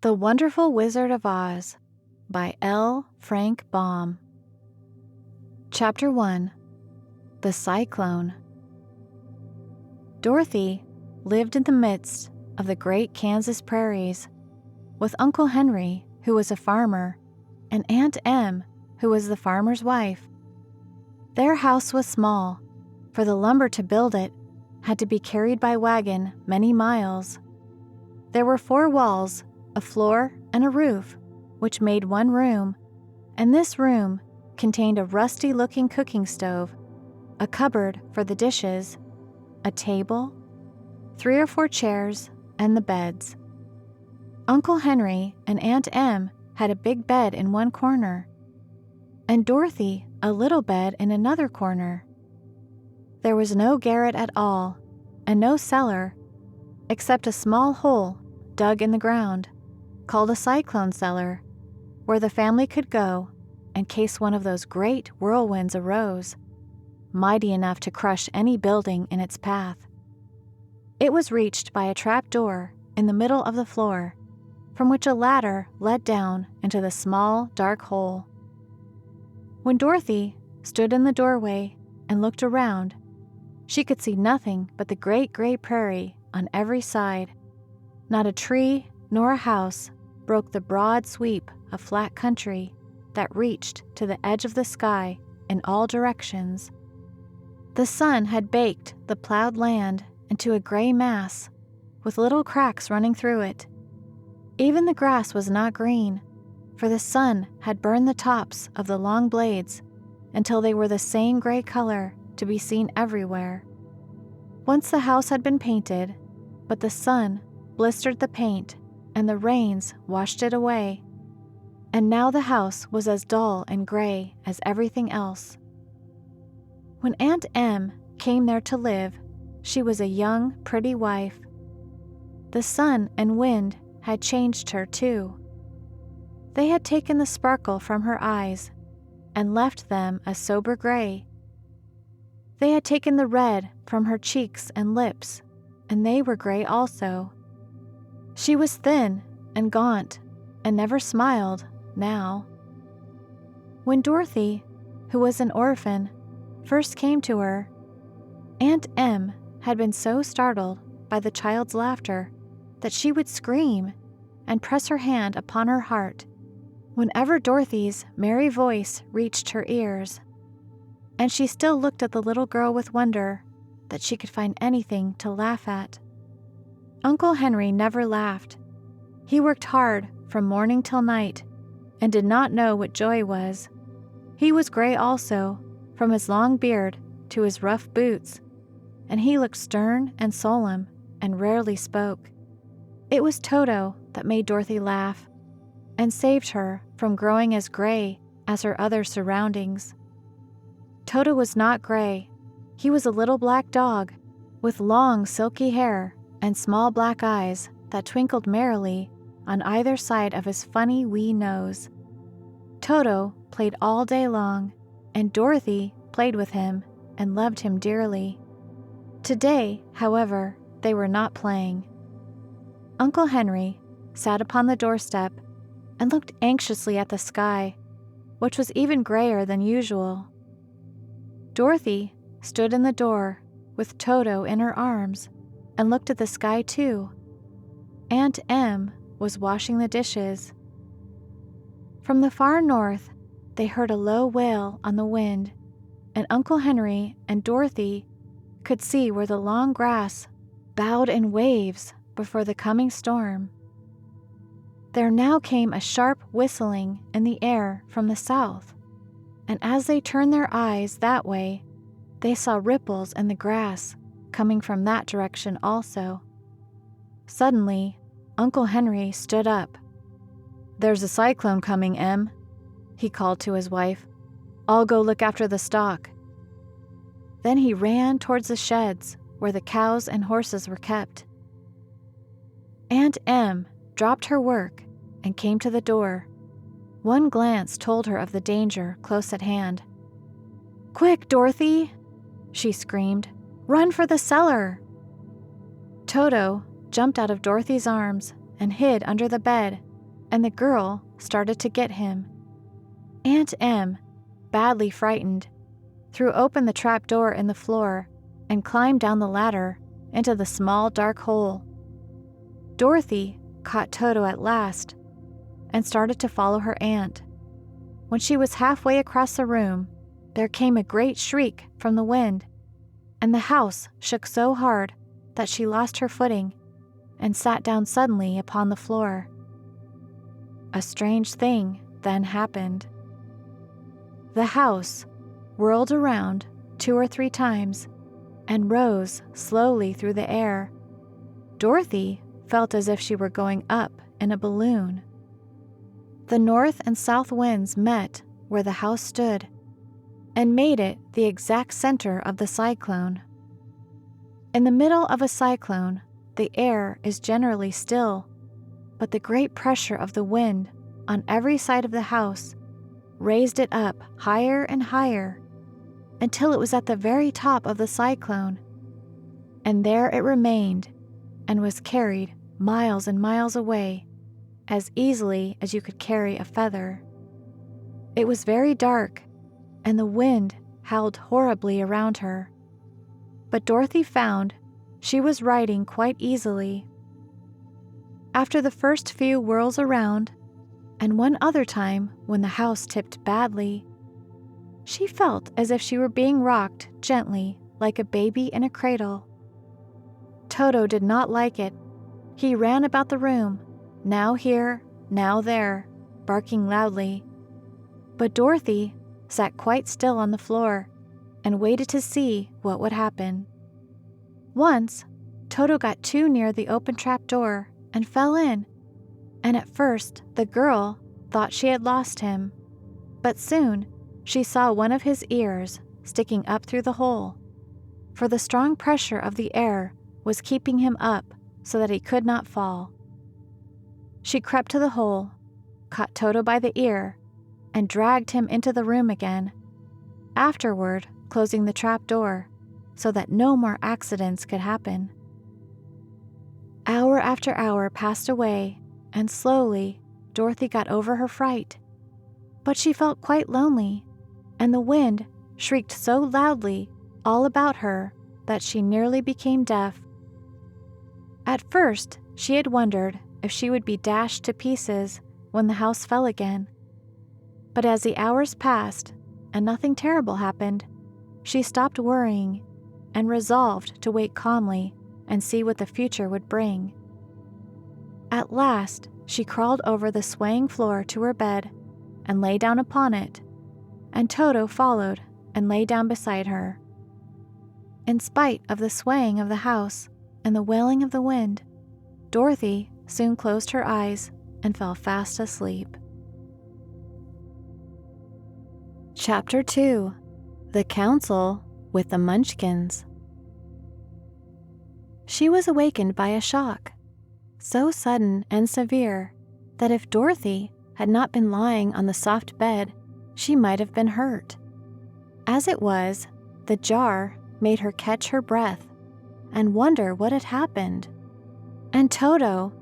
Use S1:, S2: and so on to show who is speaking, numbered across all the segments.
S1: The Wonderful Wizard of Oz by L. Frank Baum. Chapter 1. The Cyclone. Dorothy lived in the midst of the great Kansas prairies with Uncle Henry, who was a farmer, and Aunt Em, who was the farmer's wife. Their house was small, for the lumber to build it had to be carried by wagon many miles. There were 4 walls, a floor, and a roof, which made one room, and this room contained a rusty-looking cooking stove, a cupboard for the dishes, a table, 3 or 4 chairs, and the beds. Uncle Henry and Aunt Em had a big bed in one corner, and Dorothy a little bed in another corner. There was no garret at all, and no cellar, except a small hole dug in the ground, called a cyclone cellar, where the family could go in case one of those great whirlwinds arose, mighty enough to crush any building in its path. It was reached by a trap door in the middle of the floor, from which a ladder led down into the small, dark hole. When Dorothy stood in the doorway and looked around, she could see nothing but the great gray prairie on every side. Not a tree nor a house broke the broad sweep of flat country that reached to the edge of the sky in all directions. The sun had baked the plowed land into a gray mass, with little cracks running through it. Even the grass was not green, for the sun had burned the tops of the long blades until they were the same gray color to be seen everywhere. Once the house had been painted, but the sun blistered the paint and the rains washed it away, and now the house was as dull and gray as everything else. When Aunt Em came there to live, she was a young, pretty wife. The sun and wind had changed her, too. They had taken the sparkle from her eyes and left them a sober gray. They had taken the red from her cheeks and lips, and they were gray also. She was thin and gaunt and never smiled now. When Dorothy, who was an orphan, first came to her, Aunt Em had been so startled by the child's laughter that she would scream and press her hand upon her heart whenever Dorothy's merry voice reached her ears, and she still looked at the little girl with wonder that she could find anything to laugh at. Uncle Henry never laughed. He worked hard from morning till night and did not know what joy was. He was gray also, from his long beard to his rough boots, and he looked stern and solemn and rarely spoke. It was Toto that made Dorothy laugh and saved her from growing as gray as her other surroundings. Toto was not gray. He was a little black dog with long silky hair and small black eyes that twinkled merrily on either side of his funny wee nose. Toto played all day long, and Dorothy played with him and loved him dearly. Today, however, they were not playing. Uncle Henry sat upon the doorstep and looked anxiously at the sky, which was even grayer than usual. Dorothy stood in the door with Toto in her arms and looked at the sky too. Aunt Em was washing the dishes. From the far north, they heard a low wail on the wind, and Uncle Henry and Dorothy could see where the long grass bowed in waves before the coming storm. There now came a sharp whistling in the air from the south, and as they turned their eyes that way, they saw ripples in the grass coming from that direction also. Suddenly, Uncle Henry stood up. "There's a cyclone coming, Em," he called to his wife. "I'll go look after the stock." Then he ran towards the sheds where the cows and horses were kept. Aunt Em dropped her work and came to the door. One glance told her of the danger close at hand. "Quick, Dorothy!" she screamed. "Run for the cellar!" Toto jumped out of Dorothy's arms and hid under the bed and the girl started to get him. Aunt Em, badly frightened, threw open the trap door in the floor and climbed down the ladder into the small dark hole. Dorothy caught Toto at last and started to follow her aunt. When she was halfway across the room, there came a great shriek from the wind, and the house shook so hard that she lost her footing and sat down suddenly upon the floor. A strange thing then happened. The house whirled around 2 or 3 times and rose slowly through the air. Dorothy felt as if she were going up in a balloon. The north and south winds met where the house stood and made it the exact center of the cyclone. In the middle of a cyclone, the air is generally still, but the great pressure of the wind on every side of the house raised it up higher and higher until it was at the very top of the cyclone, and there it remained and was carried miles and miles away as easily as you could carry a feather. It was very dark, and the wind howled horribly around her, but Dorothy found she was riding quite easily. After the first few whirls around, and one other time when the house tipped badly, she felt as if she were being rocked gently like a baby in a cradle. Toto did not like it. He ran about the room, now here, now there, barking loudly. But Dorothy sat quite still on the floor and waited to see what would happen. Once, Toto got too near the open trap door and fell in, and at first the girl thought she had lost him, but soon she saw one of his ears sticking up through the hole, for the strong pressure of the air was keeping him up so that he could not fall. She crept to the hole, caught Toto by the ear, and dragged him into the room again, afterward closing the trap door so that no more accidents could happen. Hour after hour passed away, and slowly Dorothy got over her fright. But she felt quite lonely, and the wind shrieked so loudly all about her that she nearly became deaf. At first, she had wondered if she would be dashed to pieces when the house fell again. But as the hours passed and nothing terrible happened, she stopped worrying and resolved to wait calmly and see what the future would bring. At last, she crawled over the swaying floor to her bed and lay down upon it, and Toto followed and lay down beside her. In spite of the swaying of the house and the wailing of the wind, Dorothy soon closed her eyes and fell fast asleep. Chapter 2: The Council with the Munchkins. She was awakened by a shock, so sudden and severe that if Dorothy had not been lying on the soft bed, she might have been hurt. As it was, the jar made her catch her breath and wonder what had happened, and Toto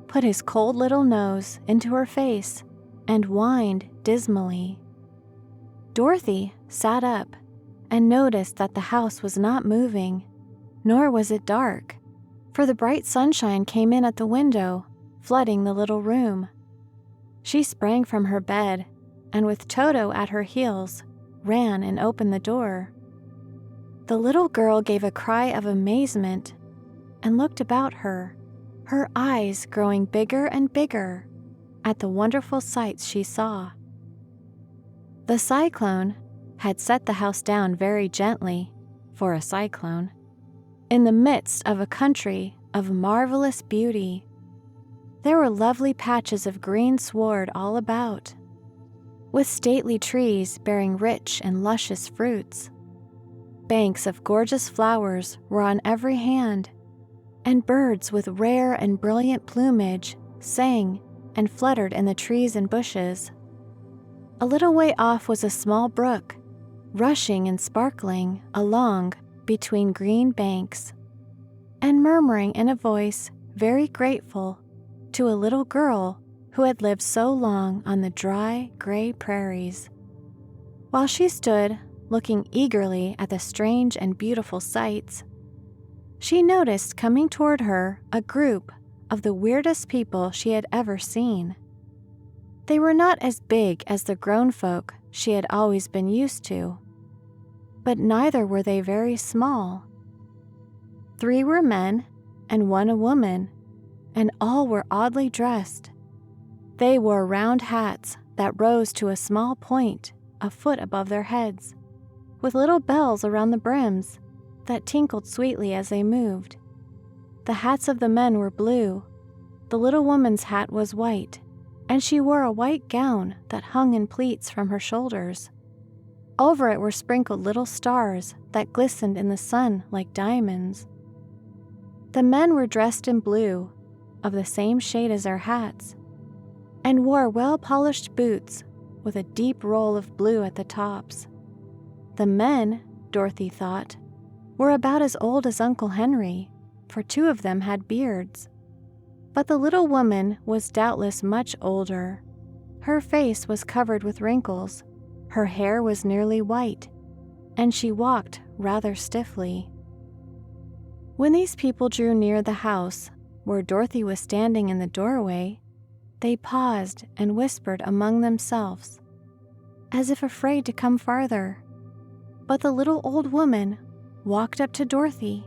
S1: put his cold little nose into her face and whined dismally. Dorothy sat up and noticed that the house was not moving, nor was it dark, for the bright sunshine came in at the window, flooding the little room. She sprang from her bed, and with Toto at her heels, ran and opened the door. The little girl gave a cry of amazement and looked about her, her eyes growing bigger and bigger at the wonderful sights she saw. The cyclone had set the house down very gently, for a cyclone, in the midst of a country of marvelous beauty. There were lovely patches of green sward all about, with stately trees bearing rich and luscious fruits. Banks of gorgeous flowers were on every hand, and birds with rare and brilliant plumage sang and fluttered in the trees and bushes. A little way off was a small brook, rushing and sparkling along between green banks, and murmuring in a voice very grateful to a little girl who had lived so long on the dry, gray prairies. While she stood, looking eagerly at the strange and beautiful sights, she noticed coming toward her a group of the weirdest people she had ever seen. They were not as big as the grown folk she had always been used to, but neither were they very small. 3 were men and 1 a woman, and all were oddly dressed. They wore round hats that rose to a small point a foot above their heads, with little bells around the brims that tinkled sweetly as they moved. The hats of the men were blue. The little woman's hat was white, and she wore a white gown that hung in pleats from her shoulders. Over it were sprinkled little stars that glistened in the sun like diamonds. The men were dressed in blue, of the same shade as their hats, and wore well-polished boots with a deep roll of blue at the tops. The men, Dorothy thought, were about as old as Uncle Henry, for 2 of them had beards. But the little woman was doubtless much older. Her face was covered with wrinkles, her hair was nearly white, and she walked rather stiffly. When these people drew near the house, where Dorothy was standing in the doorway, they paused and whispered among themselves, as if afraid to come farther. But the little old woman walked up to Dorothy,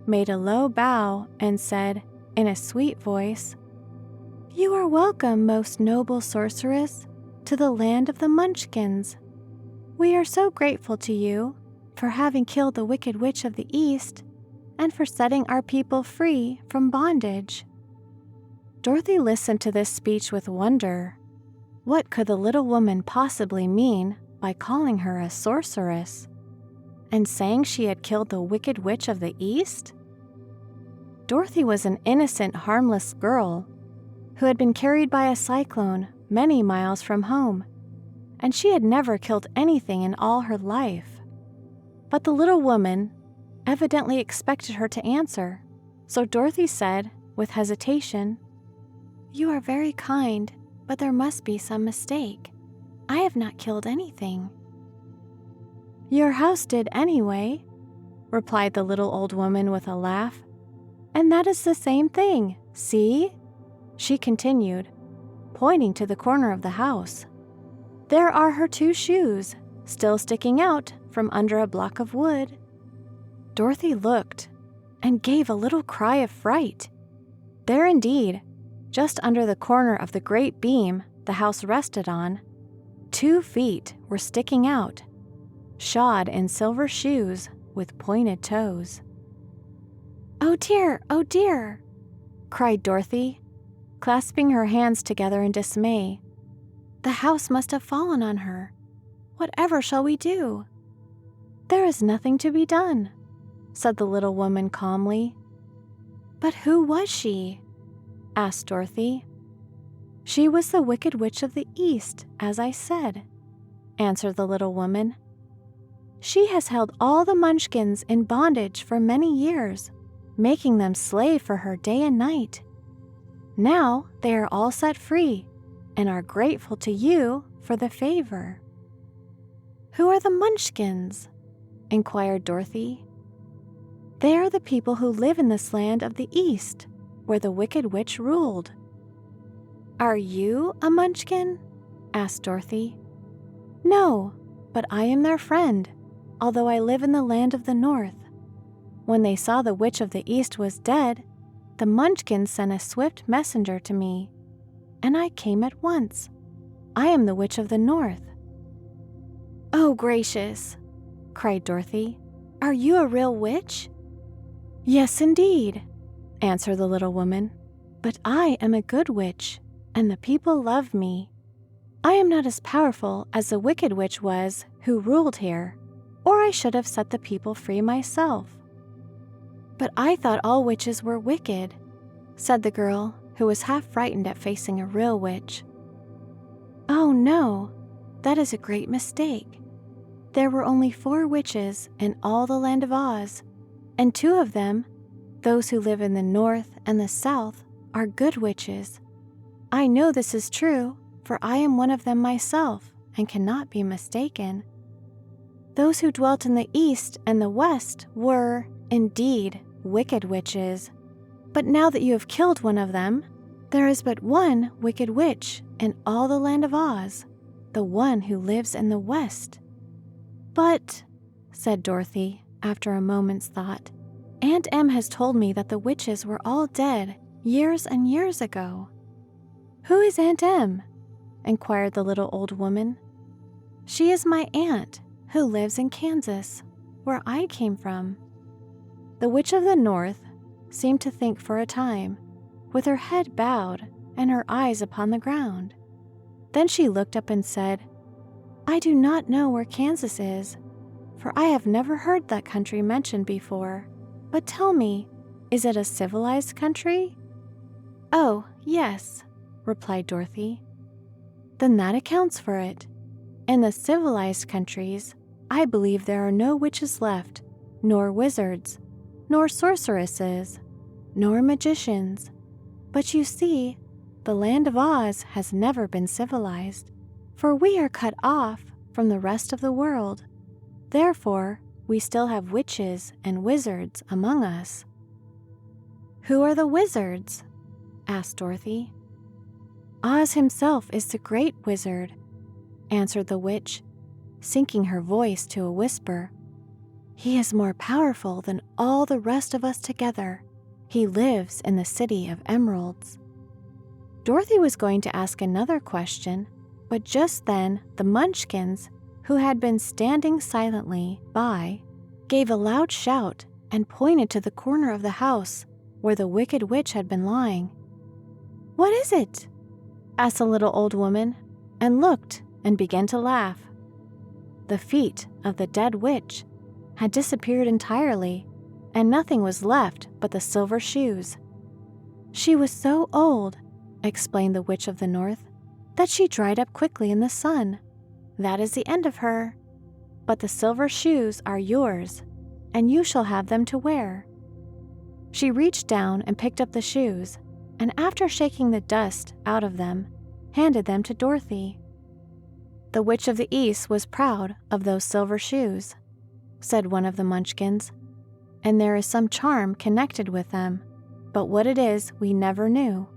S1: made a low bow, and said, in a sweet voice, "You are welcome, most noble sorceress, to the land of the Munchkins. We are so grateful to you for having killed the Wicked Witch of the East and for setting our people free from bondage." Dorothy listened to this speech with wonder. What could the little woman possibly mean by calling her a sorceress, and saying she had killed the Wicked Witch of the East? Dorothy was an innocent, harmless girl who had been carried by a cyclone many miles from home, and she had never killed anything in all her life. But the little woman evidently expected her to answer, so Dorothy said, with hesitation, "You are very kind, but there must be some mistake. I have not killed anything." "Your house did anyway," replied the little old woman with a laugh. "And that is the same thing, see?" she continued, pointing to the corner of the house. "There are her 2 shoes, still sticking out from under a block of wood." Dorothy looked and gave a little cry of fright. There indeed, just under the corner of the great beam the house rested on, 2 feet were sticking out, shod in silver shoes with pointed toes. "Oh dear," cried Dorothy, clasping her hands together in dismay. "The house must have fallen on her. Whatever shall we do?" "There is nothing to be done," said the little woman calmly. "But who was she?" asked Dorothy. "She was the Wicked Witch of the East, as I said," answered the little woman. "She has held all the Munchkins in bondage for many years, making them slave for her day and night. Now they are all set free and are grateful to you for the favor." "Who are the Munchkins?" inquired Dorothy. "They are the people who live in this land of the East, where the Wicked Witch ruled." "Are you a Munchkin?" asked Dorothy. "No, but I am their friend, although I live in the land of the North. When they saw the Witch of the East was dead, the Munchkins sent a swift messenger to me, and I came at once. I am the Witch of the North." "Oh, gracious!" cried Dorothy. "Are you a real witch?" "Yes, indeed," answered the little woman. "But I am a good witch, and the people love me. I am not as powerful as the Wicked Witch was who ruled here, or I should have set the people free myself." "But I thought all witches were wicked," said the girl, who was half frightened at facing a real witch. "Oh no, that is a great mistake. There were only 4 witches in all the land of Oz, and 2 of them, those who live in the North and the South, are good witches. I know this is true, for I am one of them myself and cannot be mistaken. Those who dwelt in the east and the west were, indeed, wicked witches. But now that you have killed one of them, there is but one wicked witch in all the land of Oz, the one who lives in the west. But, said Dorothy, after a moment's thought, Aunt Em has told me that the witches were all dead years and years ago. Who is Aunt Em? Inquired the little old woman. She is my aunt, who lives in Kansas, where I came from. The Witch of the North seemed to think for a time, with her head bowed and her eyes upon the ground. Then she looked up and said, I do not know where Kansas is, for I have never heard that country mentioned before. But tell me, is it a civilized country? Oh, yes, replied Dorothy. Then that accounts for it. In the civilized countries, I believe there are no witches left, nor wizards, nor sorceresses, nor magicians. But you see, the land of Oz has never been civilized, for we are cut off from the rest of the world. Therefore, we still have witches and wizards among us. Who are the wizards? Asked Dorothy. Oz himself is the great wizard, answered the witch, sinking her voice to a whisper. He is more powerful than all the rest of us together. He lives in the city of emeralds. Dorothy was going to ask another question, but just then the Munchkins, who had been standing silently by, gave a loud shout and pointed to the corner of the house where the wicked witch had been lying. What is it? Asked the little old woman, and looked and began to laugh. The feet of the dead witch had disappeared entirely, and nothing was left but the silver shoes. She was so old, explained the Witch of the North, that she dried up quickly in the sun. That is the end of her. But the silver shoes are yours, and you shall have them to wear. She reached down and picked up the shoes, and after shaking the dust out of them, handed them to Dorothy. The Witch of the East was proud of those silver shoes, said one of the Munchkins, and there is some charm connected with them, but what it is we never knew.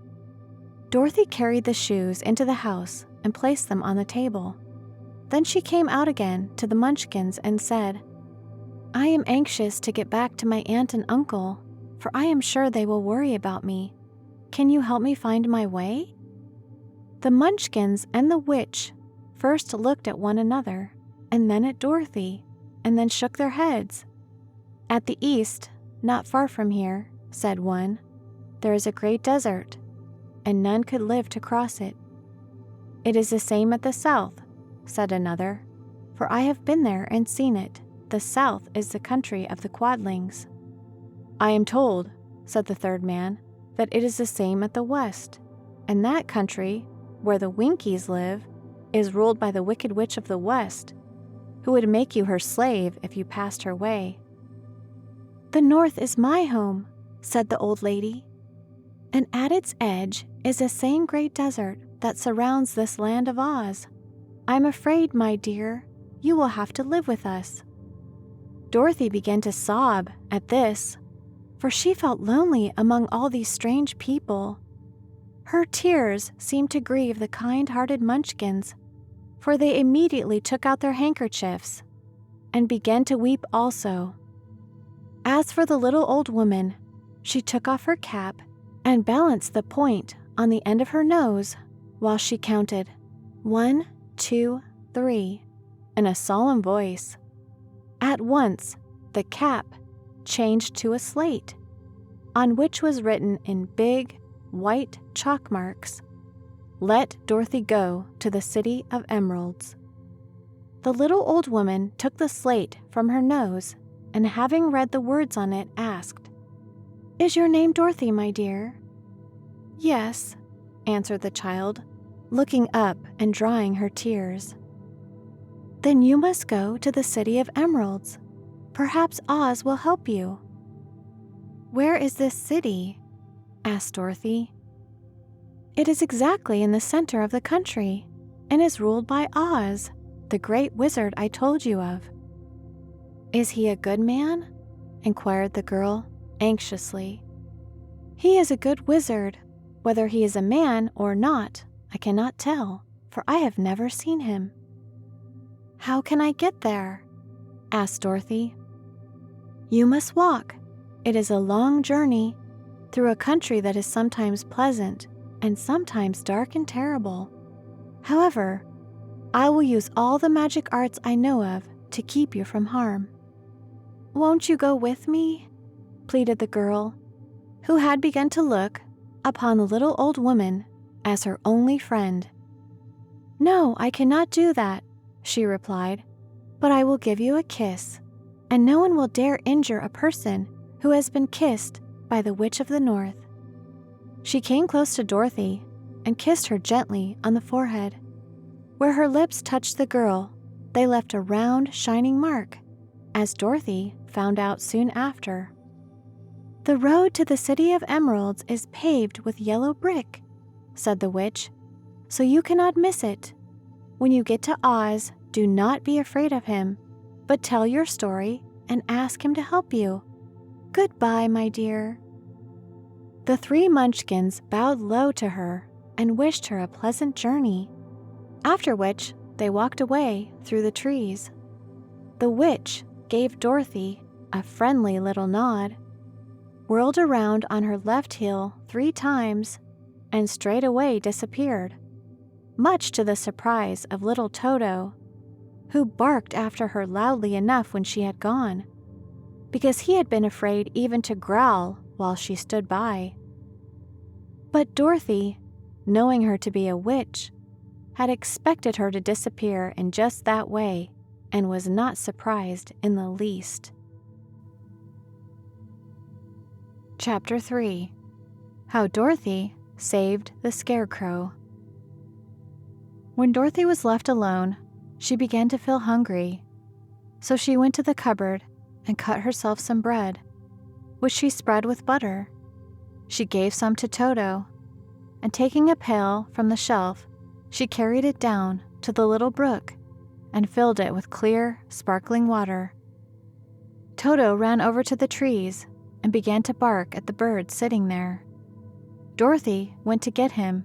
S1: Dorothy carried the shoes into the house and placed them on the table. Then she came out again to the Munchkins and said, I am anxious to get back to my aunt and uncle, for I am sure they will worry about me. Can you help me find my way? The Munchkins and the witch first looked at one another, and then at Dorothy, and then shook their heads. At the east, not far from here, said one, there is a great desert, and none could live to cross it. It is the same at the south, said another, for I have been there and seen it. The south is the country of the Quadlings. I am told, said the third man, that it is the same at the west, and that country, where the Winkies live, is ruled by the wicked witch of the west, who would make you her slave if you passed her way. The north is my home, said the old lady, and at its edge is the same great desert that surrounds this land of Oz. I'm afraid, my dear, you will have to live with us. Dorothy began to sob at this, for she felt lonely among all these strange people. Her tears seemed to grieve the kind-hearted Munchkins, for they immediately took out their handkerchiefs and began to weep also. As for the little old woman, she took off her cap and balanced the point on the end of her nose while she counted 1, 2, 3 in a solemn voice. At once, the cap changed to a slate, on which was written in big, white chalk marks, "Let Dorothy go to the City of Emeralds." The little old woman took the slate from her nose, and having read the words on it, asked, "Is your name Dorothy, my dear?" "Yes," answered the child, looking up and drying her tears. "Then you must go to the City of Emeralds. Perhaps Oz will help you." "Where is this city?" asked Dorothy. It is exactly in the center of the country and is ruled by Oz, the great wizard I told you of." "Is he a good man?" inquired the girl anxiously. "He is a good wizard. Whether he is a man or not, I cannot tell, for I have never seen him." "How can I get there?" asked Dorothy. "You must walk. It is a long journey through a country that is sometimes pleasant and sometimes dark and terrible. However, I will use all the magic arts I know of to keep you from harm." "Won't you go with me?" pleaded the girl, who had begun to look upon the little old woman as her only friend. "No, I cannot do that," she replied, "but I will give you a kiss, and no one will dare injure a person who has been kissed by the Witch of the North." She came close to Dorothy and kissed her gently on the forehead. Where her lips touched the girl, they left a round, shining mark, as Dorothy found out soon after. "The road to the City of Emeralds is paved with yellow brick," said the witch, "so you cannot miss it. When you get to Oz, do not be afraid of him, but tell your story and ask him to help you. Goodbye, my dear." The three Munchkins bowed low to her and wished her a pleasant journey, after which they walked away through the trees. The witch gave Dorothy a friendly little nod, whirled around on her left heel 3 times, and straightway disappeared, much to the surprise of little Toto, who barked after her loudly enough when she had gone, because he had been afraid even to growl while she stood by. But Dorothy, knowing her to be a witch, had expected her to disappear in just that way and was not surprised in the least. Chapter 3. How Dorothy Saved the Scarecrow. When Dorothy was left alone, she began to feel hungry, so she went to the cupboard and cut herself some bread, which she spread with butter. She gave some to Toto, and taking a pail from the shelf, she carried it down to the little brook and filled it with clear, sparkling water. Toto ran over to the trees and began to bark at the bird sitting there. Dorothy went to get him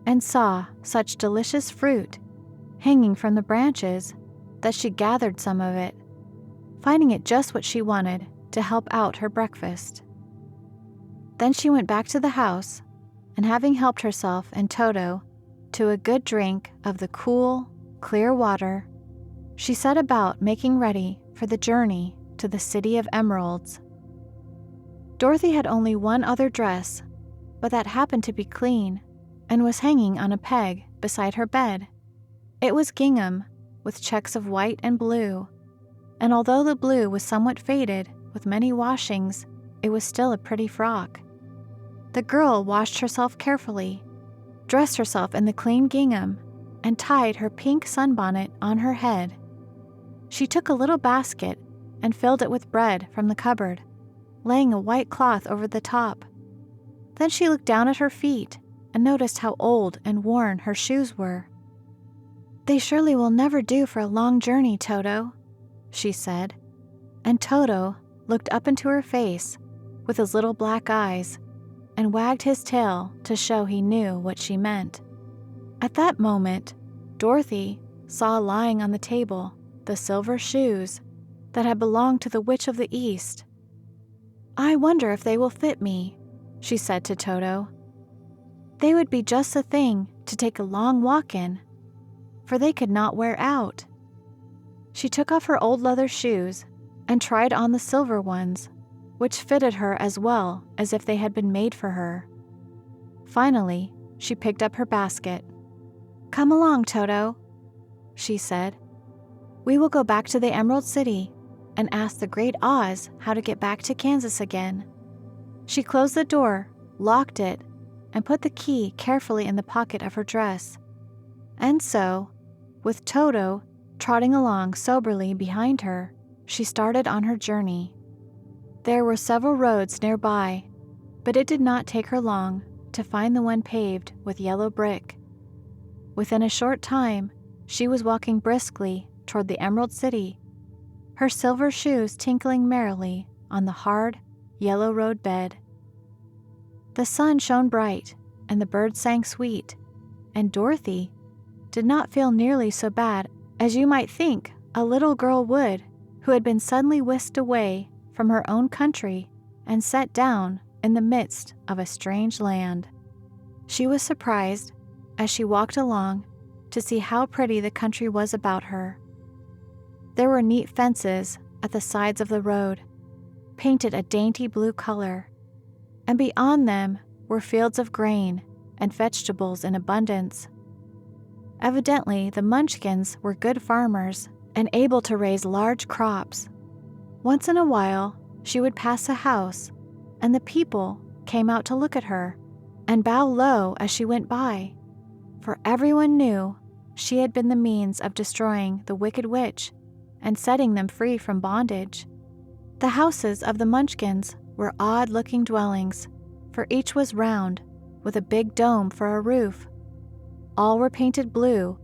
S1: and saw such delicious fruit hanging from the branches that she gathered some of it, finding it just what she wanted to help out her breakfast. Then she went back to the house, and having helped herself and Toto to a good drink of the cool, clear water, she set about making ready for the journey to the City of Emeralds. Dorothy had only one other dress, but that happened to be clean and was hanging on a peg beside her bed. It was gingham, with checks of white and blue, and although the blue was somewhat faded with many washings, it was still a pretty frock. The girl washed herself carefully, dressed herself in the clean gingham, and tied her pink sunbonnet on her head. She took a little basket and filled it with bread from the cupboard, laying a white cloth over the top. Then she looked down at her feet and noticed how old and worn her shoes were. "They surely will never do for a long journey, Toto," she said, and Toto looked up into her face with his little black eyes and wagged his tail to show he knew what she meant. At that moment, Dorothy saw lying on the table the silver shoes that had belonged to the Witch of the East. "I wonder if they will fit me," she said to Toto. "They would be just the thing to take a long walk in, for they could not wear out." She took off her old leather shoes and tried on the silver ones, which fitted her as well as if they had been made for her. Finally, she picked up her basket. "Come along, Toto," she said. "We will go back to the Emerald City and ask the Great Oz how to get back to Kansas again." She closed the door, locked it, and put the key carefully in the pocket of her dress. And so, with Toto trotting along soberly behind her, she started on her journey. There were several roads nearby, but it did not take her long to find the one paved with yellow brick. Within a short time, she was walking briskly toward the Emerald City, her silver shoes tinkling merrily on the hard, yellow road bed. The sun shone bright, and the birds sang sweet, and Dorothy did not feel nearly so bad as you might think a little girl would who had been suddenly whisked away from her own country and set down in the midst of a strange land. She was surprised, as she walked along, to see how pretty the country was about her. There were neat fences at the sides of the road, painted a dainty blue color, and beyond them were fields of grain and vegetables in abundance. Evidently, the Munchkins were good farmers and able to raise large crops. Once in a while, she would pass a house, and the people came out to look at her and bow low as she went by, for everyone knew she had been the means of destroying the wicked witch and setting them free from bondage. The houses of the Munchkins were odd-looking dwellings, for each was round, with a big dome for a roof. All were painted blue,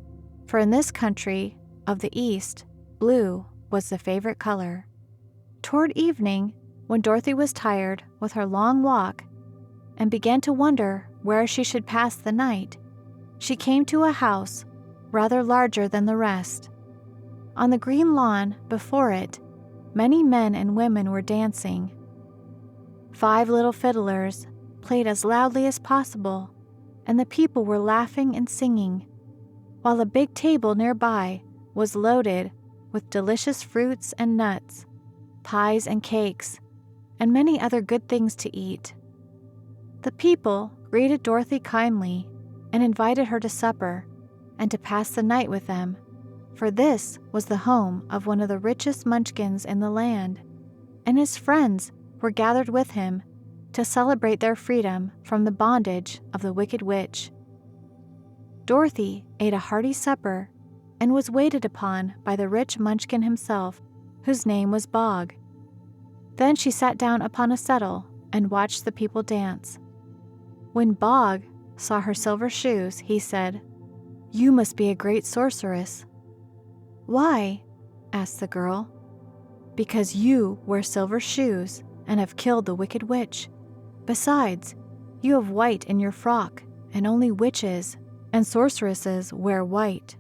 S1: for in this country of the East, blue was the favorite color. Toward evening, when Dorothy was tired with her long walk and began to wonder where she should pass the night, she came to a house rather larger than the rest. On the green lawn before it, many men and women were dancing. 5 little fiddlers played as loudly as possible, and the people were laughing and singing, while a big table nearby was loaded with delicious fruits and nuts, pies and cakes, and many other good things to eat. The people greeted Dorothy kindly and invited her to supper and to pass the night with them, for this was the home of one of the richest Munchkins in the land, and his friends were gathered with him to celebrate their freedom from the bondage of the wicked witch. Dorothy ate a hearty supper and was waited upon by the rich Munchkin himself, whose name was Bog. Then she sat down upon a settle and watched the people dance. When Bog saw her silver shoes, he said, "You must be a great sorceress." "Why?" asked the girl. "Because you wear silver shoes and have killed the wicked witch. Besides, you have white in your frock, and only witches and sorceresses wear white."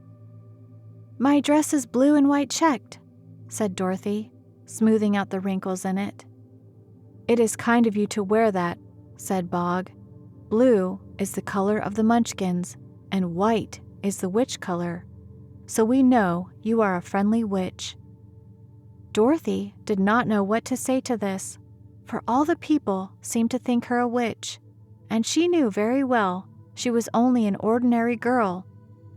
S1: "My dress is blue and white checked," said Dorothy, smoothing out the wrinkles in it. "It is kind of you to wear that," said Bog. "Blue is the color of the Munchkins, and white is the witch color, so we know you are a friendly witch." Dorothy did not know what to say to this, for all the people seemed to think her a witch, and she knew very well she was only an ordinary girl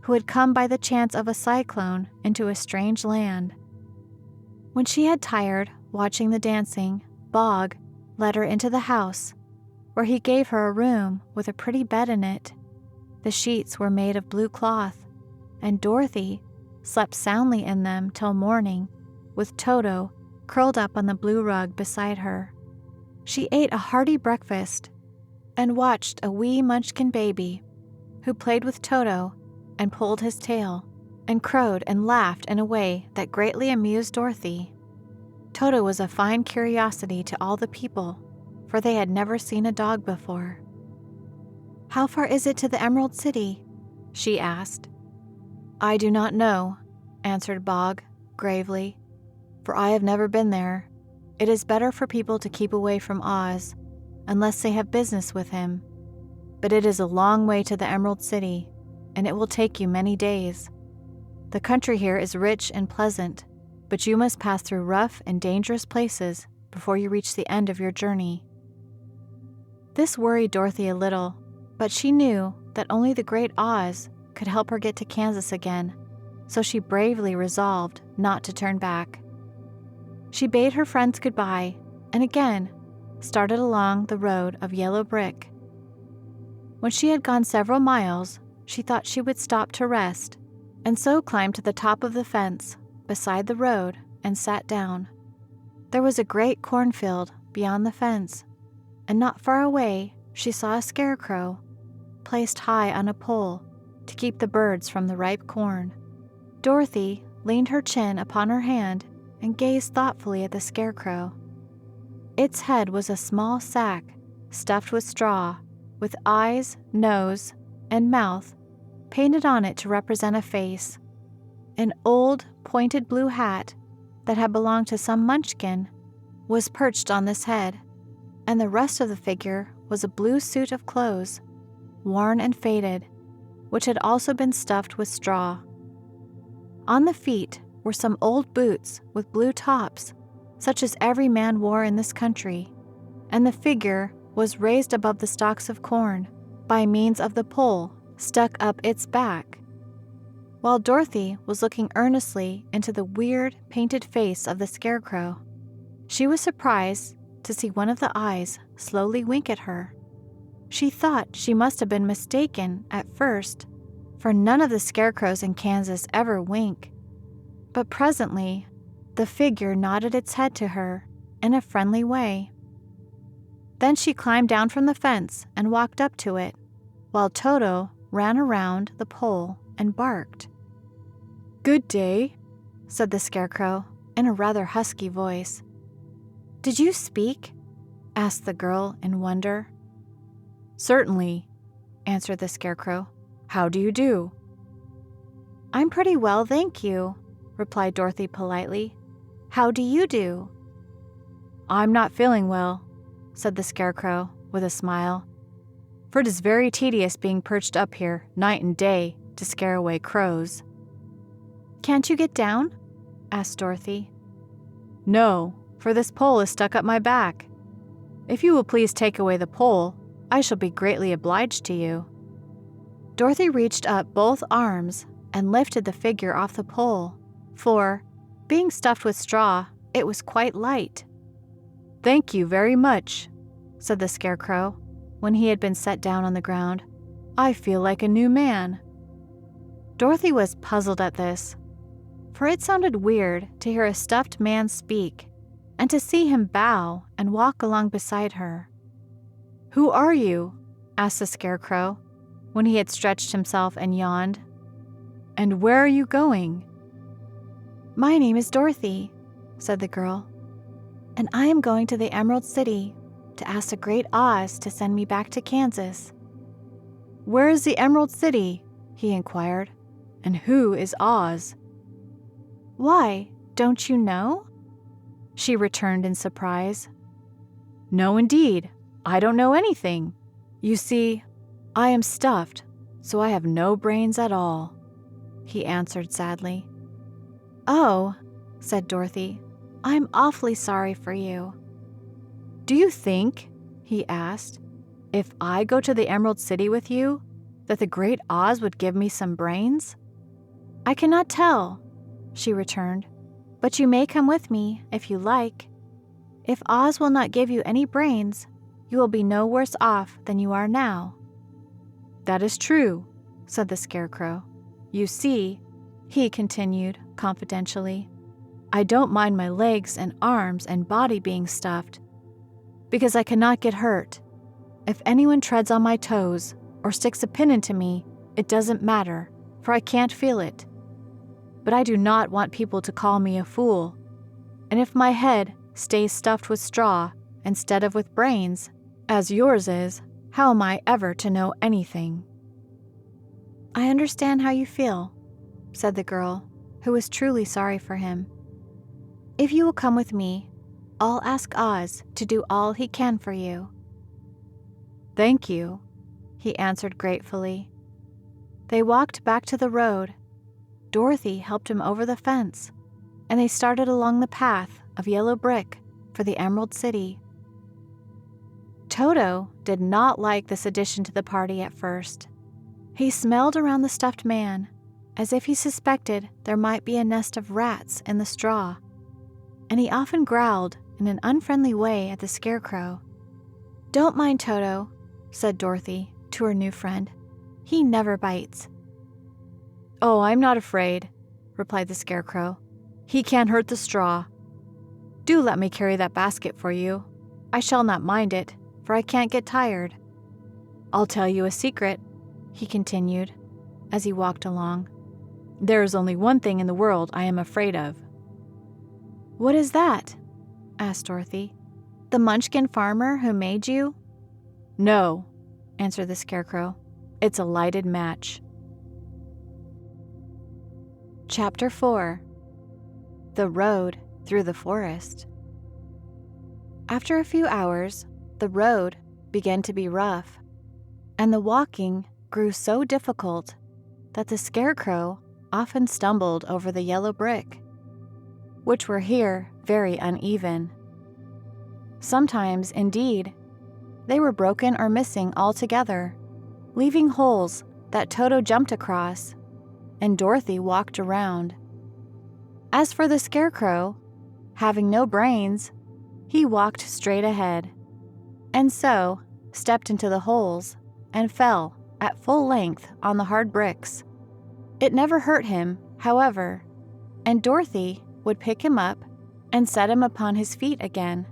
S1: who had come by the chance of a cyclone into a strange land. When she had tired watching the dancing, Bog led her into the house, where he gave her a room with a pretty bed in it. The sheets were made of blue cloth, and Dorothy slept soundly in them till morning, with Toto curled up on the blue rug beside her. She ate a hearty breakfast and watched a wee Munchkin baby who played with Toto and pulled his tail and crowed and laughed in a way that greatly amused Dorothy. Toto was a fine curiosity to all the people, for they had never seen a dog before. "How far is it to the Emerald City?" she asked. "I do not know," answered Bog gravely, "for I have never been there. It is better for people to keep away from Oz, unless they have business with him. But it is a long way to the Emerald City, and it will take you many days. The country here is rich and pleasant, but you must pass through rough and dangerous places before you reach the end of your journey." This worried Dorothy a little, but she knew that only the great Oz could help her get to Kansas again, so she bravely resolved not to turn back. She bade her friends goodbye and again started along the road of yellow brick. When she had gone several miles, she thought she would stop to rest, and so climbed to the top of the fence beside the road and sat down. There was a great cornfield beyond the fence, and not far away she saw a scarecrow placed high on a pole to keep the birds from the ripe corn. Dorothy leaned her chin upon her hand and gazed thoughtfully at the Scarecrow. Its head was a small sack stuffed with straw, with eyes, nose, and mouth painted on it to represent a face. An old, pointed blue hat that had belonged to some Munchkin was perched on this head, and the rest of the figure was a blue suit of clothes, worn and faded, which had also been stuffed with straw. On the feet were some old boots with blue tops, such as every man wore in this country, and the figure was raised above the stalks of corn by means of the pole stuck up its back. While Dorothy was looking earnestly into the weird, painted face of the Scarecrow, she was surprised to see one of the eyes slowly wink at her. She thought she must have been mistaken at first, for none of the Scarecrows in Kansas ever wink. But presently, the figure nodded its head to her in a friendly way. Then she climbed down from the fence and walked up to it, while Toto ran around the pole and barked. "Good day," said the Scarecrow in a rather husky voice. "Did you speak?" asked the girl in wonder. "Certainly," answered the Scarecrow. "How do you do?" "I'm pretty well, thank you," replied Dorothy politely. "How do you do?" "I'm not feeling well," said the Scarecrow with a smile, "for it is very tedious being perched up here night and day to scare away crows." "Can't you get down?" asked Dorothy. "No, for this pole is stuck up my back. If you will please take away the pole, I shall be greatly obliged to you." Dorothy reached up both arms and lifted the figure off the pole, for, being stuffed with straw, it was quite light. "Thank you very much," said the Scarecrow, when he had been set down on the ground. "I feel like a new man." Dorothy was puzzled at this, for it sounded weird to hear a stuffed man speak, and to see him bow and walk along beside her. "Who are you?" asked the Scarecrow, when he had stretched himself and yawned. "And where are you going?" "My name is Dorothy," said the girl, "and I am going to the Emerald City to ask the Great Oz to send me back to Kansas." "Where is the Emerald City?" he inquired. "And who is Oz?" "Why, don't you know?" she returned in surprise. "No, indeed. I don't know anything. You see, I am stuffed, so I have no brains at all," he answered sadly. "Oh," said Dorothy, "I'm awfully sorry for you." "Do you think," he asked, "if I go to the Emerald City with you, that the Great Oz would give me some brains?" "I cannot tell," she returned, "but you may come with me if you like. If Oz will not give you any brains, you will be no worse off than you are now." "That is true," said the Scarecrow. "You see," he continued confidentially, "I don't mind my legs and arms and body being stuffed, because I cannot get hurt. If anyone treads on my toes or sticks a pin into me, it doesn't matter, for I can't feel it. But I do not want people to call me a fool, and if my head stays stuffed with straw instead of with brains, as yours is, how am I ever to know anything?" "I understand how you feel," said the girl, who was truly sorry for him. "If you will come with me, I'll ask Oz to do all he can for you." "Thank you," he answered gratefully. They walked back to the road. Dorothy helped him over the fence, and they started along the path of yellow brick for the Emerald City. Toto did not like this addition to the party at first. He smelled around the stuffed man, as if he suspected there might be a nest of rats in the straw, and he often growled in an unfriendly way at the Scarecrow. "Don't mind Toto," said Dorothy to her new friend. "He never bites." "Oh, I'm not afraid," replied the Scarecrow. "He can't hurt the straw. Do let me carry that basket for you. I shall not mind it, for I can't get tired. I'll tell you a secret. he continued as he walked along. "There is only one thing in the world I am afraid of." "What is that?" asked Dorothy. "The Munchkin farmer who made you?" "No," answered the Scarecrow. "It's a lighted match." Chapter 4. The Road Through the Forest. After a few hours, the road began to be rough, and the walking grew so difficult that the Scarecrow often stumbled over the yellow brick, which were here very uneven. Sometimes, indeed, they were broken or missing altogether, leaving holes that Toto jumped across and Dorothy walked around. As for the Scarecrow, having no brains, he walked straight ahead, and so stepped into the holes and fell at full length on the hard bricks. It never hurt him, however, and Dorothy would pick him up and set him upon his feet again,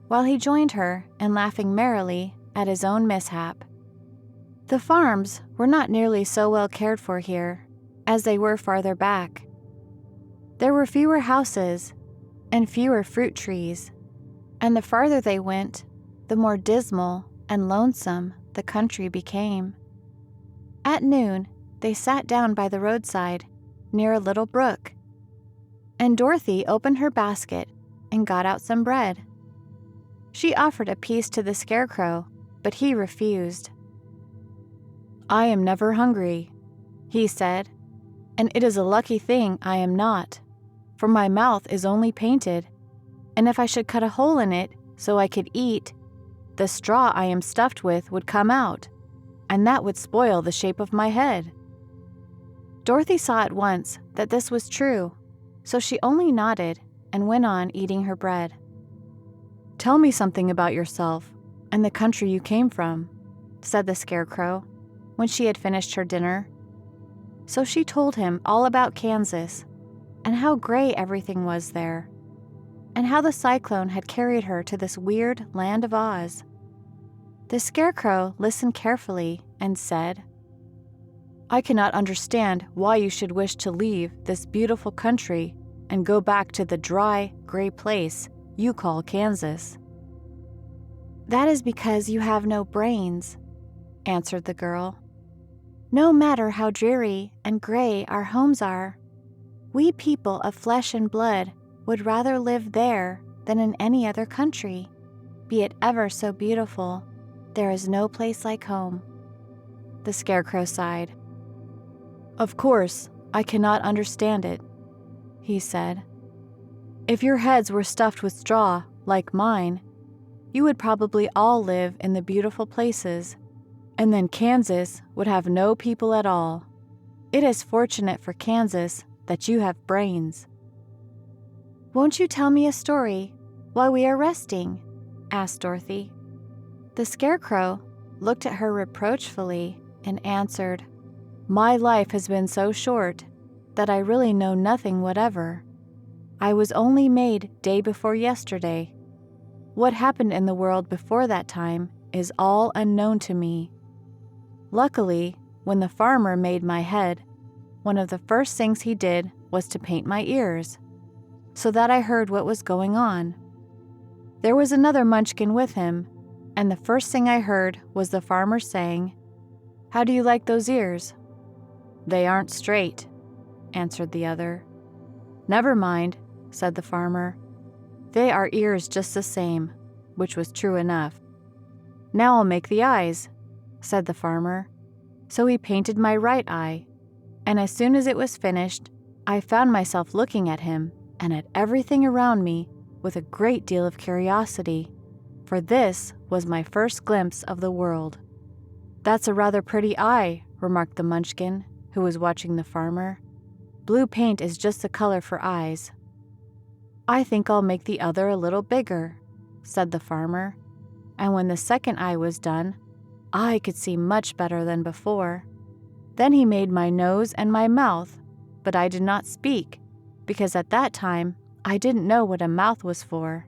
S1: while he joined her in laughing merrily at his own mishap. The farms were not nearly so well cared for here as they were farther back. There were fewer houses and fewer fruit trees, and the farther they went, the more dismal and lonesome the country became. At noon, they sat down by the roadside near a little brook, and Dorothy opened her basket and got out some bread. She offered a piece to the Scarecrow, but he refused. "I am never hungry," he said, "and it is a lucky thing I am not, for my mouth is only painted, and if I should cut a hole in it so I could eat, the straw I am stuffed with would come out, and that would spoil the shape of my head." Dorothy saw at once that this was true, so she only nodded and went on eating her bread. "Tell me something about yourself and the country you came from," said the Scarecrow, when she had finished her dinner. So she told him all about Kansas, and how gray everything was there, and how the cyclone had carried her to this weird land of Oz. The Scarecrow listened carefully and said, "I cannot understand why you should wish to leave this beautiful country and go back to the dry, gray place you call Kansas." "That is because you have no brains," answered the girl. "No matter how dreary and gray our homes are, we people of flesh and blood would rather live there than in any other country. Be it ever so beautiful, there is no place like home." The Scarecrow sighed. "Of course, I cannot understand it," he said. "If your heads were stuffed with straw, like mine, you would probably all live in the beautiful places, and then Kansas would have no people at all. It is fortunate for Kansas that you have brains." "Won't you tell me a story while we are resting?" asked Dorothy. The Scarecrow looked at her reproachfully and answered, "My life has been so short that I really know nothing whatever. I was only made day before yesterday. What happened in the world before that time is all unknown to me. Luckily, when the farmer made my head, one of the first things he did was to paint my ears, so that I heard what was going on. There was another Munchkin with him, and the first thing I heard was the farmer saying, 'How do you like those ears?' 'They aren't straight,' answered the other. 'Never mind,' said the farmer. 'They are ears just the same,' which was true enough. 'Now I'll make the eyes,' said the farmer. So he painted my right eye, and as soon as it was finished, I found myself looking at him and at everything around me with a great deal of curiosity, for this was my first glimpse of the world." "That's a rather pretty eye," remarked the Munchkin, who was watching the farmer. "Blue paint is just the color for eyes." "I think I'll make the other a little bigger," said the farmer, and when the second eye was done, I could see much better than before. Then he made my nose and my mouth, but I did not speak, because at that time I didn't know what a mouth was for.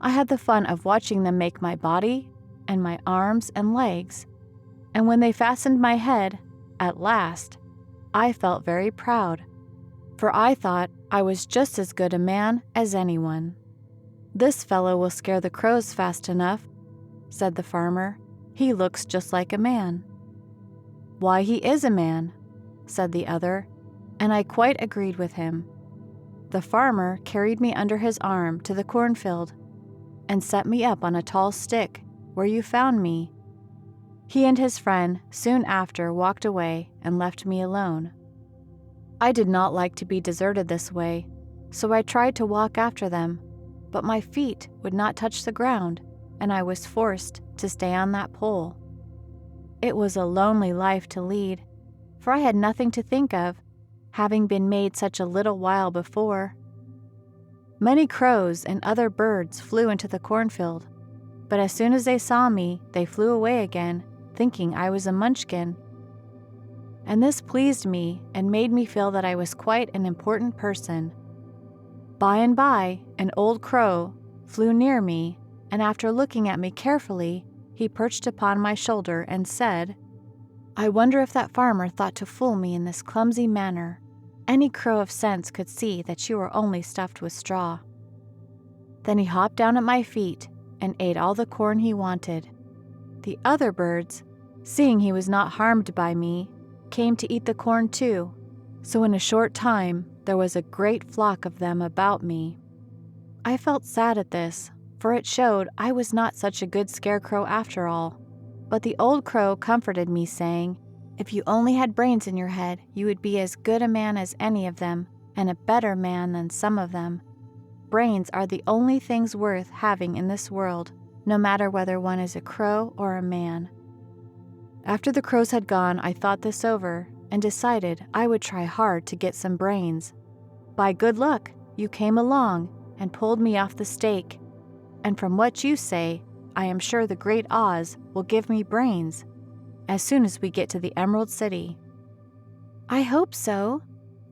S1: I had the fun of watching them make my body and my arms and legs, and when they fastened my head, at last, I felt very proud, for I thought I was just as good a man as anyone. "This fellow will scare the crows fast enough," said the farmer. "He looks just like a man." "Why, he is a man," said the other, and I quite agreed with him. The farmer carried me under his arm to the cornfield and set me up on a tall stick where you found me. He and his friend soon after walked away and left me alone. I did not like to be deserted this way, so I tried to walk after them, but my feet would not touch the ground, and I was forced to stay on that pole. It was a lonely life to lead, for I had nothing to think of, having been made such a little while before. Many crows and other birds flew into the cornfield, but as soon as they saw me, they flew away again, thinking I was a Munchkin. And this pleased me and made me feel that I was quite an important person. By and by, an old crow flew near me, and after looking at me carefully, he perched upon my shoulder and said, "I wonder if that farmer thought to fool me in this clumsy manner. Any crow of sense could see that you were only stuffed with straw." Then he hopped down at my feet and ate all the corn he wanted. The other birds, seeing he was not harmed by me, came to eat the corn too, so in a short time there was a great flock of them about me. I felt sad at this, for it showed I was not such a good scarecrow after all. But the old crow comforted me, saying, "If you only had brains in your head, you would be as good a man as any of them, and a better man than some of them. Brains are the only things worth having in this world, no matter whether one is a crow or a man." After the crows had gone, I thought this over and decided I would try hard to get some brains. By good luck, you came along and pulled me off the stake, and from what you say, I am sure the great Oz will give me brains as soon as we get to the Emerald City. "I hope so,"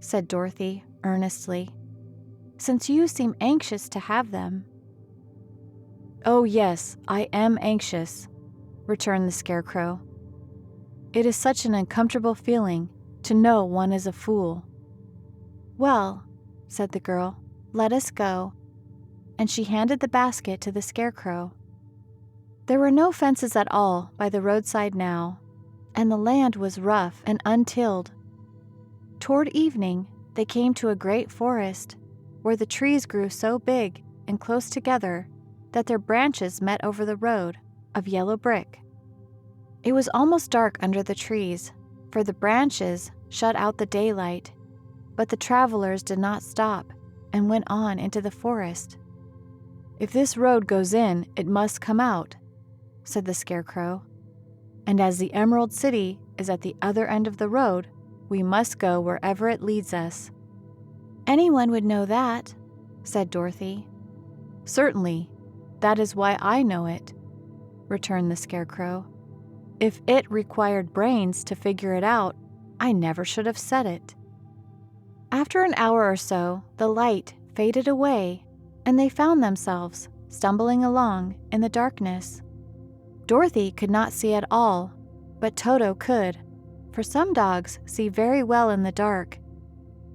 S1: said Dorothy earnestly, "since you seem anxious to have them." "Oh yes, I am anxious," returned the Scarecrow. "It is such an uncomfortable feeling to know one is a fool." "Well," said the girl, "let us go," and she handed the basket to the Scarecrow. There were no fences at all by the roadside now, and the land was rough and untilled. Toward evening, they came to a great forest, where the trees grew so big and close together that their branches met over the road of yellow brick. It was almost dark under the trees, for the branches shut out the daylight, but the travelers did not stop and went on into the forest. "If this road goes in, it must come out," said the Scarecrow. "And as the Emerald City is at the other end of the road, we must go wherever it leads us." "Anyone would know that," said Dorothy. "Certainly, that is why I know it," returned the Scarecrow. "If it required brains to figure it out, I never should have said it." After an hour or so, the light faded away, and they found themselves stumbling along in the darkness. Dorothy could not see at all, but Toto could, for some dogs see very well in the dark,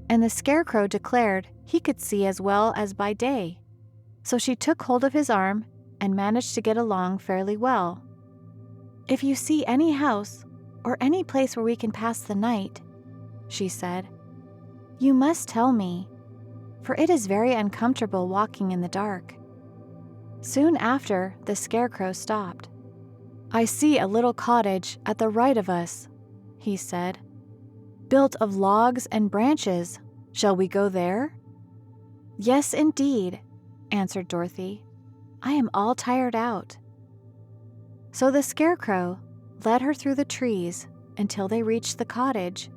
S1: and the Scarecrow declared he could see as well as by day. So she took hold of his arm and managed to get along fairly well. "If you see any house or any place where we can pass the night," she said, "you must tell me, for it is very uncomfortable walking in the dark." Soon after, the Scarecrow stopped. "I see a little cottage at the right of us," he said, "built of logs and branches. Shall we go there?" "Yes, indeed," answered Dorothy. "I am all tired out." So the Scarecrow led her through the trees until they reached the cottage.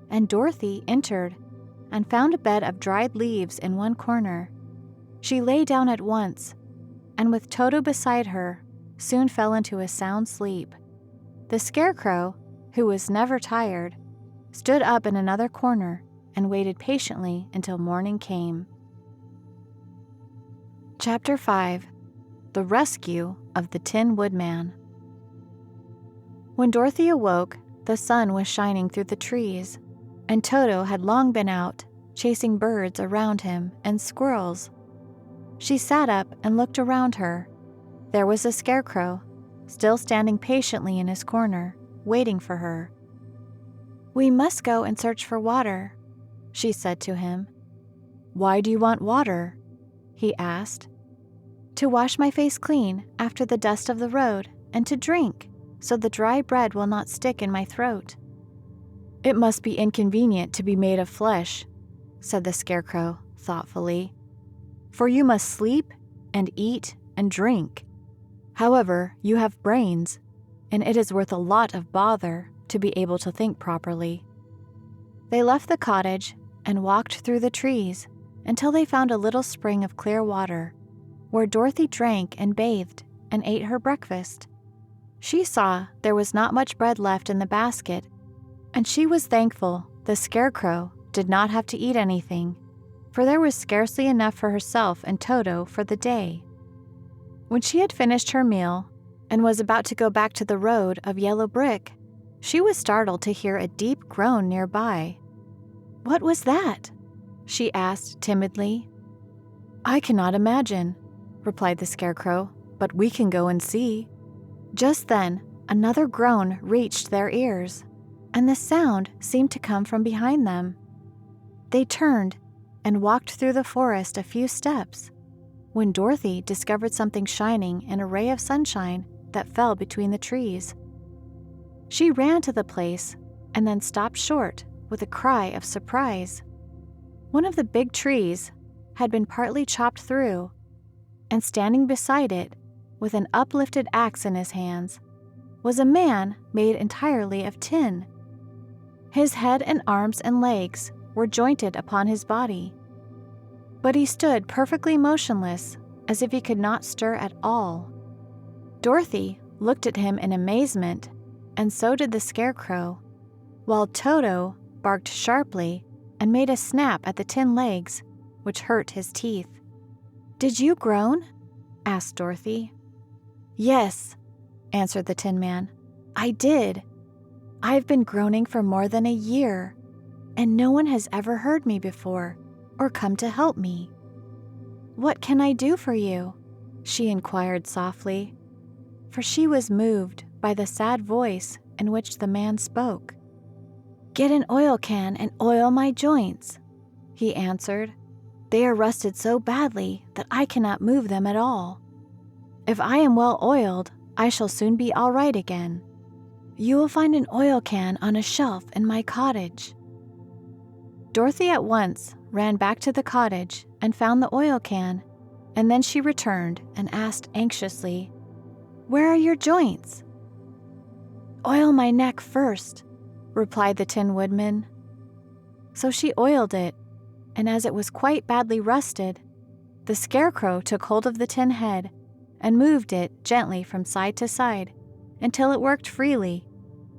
S1: And Dorothy entered and found a bed of dried leaves in one corner. She lay down at once, and with Toto beside her, soon fell into a sound sleep. The Scarecrow, who was never tired, stood up in another corner and waited patiently until morning came. Chapter 5. The Rescue of the Tin Woodman. When Dorothy awoke, the sun was shining through the trees, and Toto had long been out, chasing birds around him and squirrels. She sat up and looked around her. There was the Scarecrow, still standing patiently in his corner, waiting for her. "We must go and search for water," she said to him. "Why do you want water?" he asked. "To wash my face clean after the dust of the road, and to drink, so the dry bread will not stick in my throat." "It must be inconvenient to be made of flesh," said the Scarecrow thoughtfully, "for you must sleep and eat and drink. However, you have brains, and it is worth a lot of bother to be able to think properly." They left the cottage and walked through the trees until they found a little spring of clear water, where Dorothy drank and bathed and ate her breakfast. She saw there was not much bread left in the basket, and she was thankful the Scarecrow did not have to eat anything, for there was scarcely enough for herself and Toto for the day. When she had finished her meal and was about to go back to the road of yellow brick, she was startled to hear a deep groan nearby. "What was that?" she asked timidly. "I cannot imagine," replied the Scarecrow, "but we can go and see." Just then, another groan reached their ears, and the sound seemed to come from behind them. They turned and walked through the forest a few steps, when Dorothy discovered something shining in a ray of sunshine that fell between the trees. She ran to the place and then stopped short with a cry of surprise. One of the big trees had been partly chopped through, and standing beside it, with an uplifted axe in his hands, was a man made entirely of tin. His head and arms and legs were jointed upon his body, but he stood perfectly motionless, as if he could not stir at all. Dorothy looked at him in amazement, and so did the Scarecrow, while Toto barked sharply and made a snap at the tin legs, which hurt his teeth. "Did you groan?" asked Dorothy. "Yes," answered the Tin Man, "I did. I've been groaning for more than a year, and no one has ever heard me before or come to help me." "What can I do for you?" she inquired softly, for she was moved by the sad voice in which the man spoke. "Get an oil can and oil my joints," he answered. "They are rusted so badly that I cannot move them at all. If I am well oiled, I shall soon be all right again. You will find an oil can on a shelf in my cottage." Dorothy at once ran back to the cottage and found the oil can, and then she returned and asked anxiously, "Where are your joints?" "Oil my neck first," replied the Tin Woodman. So she oiled it, and as it was quite badly rusted, the Scarecrow took hold of the tin head and moved it gently from side to side until it worked freely,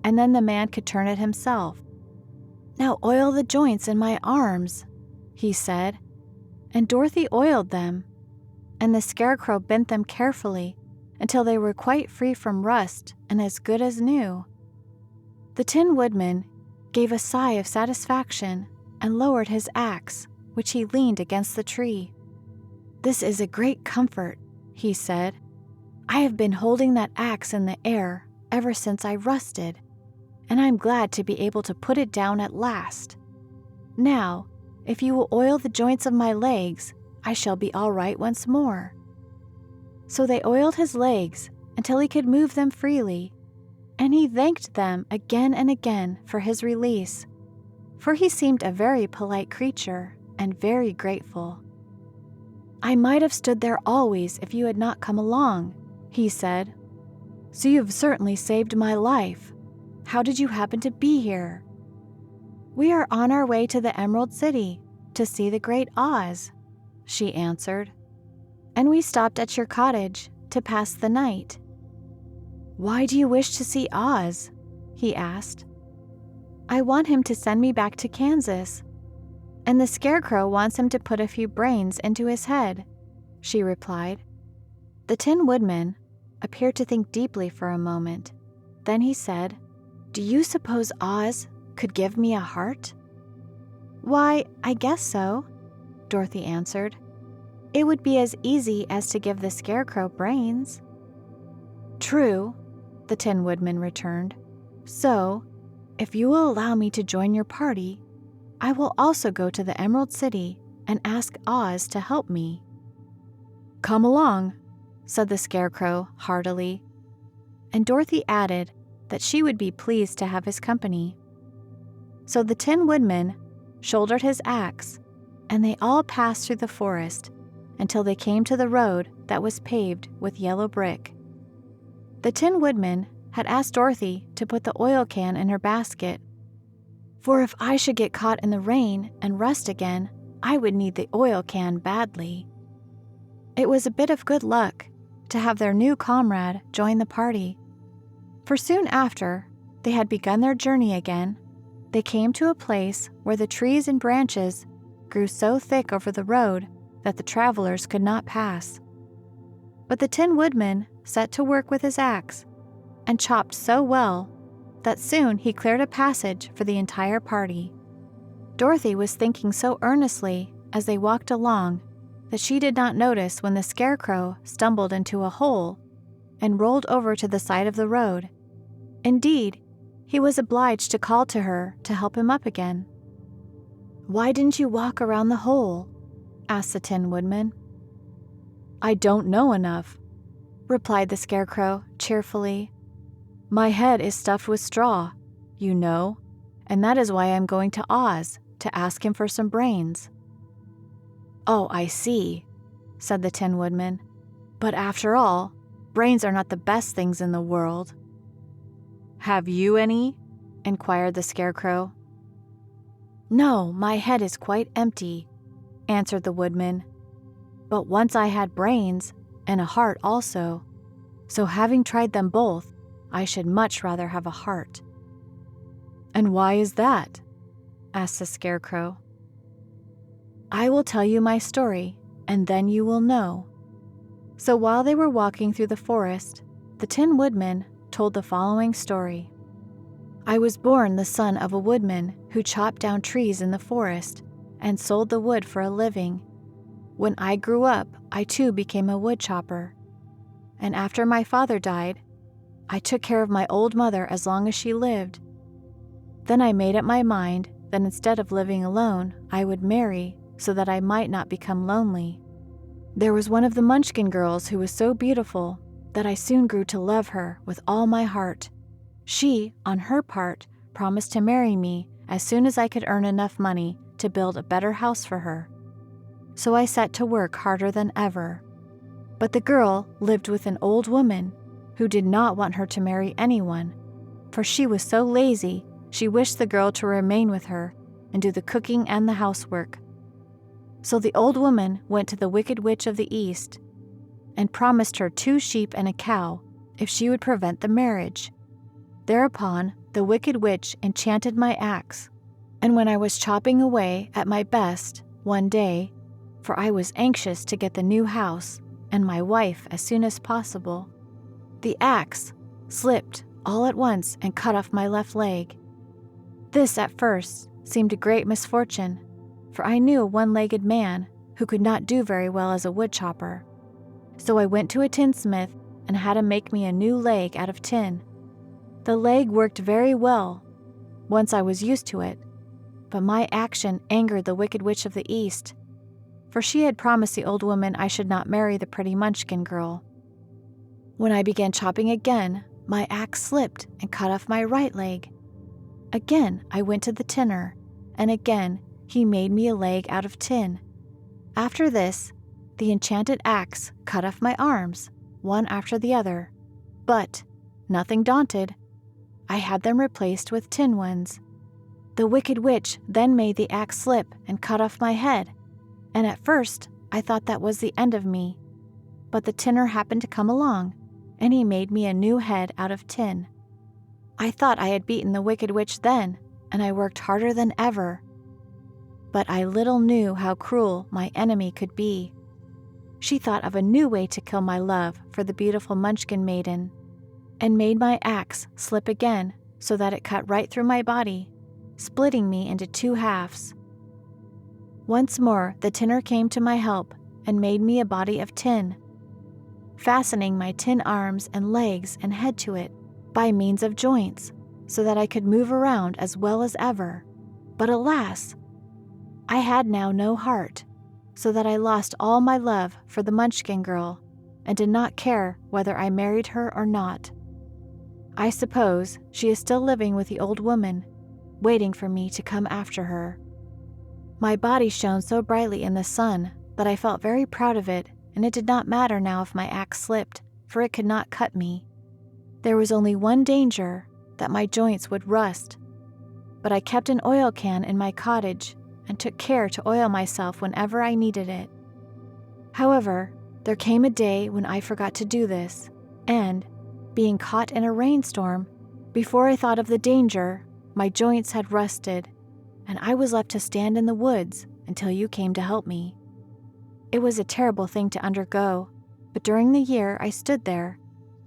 S1: and then the man could turn it himself. "Now oil the joints in my arms," he said, and Dorothy oiled them, and the Scarecrow bent them carefully until they were quite free from rust and as good as new. The Tin Woodman gave a sigh of satisfaction and lowered his axe, which he leaned against the tree. "This is a great comfort," he said. "I have been holding that axe in the air ever since I rusted, and I'm glad to be able to put it down at last. Now, if you will oil the joints of my legs, I shall be all right once more." So they oiled his legs until he could move them freely, and he thanked them again and again for his release, for he seemed a very polite creature and very grateful. "I might have stood there always if you had not come along," he said. "So you have certainly saved my life. How did you happen to be here?" "We are on our way to the Emerald City to see the Great Oz," she answered. "And we stopped at your cottage to pass the night." "Why do you wish to see Oz?" he asked. "I want him to send me back to Kansas, and the Scarecrow wants him to put a few brains into his head," she replied. The Tin Woodman appeared to think deeply for a moment, Then he said, "Do you suppose Oz could give me a heart?" "Why, I guess so," Dorothy answered. "It would be as easy as to give the Scarecrow brains." "True," the Tin Woodman returned. "So, if you will allow me to join your party, I will also go to the Emerald City and ask Oz to help me." "Come along," said the Scarecrow heartily, and Dorothy added that she would be pleased to have his company. So the Tin Woodman shouldered his axe, and they all passed through the forest until they came to the road that was paved with yellow brick. The Tin Woodman had asked Dorothy to put the oil can in her basket, "For if I should get caught in the rain and rust again, I would need the oil can badly." It was a bit of good luck to have their new comrade join the party, for soon after they had begun their journey again, they came to a place where the trees and branches grew so thick over the road that the travelers could not pass. But the Tin Woodman set to work with his axe and chopped so well that soon he cleared a passage for the entire party. Dorothy was thinking so earnestly as they walked along that she did not notice when the Scarecrow stumbled into a hole and rolled over to the side of the road. Indeed, he was obliged to call to her to help him up again. "Why didn't you walk around the hole?" asked the Tin Woodman. "I don't know enough," replied the Scarecrow cheerfully. "My head is stuffed with straw, you know, and that is why I'm going to Oz to ask him for some brains." "Oh, I see," said the Tin Woodman. "But after all, brains are not the best things in the world." "Have you any?" inquired the Scarecrow. "No, my head is quite empty," answered the Woodman. "But once I had brains and a heart also, so having tried them both, I should much rather have a heart." "And why is that?" asked the Scarecrow. "I will tell you my story, and then you will know." So while they were walking through the forest, the Tin Woodman told the following story. "I was born the son of a woodman who chopped down trees in the forest and sold the wood for a living. When I grew up, I too became a wood chopper. And after my father died, I took care of my old mother as long as she lived. Then I made up my mind that instead of living alone, I would marry so that I might not become lonely. There was one of the Munchkin girls who was so beautiful that I soon grew to love her with all my heart. She, on her part, promised to marry me as soon as I could earn enough money to build a better house for her. So I set to work harder than ever. But the girl lived with an old woman who did not want her to marry anyone, for she was so lazy she wished the girl to remain with her and do the cooking and the housework. So the old woman went to the Wicked Witch of the East and promised her 2 sheep and a cow if she would prevent the marriage. Thereupon the Wicked Witch enchanted my axe, and when I was chopping away at my best one day, for I was anxious to get the new house and my wife as soon as possible, the axe slipped all at once and cut off my left leg. This at first seemed a great misfortune, for I knew a one-legged man who could not do very well as a wood chopper. So I went to a tinsmith and had him make me a new leg out of tin. The leg worked very well once I was used to it, but my action angered the Wicked Witch of the East, for she had promised the old woman I should not marry the pretty Munchkin girl. When I began chopping again, my axe slipped and cut off my right leg. Again I went to the tinner, and again he made me a leg out of tin. After this, the enchanted axe cut off my arms, one after the other, but, nothing daunted, I had them replaced with tin ones. The Wicked Witch then made the axe slip and cut off my head, and at first I thought that was the end of me. But the tinner happened to come along, and he made me a new head out of tin. I thought I had beaten the Wicked Witch then, and I worked harder than ever. But I little knew how cruel my enemy could be. She thought of a new way to kill my love for the beautiful Munchkin maiden. and made my axe slip again so that it cut right through my body, splitting me into 2 halves. Once more the tinner came to my help and made me a body of tin, fastening my tin arms and legs and head to it by means of joints, so that I could move around as well as ever. But alas, I had now no heart, so that I lost all my love for the Munchkin girl and did not care whether I married her or not. I suppose she is still living with the old woman, waiting for me to come after her. My body shone so brightly in the sun that I felt very proud of it, and it did not matter now if my axe slipped, for it could not cut me. There was only one danger, that my joints would rust, but I kept an oil can in my cottage and took care to oil myself whenever I needed it. However, there came a day when I forgot to do this, and, being caught in a rainstorm, before I thought of the danger, my joints had rusted, and I was left to stand in the woods until you came to help me. It was a terrible thing to undergo, but during the year I stood there,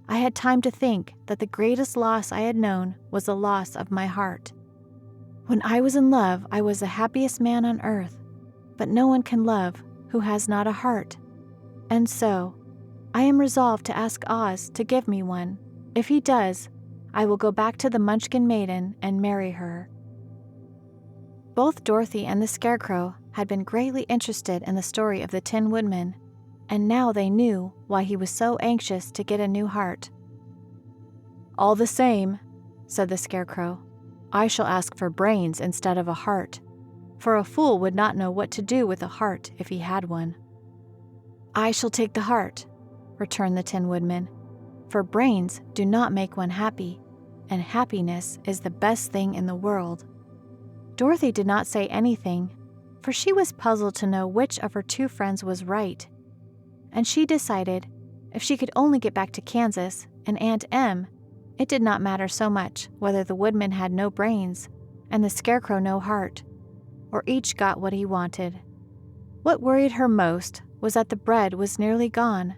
S1: I had time to think that the greatest loss I had known was the loss of my heart. When I was in love, I was the happiest man on earth, but no one can love who has not a heart. And so, I am resolved to ask Oz to give me one. If he does, I will go back to the Munchkin maiden and marry her. Both Dorothy and the Scarecrow had been greatly interested in the story of the Tin Woodman, and now they knew why he was so anxious to get a new heart. "All the same," said the Scarecrow, "I shall ask for brains instead of a heart, for a fool would not know what to do with a heart if he had one." "I shall take the heart," returned the Tin Woodman, "for brains do not make one happy, and happiness is the best thing in the world." Dorothy did not say anything, for she was puzzled to know which of her 2 friends was right, and she decided if she could only get back to Kansas and Aunt Em, it did not matter so much whether the Woodman had no brains and the Scarecrow no heart, or each got what he wanted. What worried her most was that the bread was nearly gone,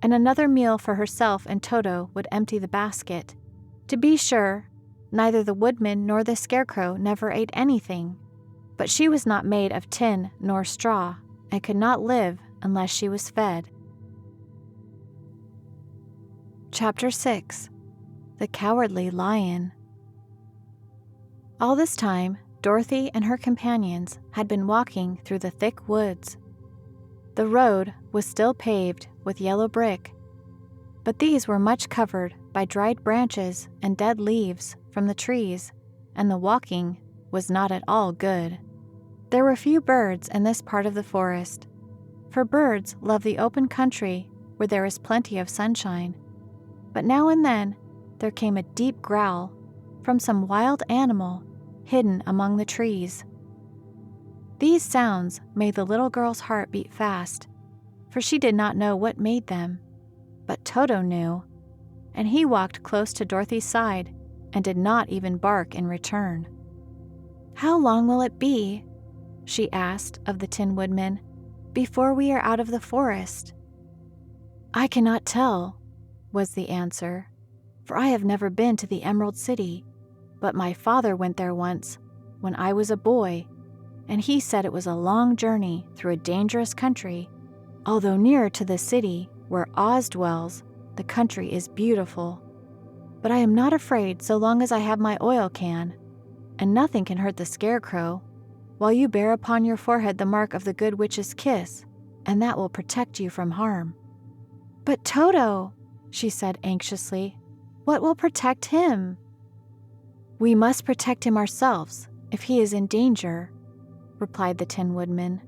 S1: and another meal for herself and Toto would empty the basket. To be sure, neither the Woodman nor the Scarecrow never ate anything, but she was not made of tin nor straw, and could not live unless she was fed. Chapter 6. The Cowardly Lion. All this time, Dorothy and her companions had been walking through the thick woods. The road was still paved with yellow brick, but these were much covered by dried branches and dead leaves from the trees, and the walking was not at all good. There were few birds in this part of the forest, for birds love the open country where there is plenty of sunshine. But now and then there came a deep growl from some wild animal hidden among the trees. These sounds made the little girl's heart beat fast, for she did not know what made them. But Toto knew, and he walked close to Dorothy's side and did not even bark in return. "How long will it be," she asked of the Tin Woodman, "before we are out of the forest?" "I cannot tell," was the answer, "for I have never been to the Emerald City, but my father went there once, when I was a boy, and he said it was a long journey through a dangerous country. Although nearer to the city, where Oz dwells, the country is beautiful. But I am not afraid so long as I have my oil can, and nothing can hurt the Scarecrow, while you bear upon your forehead the mark of the Good Witch's kiss, and that will protect you from harm." "But Toto," she said anxiously, "what will protect him?" "We must protect him ourselves if he is in danger," replied the Tin Woodman.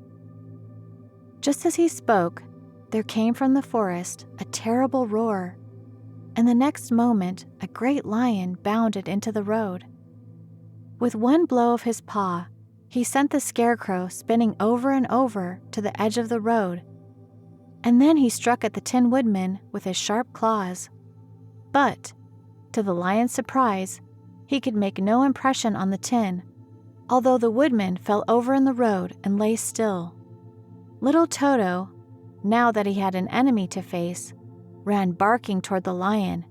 S1: Just as he spoke, there came from the forest a terrible roar, and the next moment a great lion bounded into the road. With one blow of his paw, he sent the Scarecrow spinning over and over to the edge of the road, and then he struck at the Tin Woodman with his sharp claws. But, to the lion's surprise, he could make no impression on the tin, although the Woodman fell over in the road and lay still. Little Toto, now that he had an enemy to face, ran barking toward the lion,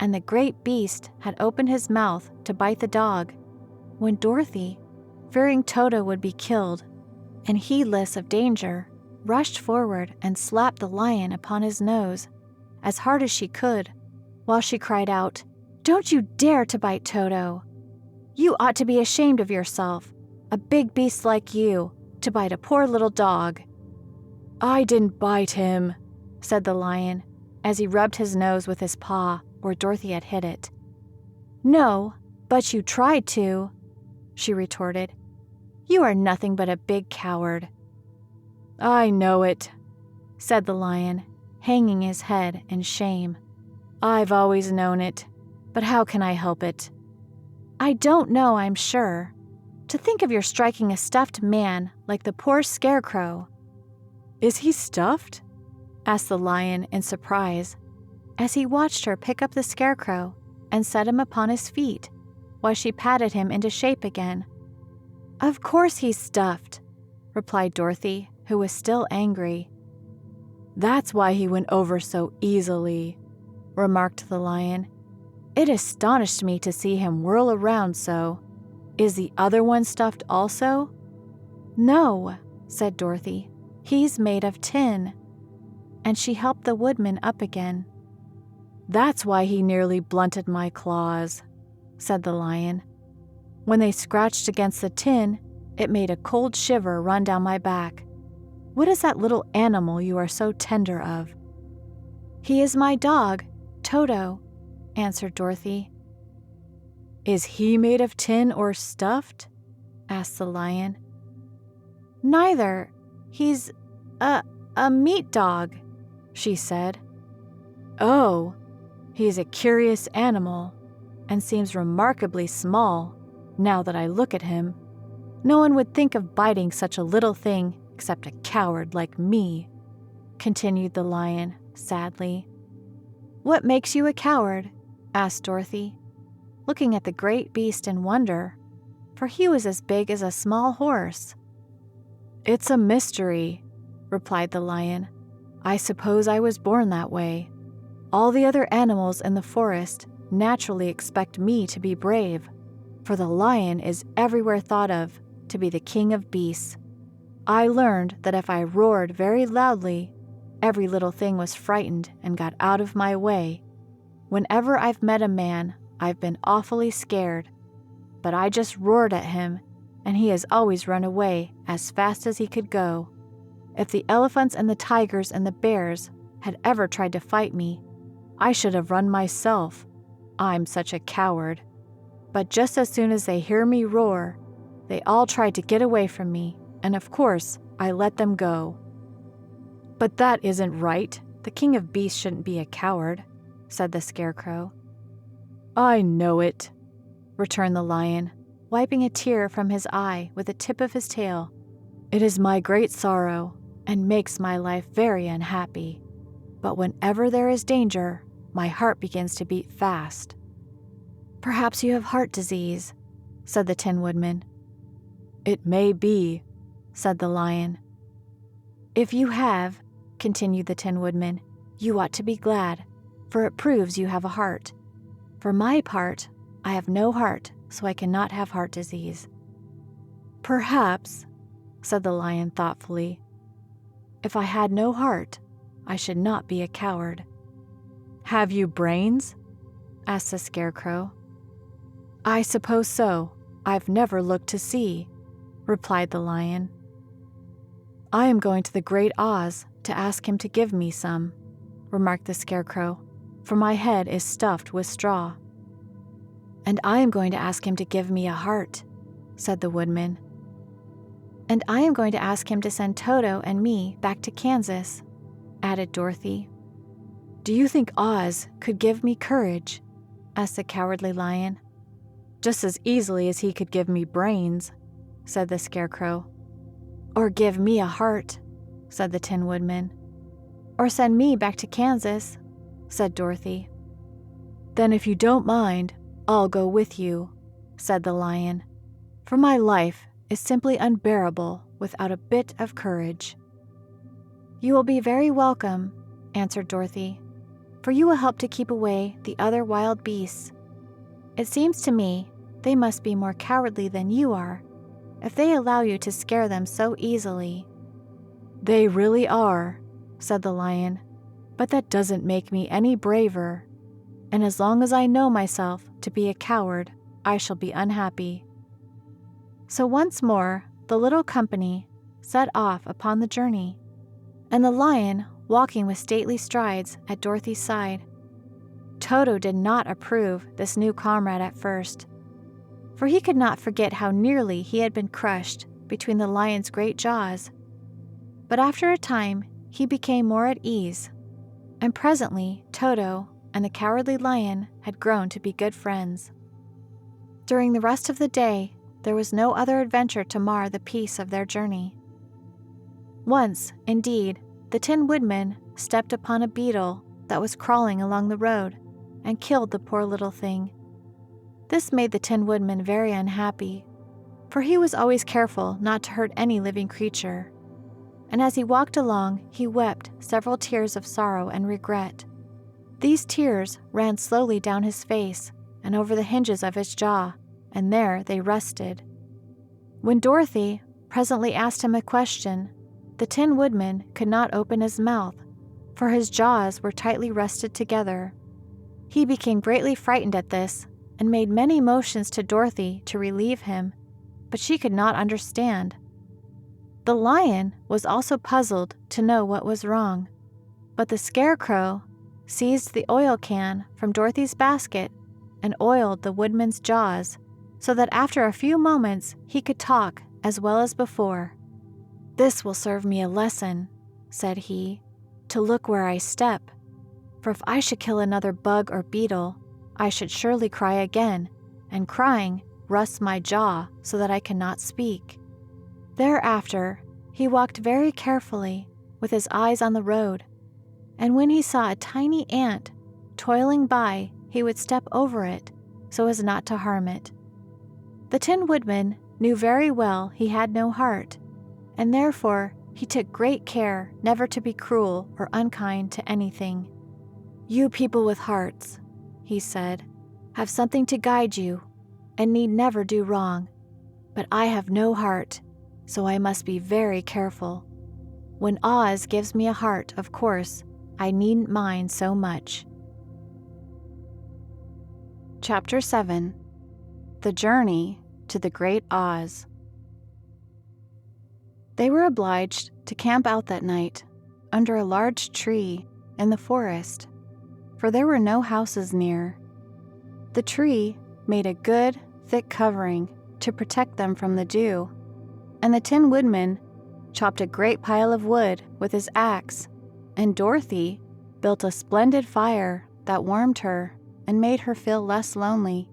S1: and the great beast had opened his mouth to bite the dog, when Dorothy, fearing Toto would be killed, and heedless of danger, rushed forward and slapped the lion upon his nose as hard as she could, while she cried out, "Don't you dare to bite Toto! You ought to be ashamed of yourself, a big beast like you, to bite a poor little dog." "I didn't bite him," said the lion, as he rubbed his nose with his paw where Dorothy had hit it. "No, but you tried to," she retorted. "You are nothing but a big coward." "I know it," said the lion, hanging his head in shame. "I've always known it, but how can I help it?" "I don't know, I'm sure. To think of your striking a stuffed man like the poor Scarecrow." "Is he stuffed?" asked the lion in surprise, as he watched her pick up the Scarecrow and set him upon his feet, while she patted him into shape again. "Of course he's stuffed," replied Dorothy, who was still angry. "That's why he went over so easily," remarked the lion. "It astonished me to see him whirl around so. Is the other one stuffed also?" "No," said Dorothy. "He's made of tin." And she helped the Woodman up again. "That's why he nearly blunted my claws," said the lion. "When they scratched against the tin, it made a cold shiver run down my back. What is that little animal you are so tender of?" "He is my dog, Toto," answered Dorothy. "Is he made of tin or stuffed?" asked the lion. "Neither. He's a meat dog," she said. "Oh, he's a curious animal, and seems remarkably small, now that I look at him. No one would think of biting such a little thing except a coward like me," continued the lion sadly. "What makes you a coward?" asked Dorothy, looking at the great beast in wonder, for he was as big as a small horse. "It's a mystery," replied the lion. "I suppose I was born that way. All the other animals in the forest naturally expect me to be brave, for the lion is everywhere thought of to be the king of beasts. I learned that if I roared very loudly, every little thing was frightened and got out of my way. Whenever I've met a man, I've been awfully scared, but I just roared at him, and he has always run away as fast as he could go. If the elephants and the tigers and the bears had ever tried to fight me, I should have run myself. I'm such a coward. But just as soon as they hear me roar, they all try to get away from me, and of course, I let them go." "But that isn't right. The king of beasts shouldn't be a coward," said the Scarecrow. "I know it," returned the lion, wiping a tear from his eye with the tip of his tail. "It is my great sorrow, and makes my life very unhappy. But whenever there is danger, my heart begins to beat fast." "Perhaps you have heart disease," said the Tin Woodman. "It may be," said the lion. "If you have," continued the Tin Woodman, "you ought to be glad, for it proves you have a heart. For my part, I have no heart, so I cannot have heart disease." "Perhaps," said the lion thoughtfully, "if I had no heart, I should not be a coward." "Have you brains?" asked the Scarecrow. "I suppose so. I've never looked to see," replied the lion. "I am going to the Great Oz to ask him to give me some," remarked the Scarecrow, "for my head is stuffed with straw." "And I am going to ask him to give me a heart," said the Woodman. "And I am going to ask him to send Toto and me back to Kansas," added Dorothy. "Do you think Oz could give me courage?" asked the Cowardly Lion. "Just as easily as he could give me brains," said the Scarecrow. "Or give me a heart," said the Tin Woodman. "Or send me back to Kansas," said Dorothy. "Then if you don't mind, I'll go with you," said the lion, "for my life is simply unbearable without a bit of courage." "You will be very welcome," answered Dorothy, for you will help to keep away the other wild beasts. It seems to me they must be more cowardly than you are, if they allow you to scare them so easily." "They really are," said the lion, "but that doesn't make me any braver. And as long as I know myself to be a coward, I shall be unhappy." So once more the little company set off upon the journey, and the lion walking with stately strides at Dorothy's side. Toto did not approve this new comrade at first, for he could not forget how nearly he had been crushed between the lion's great jaws. But after a time he became more at ease, and presently Toto and the cowardly lion had grown to be good friends. During the rest of the day, there was no other adventure to mar the peace of their journey. Once, indeed, the Tin Woodman stepped upon a beetle that was crawling along the road and killed the poor little thing. This made the Tin Woodman very unhappy, for he was always careful not to hurt any living creature. And as he walked along, he wept several tears of sorrow and regret. These tears ran slowly down his face and over the hinges of his jaw, and there they rested. When Dorothy presently asked him a question, the Tin Woodman could not open his mouth, for his jaws were tightly rested together. He became greatly frightened at this, and made many motions to Dorothy to relieve him, but she could not understand. The lion was also puzzled to know what was wrong, but the Scarecrow seized the oil can from Dorothy's basket and oiled the Woodman's jaws, so that after a few moments he could talk as well as before. "This will serve me a lesson," said he, "to look where I step, for if I should kill another bug or beetle, I should surely cry again, and crying rusts my jaw so that I cannot speak." Thereafter, he walked very carefully, with his eyes on the road, and when he saw a tiny ant toiling by, he would step over it so as not to harm it. The Tin Woodman knew very well he had no heart, and therefore he took great care never to be cruel or unkind to anything. "You people with hearts," he said, "have something to guide you, and need never do wrong. But I have no heart, so I must be very careful. When Oz gives me a heart, of course, I needn't mind so much." Chapter 7. The Journey to the Great Oz. They were obliged to camp out that night under a large tree in the forest, for there were no houses near. The tree made a good, thick covering to protect them from the dew, and the Tin Woodman chopped a great pile of wood with his axe, and Dorothy built a splendid fire that warmed her and made her feel less lonely.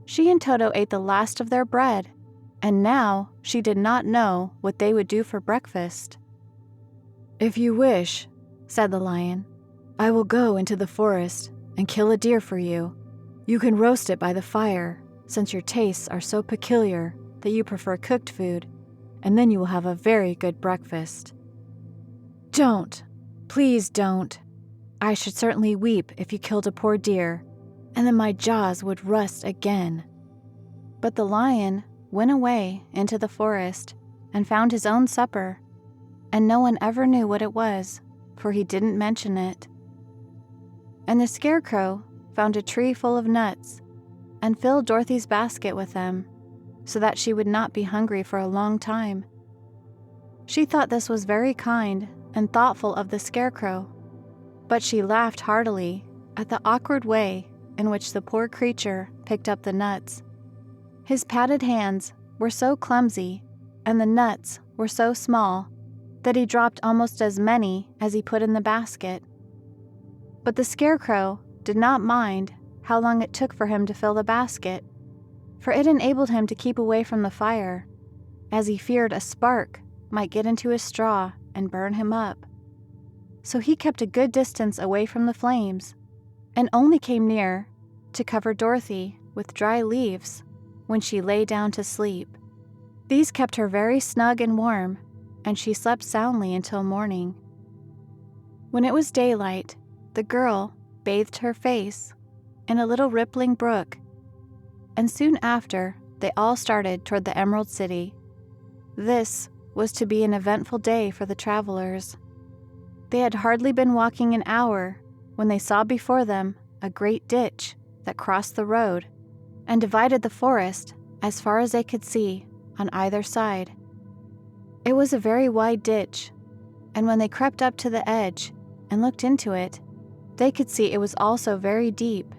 S1: She and Toto ate the last of their bread, and now she did not know what they would do for breakfast. "If you wish," said the lion, "I will go into the forest and kill a deer for you. You can roast it by the fire, since your tastes are so peculiar that you prefer cooked food, and then you will have a very good breakfast." "Don't! Please don't! I should certainly weep if you killed a poor deer, and then my jaws would rust again." But the lion went away into the forest and found his own supper, and no one ever knew what it was, for he didn't mention it. And the Scarecrow found a tree full of nuts and filled Dorothy's basket with them, so that she would not be hungry for a long time. She thought this was very kind and thoughtful of the Scarecrow, but she laughed heartily at the awkward way in which the poor creature picked up the nuts. His padded hands were so clumsy, and the nuts were so small, that he dropped almost as many as he put in the basket. But the Scarecrow did not mind how long it took for him to fill the basket, for it enabled him to keep away from the fire, as he feared a spark might get into his straw and burn him up. So he kept a good distance away from the flames, and only came near to cover Dorothy with dry leaves when she lay down to sleep. These kept her very snug and warm, and she slept soundly until morning. When it was daylight, the girl bathed her face in a little rippling brook, and soon after they all started toward the Emerald City. This was to be an eventful day for the travelers. They had hardly been walking an hour when they saw before them a great ditch that crossed the road and divided the forest as far as they could see on either side. It was a very wide ditch, and when they crept up to the edge and looked into it, they could see it was also very deep,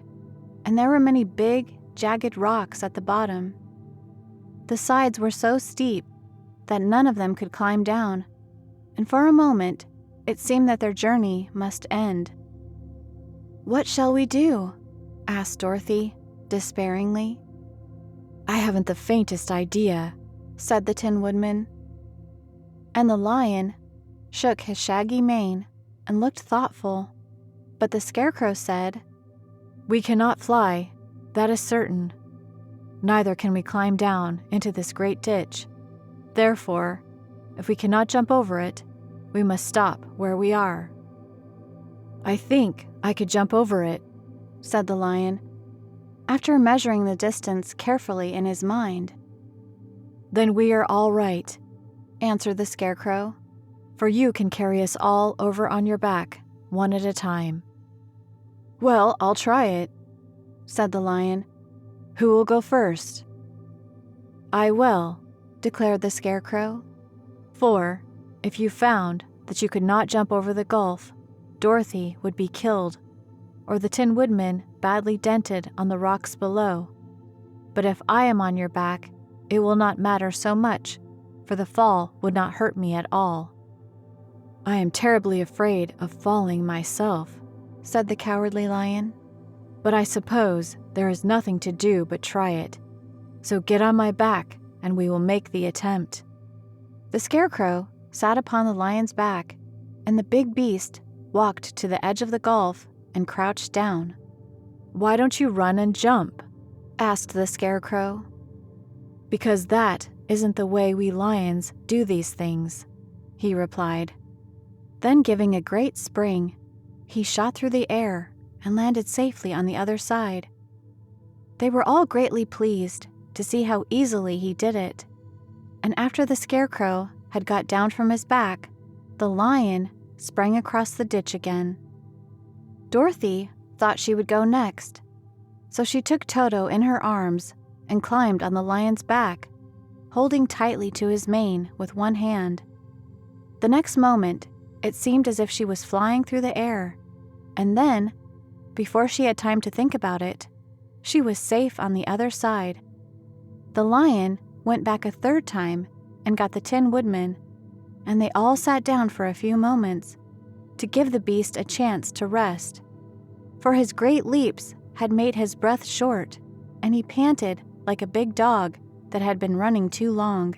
S1: and there were many big, jagged rocks at the bottom. The sides were so steep that none of them could climb down, and for a moment it seemed that their journey must end. "What shall we do?" asked Dorothy, despairingly. "I haven't the faintest idea," said the Tin Woodman. And the lion shook his shaggy mane and looked thoughtful, but the Scarecrow said, "We cannot fly, that is certain. Neither can we climb down into this great ditch. Therefore, if we cannot jump over it, we must stop where we are." "I think I could jump over it," said the lion, after measuring the distance carefully in his mind. "Then we are all right," answered the Scarecrow, "for you can carry us all over on your back, one at a time." "Well, I'll try it," said the lion. "Who will go first?" "I will," declared the Scarecrow, "for if you found that you could not jump over the gulf, Dorothy would be killed, or the Tin Woodman badly dented on the rocks below. But if I am on your back, it will not matter so much, for the fall would not hurt me at all." "I am terribly afraid of falling myself," said the Cowardly Lion, "but I suppose there is nothing to do but try it. So get on my back, and we will make the attempt." The Scarecrow sat upon the lion's back, and the big beast walked to the edge of the gulf and crouched down. "Why don't you run and jump?" asked the Scarecrow. "Because that isn't the way we lions do these things," he replied. Then, giving a great spring, he shot through the air and landed safely on the other side. They were all greatly pleased to see how easily he did it, and after the Scarecrow had got down from his back, the lion sprang across the ditch again. Dorothy thought she would go next, so she took Toto in her arms and climbed on the lion's back, holding tightly to his mane with one hand. The next moment, it seemed as if she was flying through the air, and then, before she had time to think about it, she was safe on the other side. The lion went back a third time and got the Tin Woodman, and they all sat down for a few moments to give the beast a chance to rest, for his great leaps had made his breath short, and he panted like a big dog that had been running too long.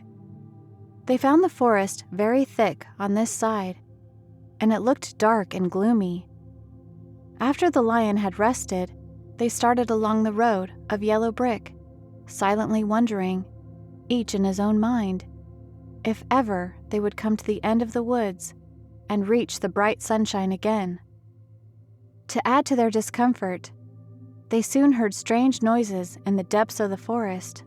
S1: They found the forest very thick on this side, and it looked dark and gloomy. After the lion had rested, they started along the road of yellow brick, silently wondering, each in his own mind, if ever they would come to the end of the woods and reach the bright sunshine again. To add to their discomfort, they soon heard strange noises in the depths of the forest,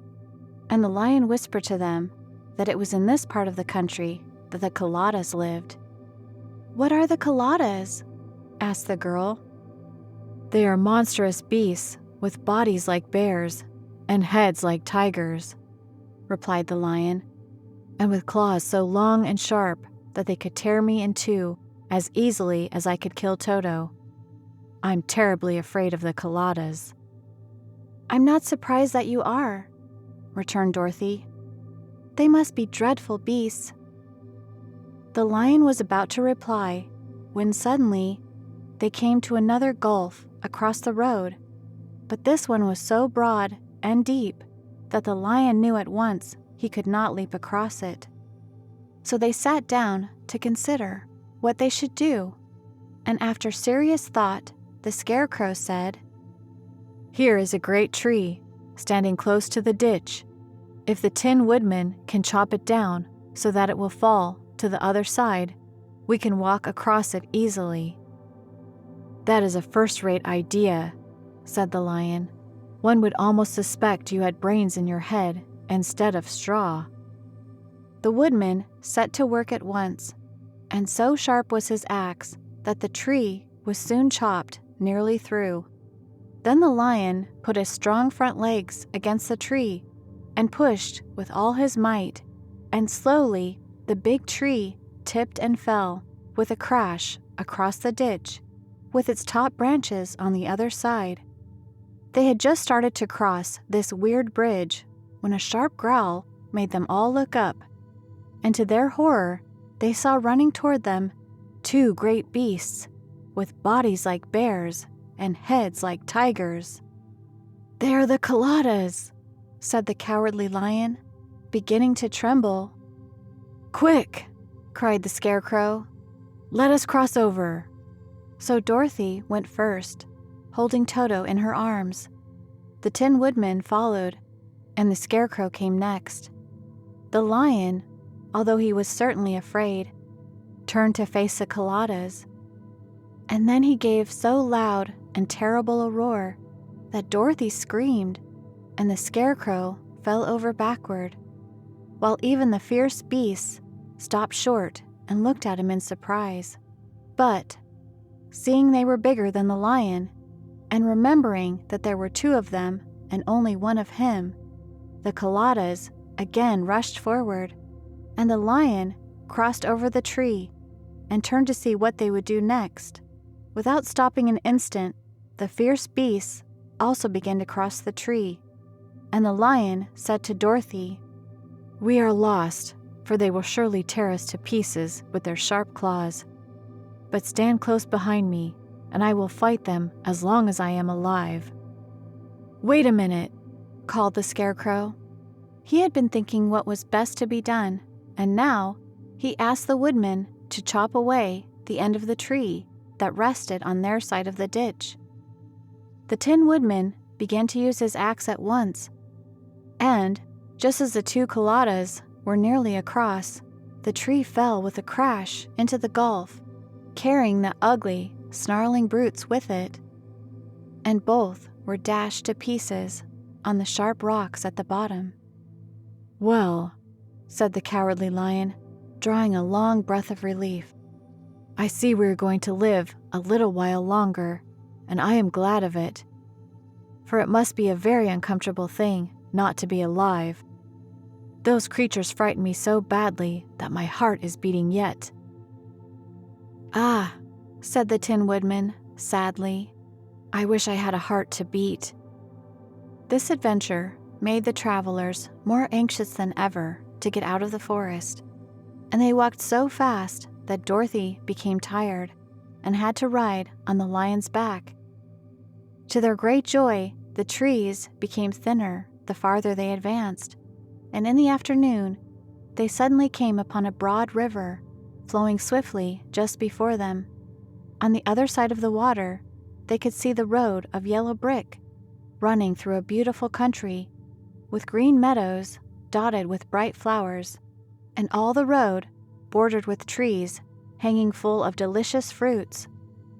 S1: and the lion whispered to them that it was in this part of the country that the Coladas lived. "What are the Coladas?" asked the girl. "They are monstrous beasts with bodies like bears and heads like tigers," replied the lion, "and with claws so long and sharp that they could tear me in two as easily as I could kill Toto. I'm terribly afraid of the Coladas." "I'm not surprised that you are," returned Dorothy. "They must be dreadful beasts." The lion was about to reply when suddenly they came to another gulf across the road, but this one was so broad and deep that the lion knew at once he could not leap across it. So they sat down to consider what they should do, and after serious thought, the Scarecrow said, "Here is a great tree, standing close to the ditch. If the Tin Woodman can chop it down so that it will fall to the other side, we can walk across it easily." "That is a first-rate idea," said the lion. "One would almost suspect you had brains in your head instead of straw." The woodman set to work at once, and so sharp was his axe that the tree was soon chopped nearly through. Then the lion put his strong front legs against the tree and pushed with all his might, and slowly the big tree tipped and fell with a crash across the ditch, with its top branches on the other side. They had just started to cross this weird bridge when a sharp growl made them all look up, and to their horror, they saw running toward them 2 great beasts with bodies like bears and heads like tigers. "They're the coladas," said the cowardly lion, beginning to tremble. "Quick!" cried the Scarecrow. "Let us cross over." So Dorothy went first, holding Toto in her arms. The Tin Woodman followed, and the Scarecrow came next. The lion, although he was certainly afraid, turned to face the coladas, and then he gave so loud and terrible a roar that Dorothy screamed, and the Scarecrow fell over backward, while even the fierce beasts stopped short and looked at him in surprise. But, seeing they were bigger than the lion, and remembering that there were 2 of them and only 1 of him, the coladas again rushed forward, and the lion crossed over the tree and turned to see what they would do next. Without stopping an instant, the fierce beasts also began to cross the tree, and the lion said to Dorothy, "We are lost, for they will surely tear us to pieces with their sharp claws. But stand close behind me, and I will fight them as long as I am alive." "Wait a minute," called the Scarecrow. He had been thinking what was best to be done, and now he asked the woodman to chop away the end of the tree that rested on their side of the ditch. The Tin Woodman began to use his axe at once, and, just as the 2 coladas were nearly across, the tree fell with a crash into the gulf, carrying the ugly, snarling brutes with it, and both were dashed to pieces on the sharp rocks at the bottom. "Well," said the cowardly lion, drawing a long breath of relief, "I see we are going to live a little while longer, and I am glad of it, for it must be a very uncomfortable thing not to be alive. Those creatures frightened me so badly that my heart is beating yet." "Ah," said the Tin Woodman sadly, "I wish I had a heart to beat." This adventure made the travelers more anxious than ever to get out of the forest, and they walked so fast that Dorothy became tired and had to ride on the lion's back. To their great joy, the trees became thinner the farther they advanced, and in the afternoon, they suddenly came upon a broad river flowing swiftly just before them. On the other side of the water, they could see the road of yellow brick running through a beautiful country with green meadows dotted with bright flowers, and all the road bordered with trees hanging full of delicious fruits.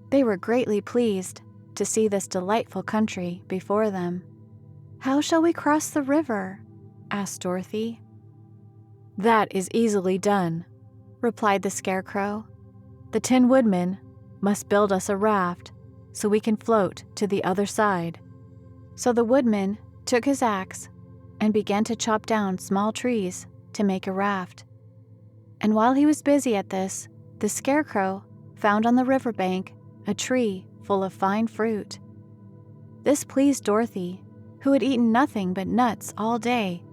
S1: They were greatly pleased to see this delightful country before them. "How shall we cross the river?" asked Dorothy. "That is easily done," replied the Scarecrow. "The Tin Woodman must build us a raft so we can float to the other side." So the woodman took his axe and began to chop down small trees to make a raft. And while he was busy at this, the Scarecrow found on the riverbank a tree full of fine fruit. This pleased Dorothy, who had eaten nothing but nuts all day,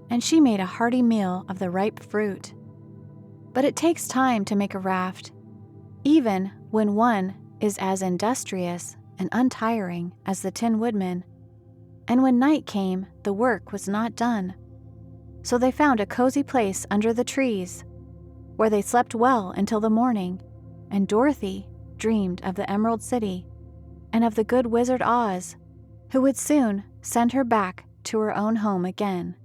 S1: and she made a hearty meal of the ripe fruit. But it takes time to make a raft, even when one is as industrious and untiring as the Tin Woodman. And when night came, the work was not done. So they found a cozy place under the trees, where they slept well until the morning, and Dorothy dreamed of the Emerald City and of the good Wizard Oz, who would soon send her back to her own home again.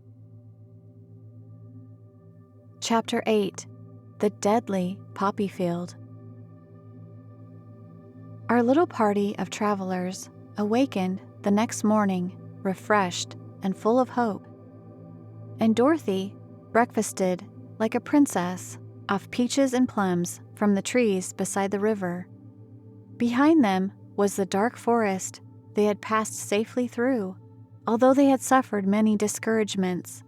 S1: Chapter 8. The Deadly Poppy Field. Our little party of travelers awakened the next morning, refreshed and full of hope. And Dorothy breakfasted like a princess off peaches and plums from the trees beside the river. Behind them was the dark forest they had passed safely through, although they had suffered many discouragements.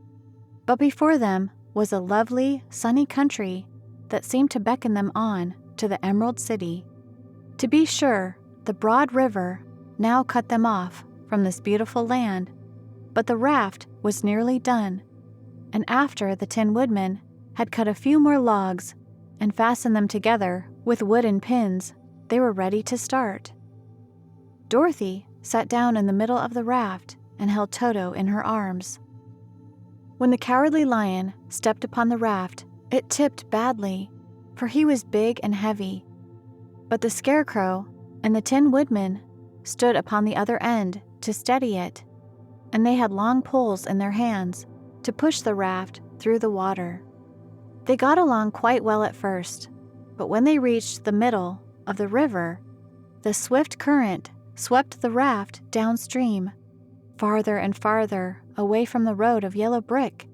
S1: But before them was a lovely, sunny country that seemed to beckon them on to the Emerald City. To be sure, the broad river now cut them off from this beautiful land, but the raft was nearly done, and after the Tin Woodman had cut a few more logs and fastened them together with wooden pins, they were ready to start. Dorothy sat down in the middle of the raft and held Toto in her arms. When the Cowardly Lion stepped upon the raft, it tipped badly, for he was big and heavy. But the Scarecrow and the Tin Woodman stood upon the other end to steady it, and they had long poles in their hands to push the raft through the water. They got along quite well at first, but when they reached the middle of the river, the swift current swept the raft downstream, farther and farther away from the road of yellow brick,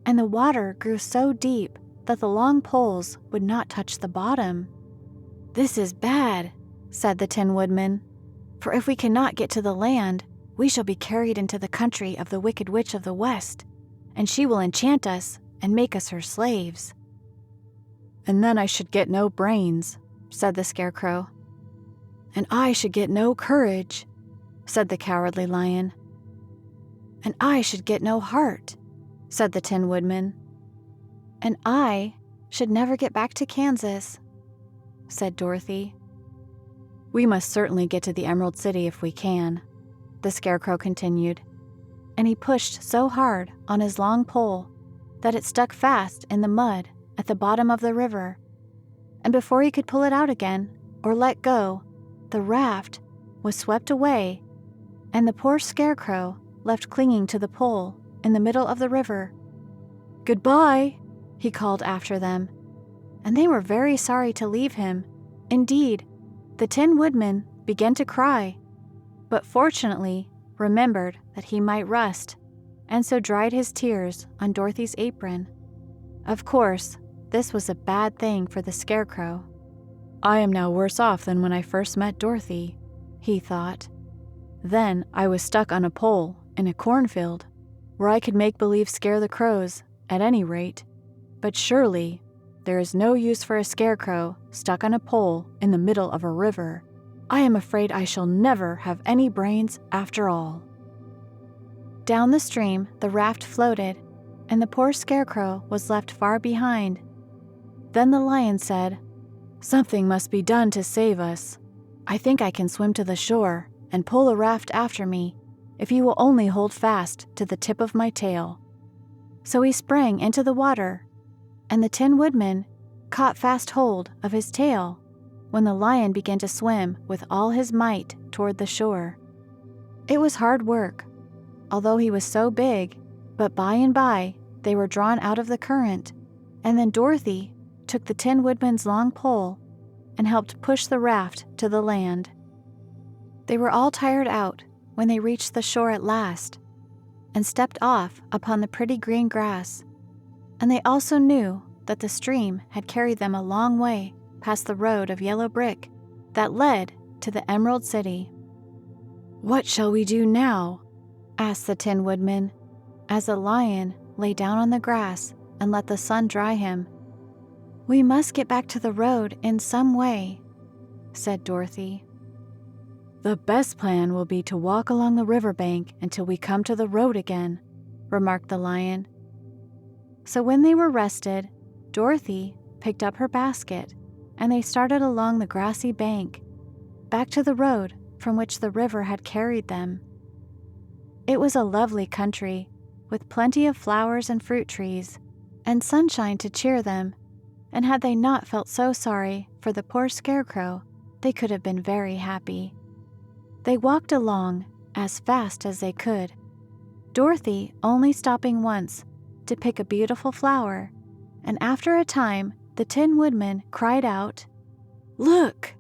S1: and the water grew so deep that the long poles would not touch the bottom. "This is bad," said the Tin Woodman, "for if we cannot get to the land, we shall be carried into the country of the Wicked Witch of the West, and she will enchant us and make us her slaves." "And then I should get no brains," said the Scarecrow. "And I should get no courage," said the Cowardly Lion. "And I should get no heart," said the Tin Woodman. "And I should never get back to Kansas," said Dorothy. "We must certainly get to the Emerald City if we can," the Scarecrow continued, and he pushed so hard on his long pole that it stuck fast in the mud at the bottom of the river, and before he could pull it out again or let go, the raft was swept away, and the poor Scarecrow left clinging to the pole in the middle of the river. "Goodbye," he called after them, and they were very sorry to leave him. Indeed, the Tin Woodman began to cry, but fortunately remembered that he might rust, and so dried his tears on Dorothy's apron. Of course, this was a bad thing for the Scarecrow. "I am now worse off than when I first met Dorothy," he thought. "Then I was stuck on a pole in a cornfield, where I could make believe scare the crows, at any rate. But surely there is no use for a Scarecrow stuck on a pole in the middle of a river. I am afraid I shall never have any brains after all." Down the stream the raft floated, and the poor Scarecrow was left far behind. Then the Lion said, "Something must be done to save us. I think I can swim to the shore and pull the raft after me, if you will only hold fast to the tip of my tail." So he sprang into the water, and the Tin Woodman caught fast hold of his tail when the Lion began to swim with all his might toward the shore. It was hard work, although he was so big, but by and by they were drawn out of the current, and then Dorothy took the Tin Woodman's long pole and helped push the raft to the land. They were all tired out when they reached the shore at last, and stepped off upon the pretty green grass, and they also knew that the stream had carried them a long way past the road of yellow brick that led to the Emerald City. "What shall we do now?" asked the Tin Woodman, as the Lion lay down on the grass and let the sun dry him. "We must get back to the road in some way," said Dorothy. "The best plan will be to walk along the riverbank until we come to the road again," remarked the Lion. So when they were rested, Dorothy picked up her basket, and they started along the grassy bank, back to the road from which the river had carried them. It was a lovely country, with plenty of flowers and fruit trees, and sunshine to cheer them, and had they not felt so sorry for the poor Scarecrow, they could have been very happy. They walked along as fast as they could, Dorothy only stopping once to pick a beautiful flower, and after a time the Tin Woodman cried out, "Look!"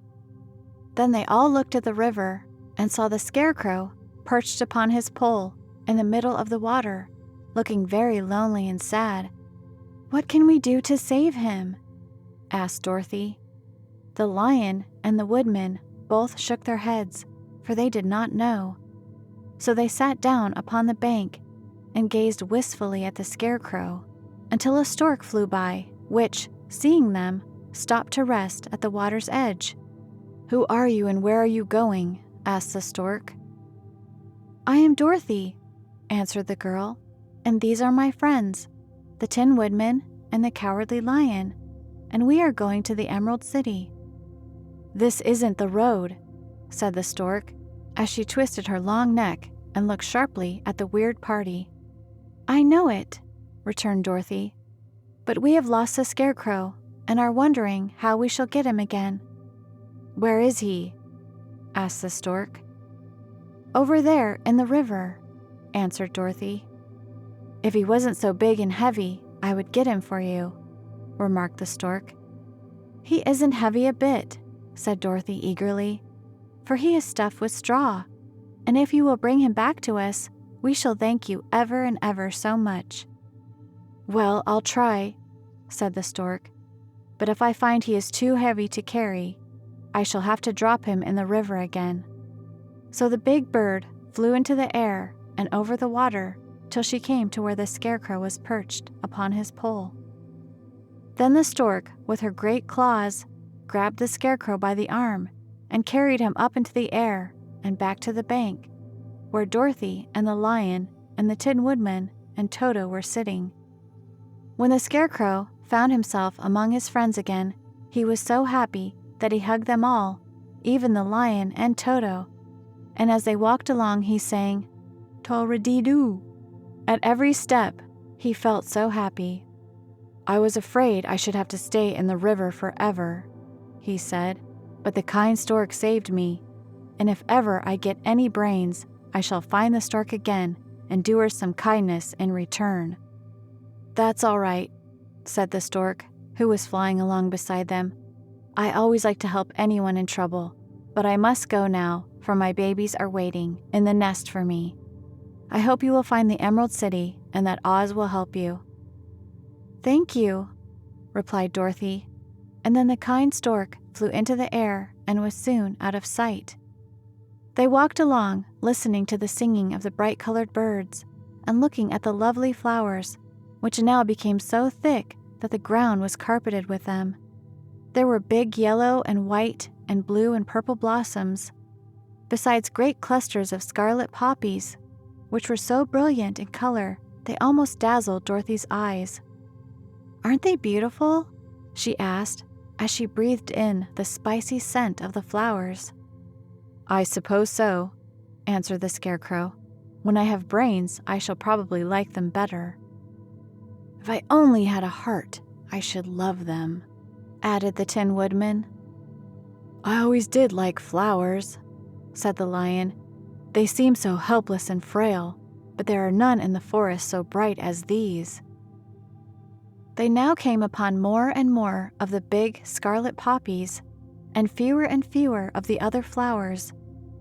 S1: Then they all looked at the river and saw the Scarecrow perched upon his pole in the middle of the water, looking very lonely and sad. "What can we do to save him?" asked Dorothy. The Lion and the Woodman both shook their heads, for they did not know. So they sat down upon the bank and gazed wistfully at the Scarecrow until a stork flew by, which, seeing them, stopped to rest at the water's edge. "Who are you and where are you going?" asked the stork. "I am Dorothy," answered the girl, "and these are my friends, the Tin Woodman and the Cowardly Lion, and we are going to the Emerald City." "This isn't the road," said the stork, as she twisted her long neck and looked sharply at the weird party. "I know it," returned Dorothy, "but we have lost the Scarecrow and are wondering how we shall get him again." "Where is he?" asked the stork. "Over there in the river," answered Dorothy. "If he wasn't so big and heavy, I would get him for you," remarked the stork. "He isn't heavy a bit," said Dorothy eagerly, "for he is stuffed with straw, and if you will bring him back to us, we shall thank you ever and ever so much." "Well, I'll try," said the stork, "but if I find he is too heavy to carry, I shall have to drop him in the river again." So the big bird flew into the air and over the water till she came to where the Scarecrow was perched upon his pole. Then the stork, with her great claws, grabbed the Scarecrow by the arm and carried him up into the air and back to the bank, where Dorothy and the Lion and the Tin Woodman and Toto were sitting. When the Scarecrow found himself among his friends again, he was so happy that he hugged them all, even the Lion and Toto, and as they walked along he sang, "Tor-a-dee-doo." At every step, he felt so happy. "I was afraid I should have to stay in the river forever," he said, "but the kind stork saved me, and if ever I get any brains, I shall find the stork again and do her some kindness in return." "That's all right," said the stork, who was flying along beside them. "I always like to help anyone in trouble, but I must go now, for my babies are waiting in the nest for me. I hope you will find the Emerald City and that Oz will help you." "Thank you," replied Dorothy, and then the kind stork flew into the air and was soon out of sight. They walked along, listening to the singing of the bright-colored birds and looking at the lovely flowers, which now became so thick that the ground was carpeted with them. There were big yellow and white and blue and purple blossoms, besides great clusters of scarlet poppies, which were so brilliant in color they almost dazzled Dorothy's eyes. "Aren't they beautiful?" she asked as she breathed in the spicy scent of the flowers. "I suppose so," answered the Scarecrow. "When I have brains, I shall probably like them better." "If I only had a heart, I should love them," added the Tin Woodman. "I always did like flowers," said the Lion. "They seem so helpless and frail, but there are none in the forest so bright as these." They now came upon more and more of the big scarlet poppies, and fewer of the other flowers,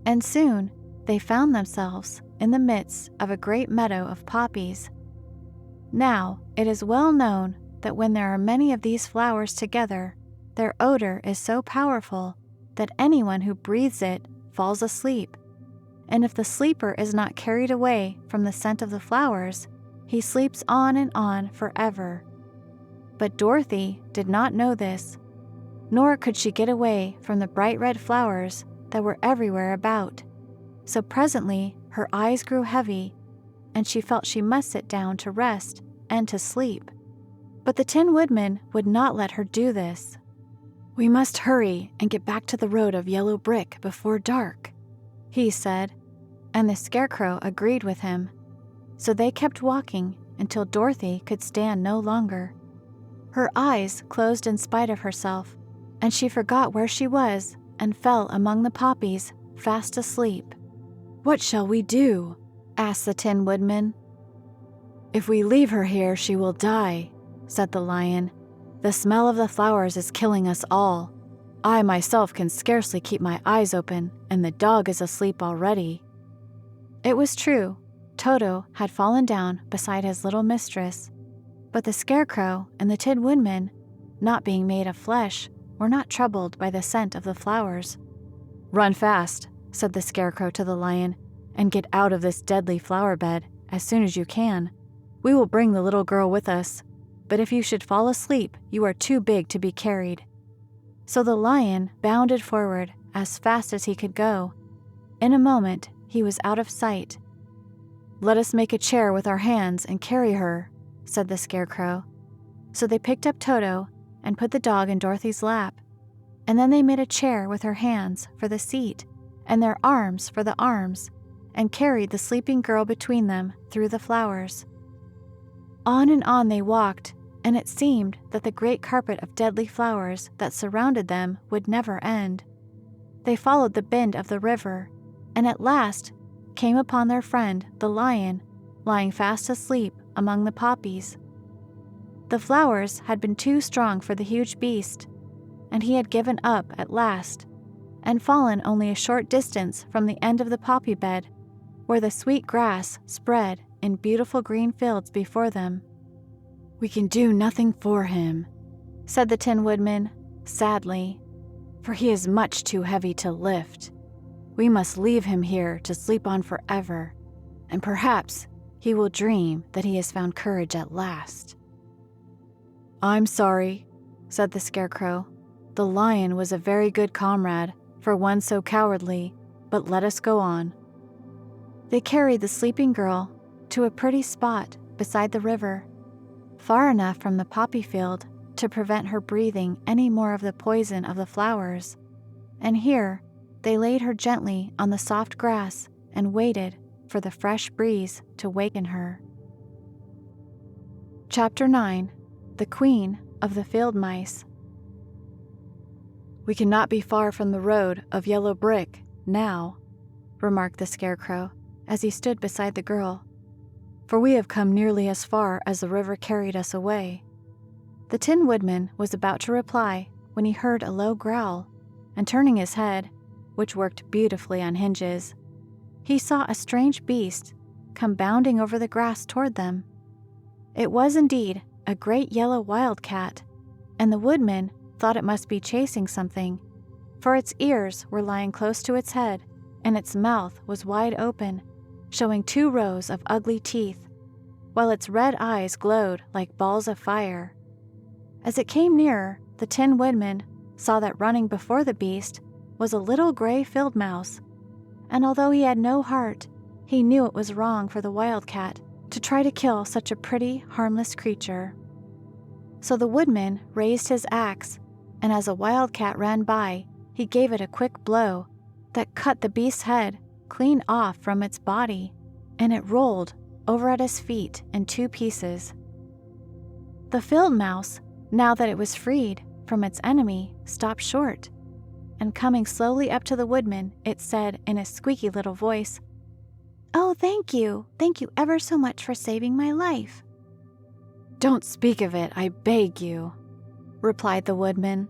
S1: and soon they found themselves in the midst of a great meadow of poppies. Now, it is well known that when there are many of these flowers together, their odor is so powerful that anyone who breathes it falls asleep, and if the sleeper is not carried away from the scent of the flowers, he sleeps on and on forever. But Dorothy did not know this, nor could she get away from the bright red flowers that were everywhere about. So presently her eyes grew heavy, and she felt she must sit down to rest and to sleep. But the Tin Woodman would not let her do this. "We must hurry and get back to the road of yellow brick before dark," he said, and the Scarecrow agreed with him. So they kept walking until Dorothy could stand no longer. Her eyes closed in spite of herself, and she forgot where she was and fell among the poppies, fast asleep. "What shall we do?" asked the Tin Woodman. "If we leave her here, she will die," said the Lion. "The smell of the flowers is killing us all. I myself can scarcely keep my eyes open, and the dog is asleep already." It was true. Toto had fallen down beside his little mistress, but the Scarecrow and the Tin Woodman, not being made of flesh, were not troubled by the scent of the flowers. "Run fast," said the Scarecrow to the Lion, "and get out of this deadly flower bed as soon as you can. We will bring the little girl with us, but if you should fall asleep, you are too big to be carried." So the Lion bounded forward as fast as he could go. In a moment, he was out of sight. "Let us make a chair with our hands and carry her," said the Scarecrow. So they picked up Toto and put the dog in Dorothy's lap, and then they made a chair with her hands for the seat and their arms for the arms, and carried the sleeping girl between them through the flowers. On and on they walked, and it seemed that the great carpet of deadly flowers that surrounded them would never end. They followed the bend of the river, and at last came upon their friend, the Lion, lying fast asleep among the poppies. The flowers had been too strong for the huge beast, and he had given up at last, and fallen only a short distance from the end of the poppy bed, where the sweet grass spread in beautiful green fields before them. "We can do nothing for him," said the Tin Woodman, sadly, "for he is much too heavy to lift. We must leave him here to sleep on forever, and perhaps he will dream that he has found courage at last." "I'm sorry," said the Scarecrow. "The Lion was a very good comrade for one so cowardly, but let us go on." They carried the sleeping girl to a pretty spot beside the river, far enough from the poppy field to prevent her breathing any more of the poison of the flowers, and here they laid her gently on the soft grass and waited for the fresh breeze to waken her. Chapter 9. The Queen of the Field Mice. "We cannot be far from the road of yellow brick now," remarked the Scarecrow as he stood beside the girl, "for we have come nearly as far as the river carried us away." The Tin Woodman was about to reply when he heard a low growl, and turning his head, which worked beautifully on hinges, he saw a strange beast come bounding over the grass toward them. It was indeed a great yellow wildcat, and the Woodman thought it must be chasing something, for its ears were lying close to its head, and its mouth was wide open, showing 2 rows of ugly teeth, while its red eyes glowed like balls of fire. As it came nearer, the Tin Woodman saw that running before the beast was a little gray field mouse, and although he had no heart, he knew it was wrong for the wildcat to try to kill such a pretty, harmless creature. So the Woodman raised his axe, and as a wildcat ran by, he gave it a quick blow that cut the beast's head clean off from its body, and it rolled over at his feet in 2 pieces. The field mouse, now that it was freed from its enemy, stopped short, and coming slowly up to the Woodman, it said in a squeaky little voice, "Oh, thank you ever so much for saving my life." "Don't speak of it, I beg you," replied the Woodman.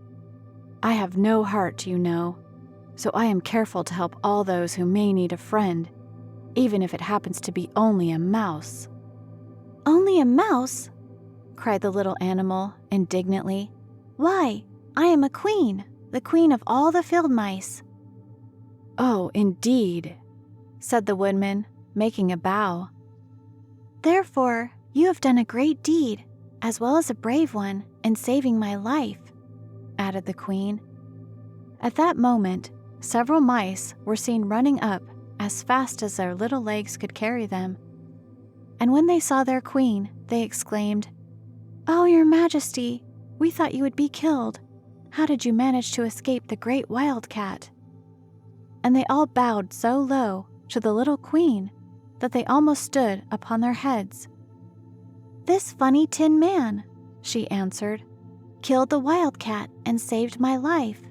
S1: "I have no heart, you know, so I am careful to help all those who may need a friend, even if it happens to be only a mouse." "Only a mouse?" cried the little animal indignantly. "Why, I am a queen, the queen of all the field mice." "Oh, indeed," said the Woodman, making a bow. "Therefore, you have done a great deed, as well as a brave one, in saving my life," added the Queen. At that moment, several mice were seen running up as fast as their little legs could carry them. And when they saw their Queen, they exclaimed, "Oh, Your Majesty, we thought you would be killed. How did you manage to escape the great wildcat?" And they all bowed so low to the little Queen that they almost stood upon their heads. "This funny tin man," she answered, "killed the wildcat and saved my life.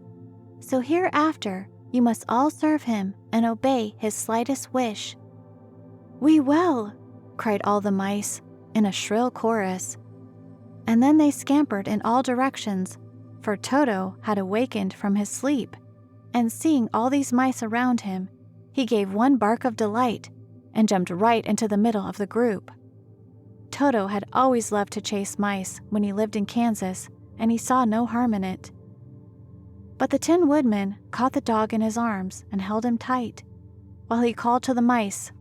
S1: So hereafter you must all serve him and obey his slightest wish." "We will," cried all the mice in a shrill chorus. And then they scampered in all directions, for Toto had awakened from his sleep, and seeing all these mice around him, he gave one bark of delight and jumped right into the middle of the group. Toto had always loved to chase mice when he lived in Kansas, and he saw no harm in it. But the Tin Woodman caught the dog in his arms and held him tight, while he called to the mice,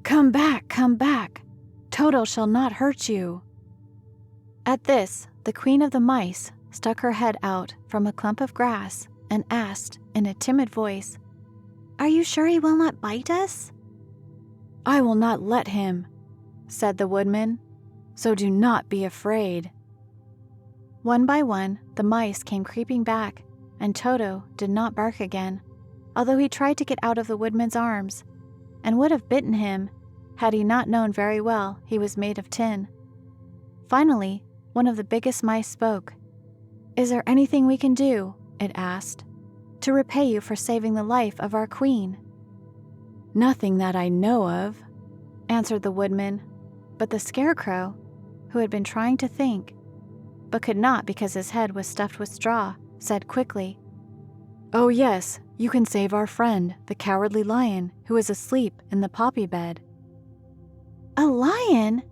S1: "Come back, come back! Toto shall not hurt you." At this, the Queen of the Mice stuck her head out from a clump of grass and asked in a timid voice, "Are you sure he will not bite us?" "I will not let him," said the Woodman, "so do not be afraid." One by one, the mice came creeping back, and Toto did not bark again, although he tried to get out of the Woodman's arms, and would have bitten him had he not known very well he was made of tin. Finally, one of the biggest mice spoke. "Is there anything we can do," it asked, "to repay you for saving the life of our queen?" "Nothing that I know of," answered the Woodman, but the Scarecrow, who had been trying to think, but could not because his head was stuffed with straw, said quickly, "Oh yes, you can save our friend, the Cowardly Lion, who is asleep in the poppy bed." "A lion?"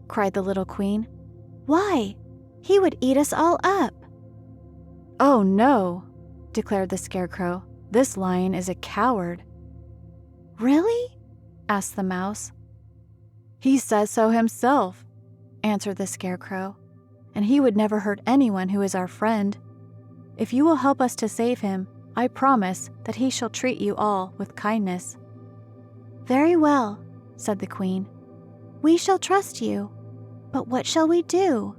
S1: cried the little queen. "Why, he would eat us all up." "Oh no," declared the Scarecrow. "This lion is a coward." "Really?" asked the mouse. "He says so himself," answered the Scarecrow, "and he would never hurt anyone who is our friend. If you will help us to save him, I promise that he shall treat you all with kindness." "Very well," said the Queen. "We shall trust you. But what shall we do?"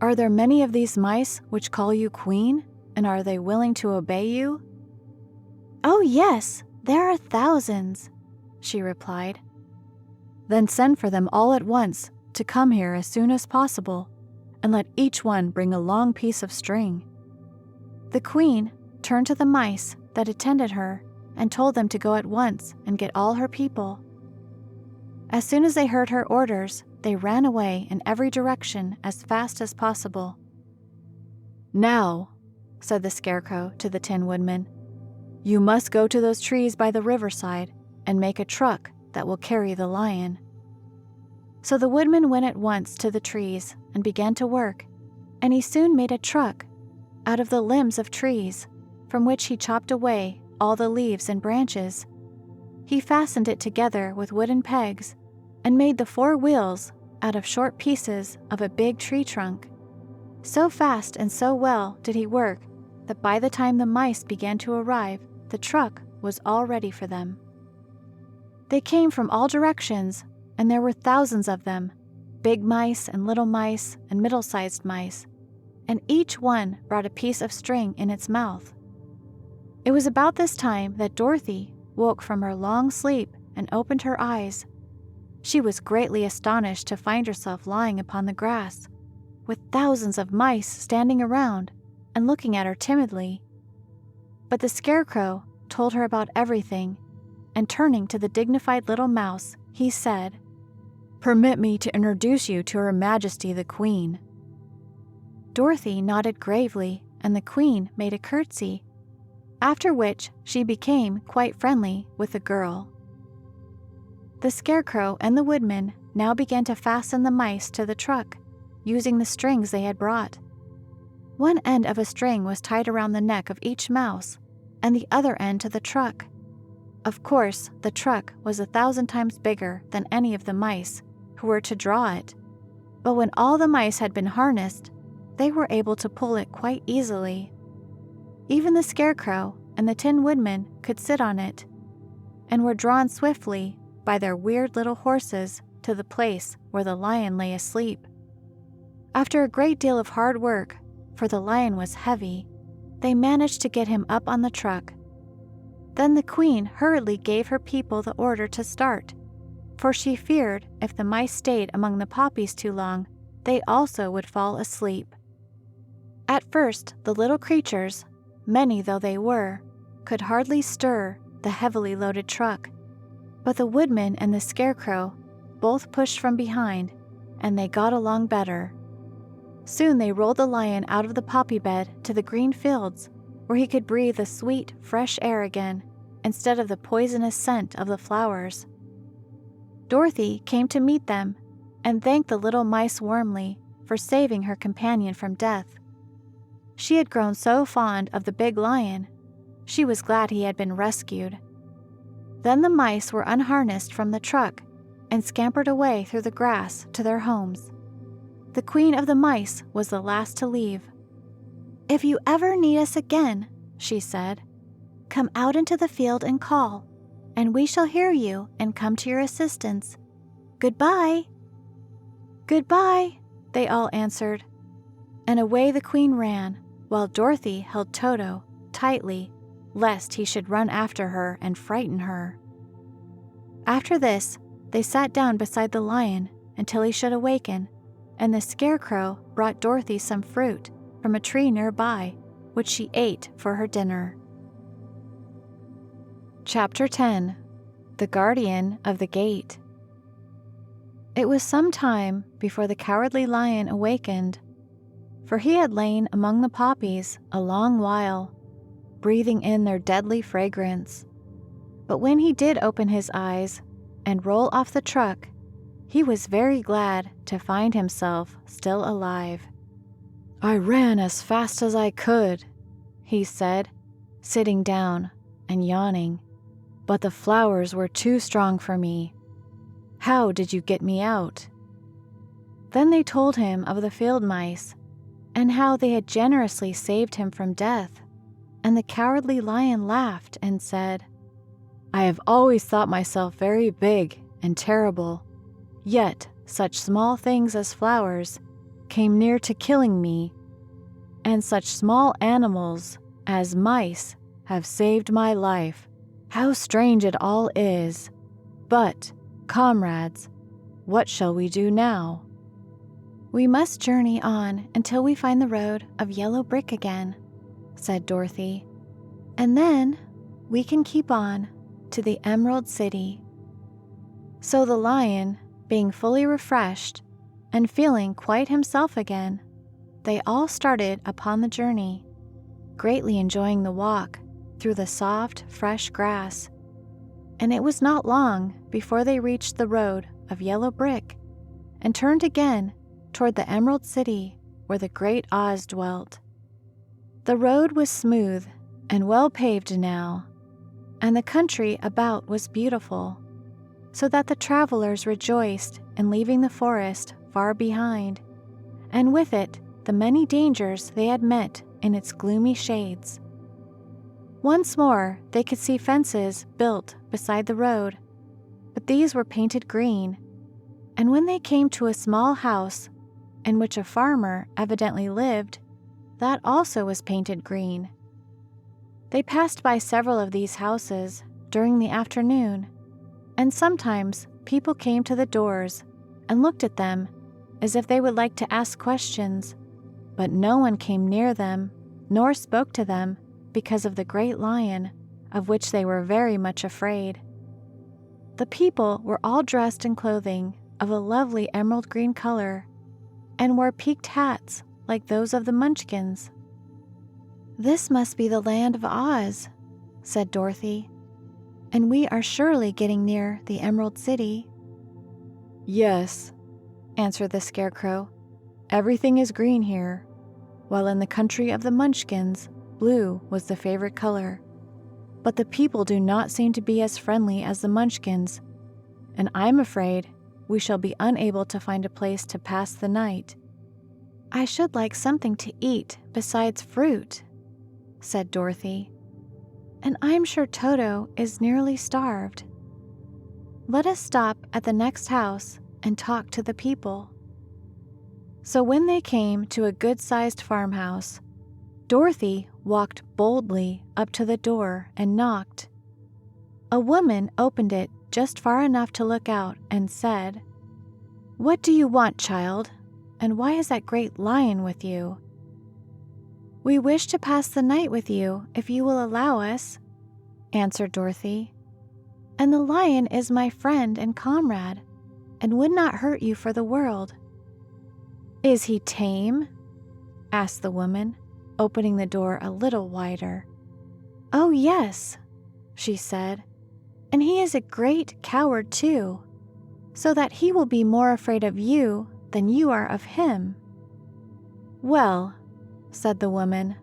S1: "Are there many of these mice which call you Queen, and are they willing to obey you?" "Oh yes, there are thousands," she replied. "Then send for them all at once to come here as soon as possible, and let each one bring a long piece of string." The Queen turned to the mice that attended her and told them to go at once and get all her people. As soon as they heard her orders, they ran away in every direction as fast as possible. "Now," said the Scarecrow to the Tin Woodman, "you must go to those trees by the riverside and make a truck that will carry the lion." So the Woodman went at once to the trees and began to work, and he soon made a truck out of the limbs of trees, from which he chopped away all the leaves and branches. He fastened it together with wooden pegs and made the 4 wheels out of short pieces of a big tree trunk. So fast and so well did he work that by the time the mice began to arrive, the truck was all ready for them. They came from all directions, and there were thousands of them, big mice and little mice and middle-sized mice, and each one brought a piece of string in its mouth. It was about this time that Dorothy woke from her long sleep and opened her eyes. She was greatly astonished to find herself lying upon the grass, with thousands of mice standing around and looking at her timidly. But the Scarecrow told her about everything, and turning to the dignified little mouse, he said, "Permit me to introduce you to Her Majesty the Queen." Dorothy nodded gravely, and the Queen made a curtsy, after which she became quite friendly with the girl. The Scarecrow and the Woodman now began to fasten the mice to the truck, using the strings they had brought. One end of a string was tied around the neck of each mouse, and the other end to the truck. Of course, the truck was 1,000 times bigger than any of the mice who were to draw it, but when all the mice had been harnessed, they were able to pull it quite easily. Even the Scarecrow and the Tin Woodman could sit on it, and were drawn swiftly by their weird little horses to the place where the lion lay asleep. After a great deal of hard work, for the lion was heavy, they managed to get him up on the truck. Then the Queen hurriedly gave her people the order to start, for she feared if the mice stayed among the poppies too long, they also would fall asleep. At first, the little creatures, many though they were, could hardly stir the heavily loaded truck, but the Woodman and the Scarecrow both pushed from behind, and they got along better. Soon they rolled the lion out of the poppy bed to the green fields, where he could breathe the sweet, fresh air again, instead of the poisonous scent of the flowers. Dorothy came to meet them and thanked the little mice warmly for saving her companion from death. She had grown so fond of the big lion, she was glad he had been rescued. Then the mice were unharnessed from the truck and scampered away through the grass to their homes. The Queen of the Mice was the last to leave. "If you ever need us again," she said, "come out into the field and call, and we shall hear you and come to your assistance. Goodbye." "Goodbye," they all answered, and away the Queen ran, while Dorothy held Toto tightly, lest he should run after her and frighten her. After this, they sat down beside the lion until he should awaken, and the Scarecrow brought Dorothy some fruit from a tree nearby, which she ate for her dinner. Chapter 10. The Guardian of the Gate. It was some time before the Cowardly Lion awakened, for he had lain among the poppies a long while, breathing in their deadly fragrance. But when he did open his eyes and roll off the truck, he was very glad to find himself still alive. "I ran as fast as I could," he said, sitting down and yawning, "but the flowers were too strong for me. How did you get me out?" Then they told him of the field mice, and how they had generously saved him from death, and the Cowardly Lion laughed and said, "I have always thought myself very big and terrible, yet such small things as flowers came near to killing me, and such small animals as mice have saved my life. How strange it all is! But, comrades, what shall we do now?" "We must journey on until we find the road of yellow brick again," said Dorothy, "and then we can keep on to the Emerald City." So the lion, being fully refreshed and feeling quite himself again, they all started upon the journey, greatly enjoying the walk through the soft, fresh grass. And it was not long before they reached the road of yellow brick and turned again toward the Emerald City where the great Oz dwelt. The road was smooth and well paved now, and the country about was beautiful, so that the travelers rejoiced in leaving the forest far behind, and with it the many dangers they had met in its gloomy shades. Once more they could see fences built beside the road, but these were painted green, and when they came to a small house in which a farmer evidently lived, that also was painted green. They passed by several of these houses during the afternoon, and sometimes people came to the doors and looked at them as if they would like to ask questions, but no one came near them nor spoke to them because of the great lion, of which they were very much afraid. The people were all dressed in clothing of a lovely emerald green color and wore peaked hats like those of the Munchkins. "This must be the land of Oz," said Dorothy, "and we are surely getting near the Emerald City." "Yes," answered the Scarecrow, "everything is green here, while in the country of the Munchkins, blue was the favorite color. But the people do not seem to be as friendly as the Munchkins, and I'm afraid we shall be unable to find a place to pass the night." "I should like something to eat besides fruit," said Dorothy, "and I'm sure Toto is nearly starved. Let us stop at the next house and talk to the people." So when they came to a good-sized farmhouse, Dorothy walked boldly up to the door and knocked. A woman opened it just far enough to look out and said, "What do you want, child? And why is that great lion with you?" "We wish to pass the night with you, if you will allow us," answered Dorothy. "And the lion is my friend and comrade, and would not hurt you for the world." "Is he tame?" asked the woman, opening the door a little wider. "Oh, yes," she said, "and he is a great coward too, so that he will be more afraid of you than you are of him." "Well," said the woman,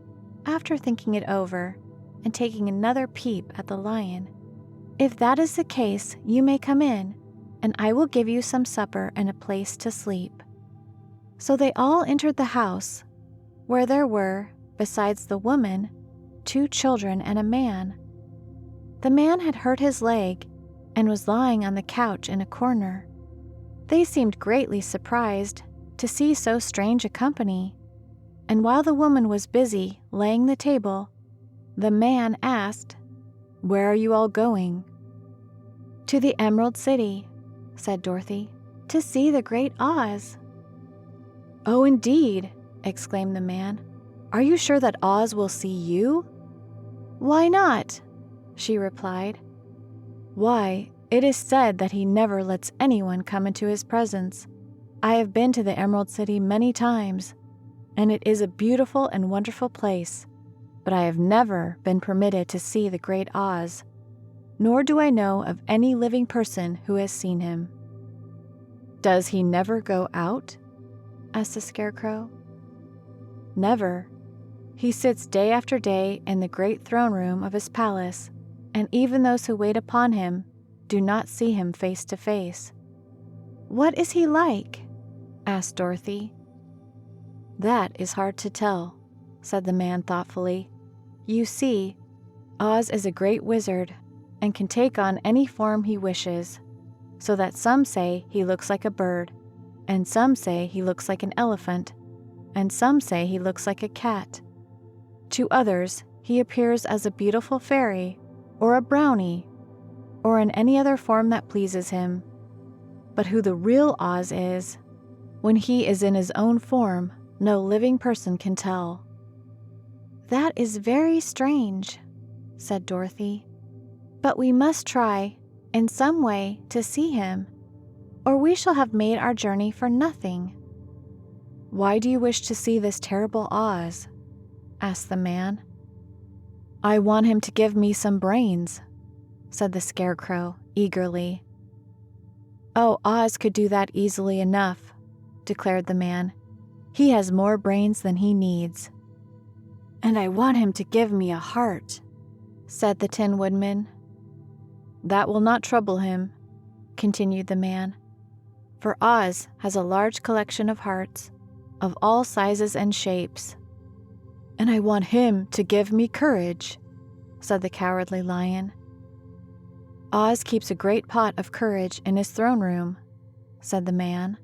S1: after thinking it over and taking another peep at the lion, "if that is the case, you may come in, and I will give you some supper and a place to sleep." So they all entered the house, where there were, besides the woman, 2 children and a man. The man had hurt his leg and was lying on the couch in a corner. They seemed greatly surprised to see so strange a company, and while the woman was busy laying the table, the man asked, "Where are you all going?" "To the Emerald City," said Dorothy, "to see the great Oz." "Oh, indeed!" exclaimed the man. "Are you sure that Oz will see you?" "Why not?" she replied. "Why, it is said that he never lets anyone come into his presence. I have been to the Emerald City many times, and it is a beautiful and wonderful place, but I have never been permitted to see the great Oz, nor do I know of any living person who has seen him." "Does he never go out?" asked the Scarecrow. "Never. He sits day after day in the great throne room of his palace, and even those who wait upon him do not see him face to face." "What is he like?" asked Dorothy. "That is hard to tell," said the man thoughtfully. "You see, Oz is a great wizard and can take on any form he wishes, so that some say he looks like a bird, and some say he looks like an elephant, and some say he looks like a cat. To others, he appears as a beautiful fairy, or a brownie, or in any other form that pleases him. But who the real Oz is, when he is in his own form, no living person can tell." "That is very strange," said Dorothy. "But we must try, in some way, to see him, or we shall have made our journey for nothing." "Why do you wish to see this terrible Oz?" asked the man. "I want him to give me some brains," said the Scarecrow eagerly. "Oh, Oz could do that easily enough," declared the man. "He has more brains than he needs." "And I want him to give me a heart," said the Tin Woodman. "That will not trouble him," continued the man, "for Oz has a large collection of hearts, of all sizes and shapes." "And I want him to give me courage," said the Cowardly Lion. "Oz keeps a great pot of courage in his throne room," said the man,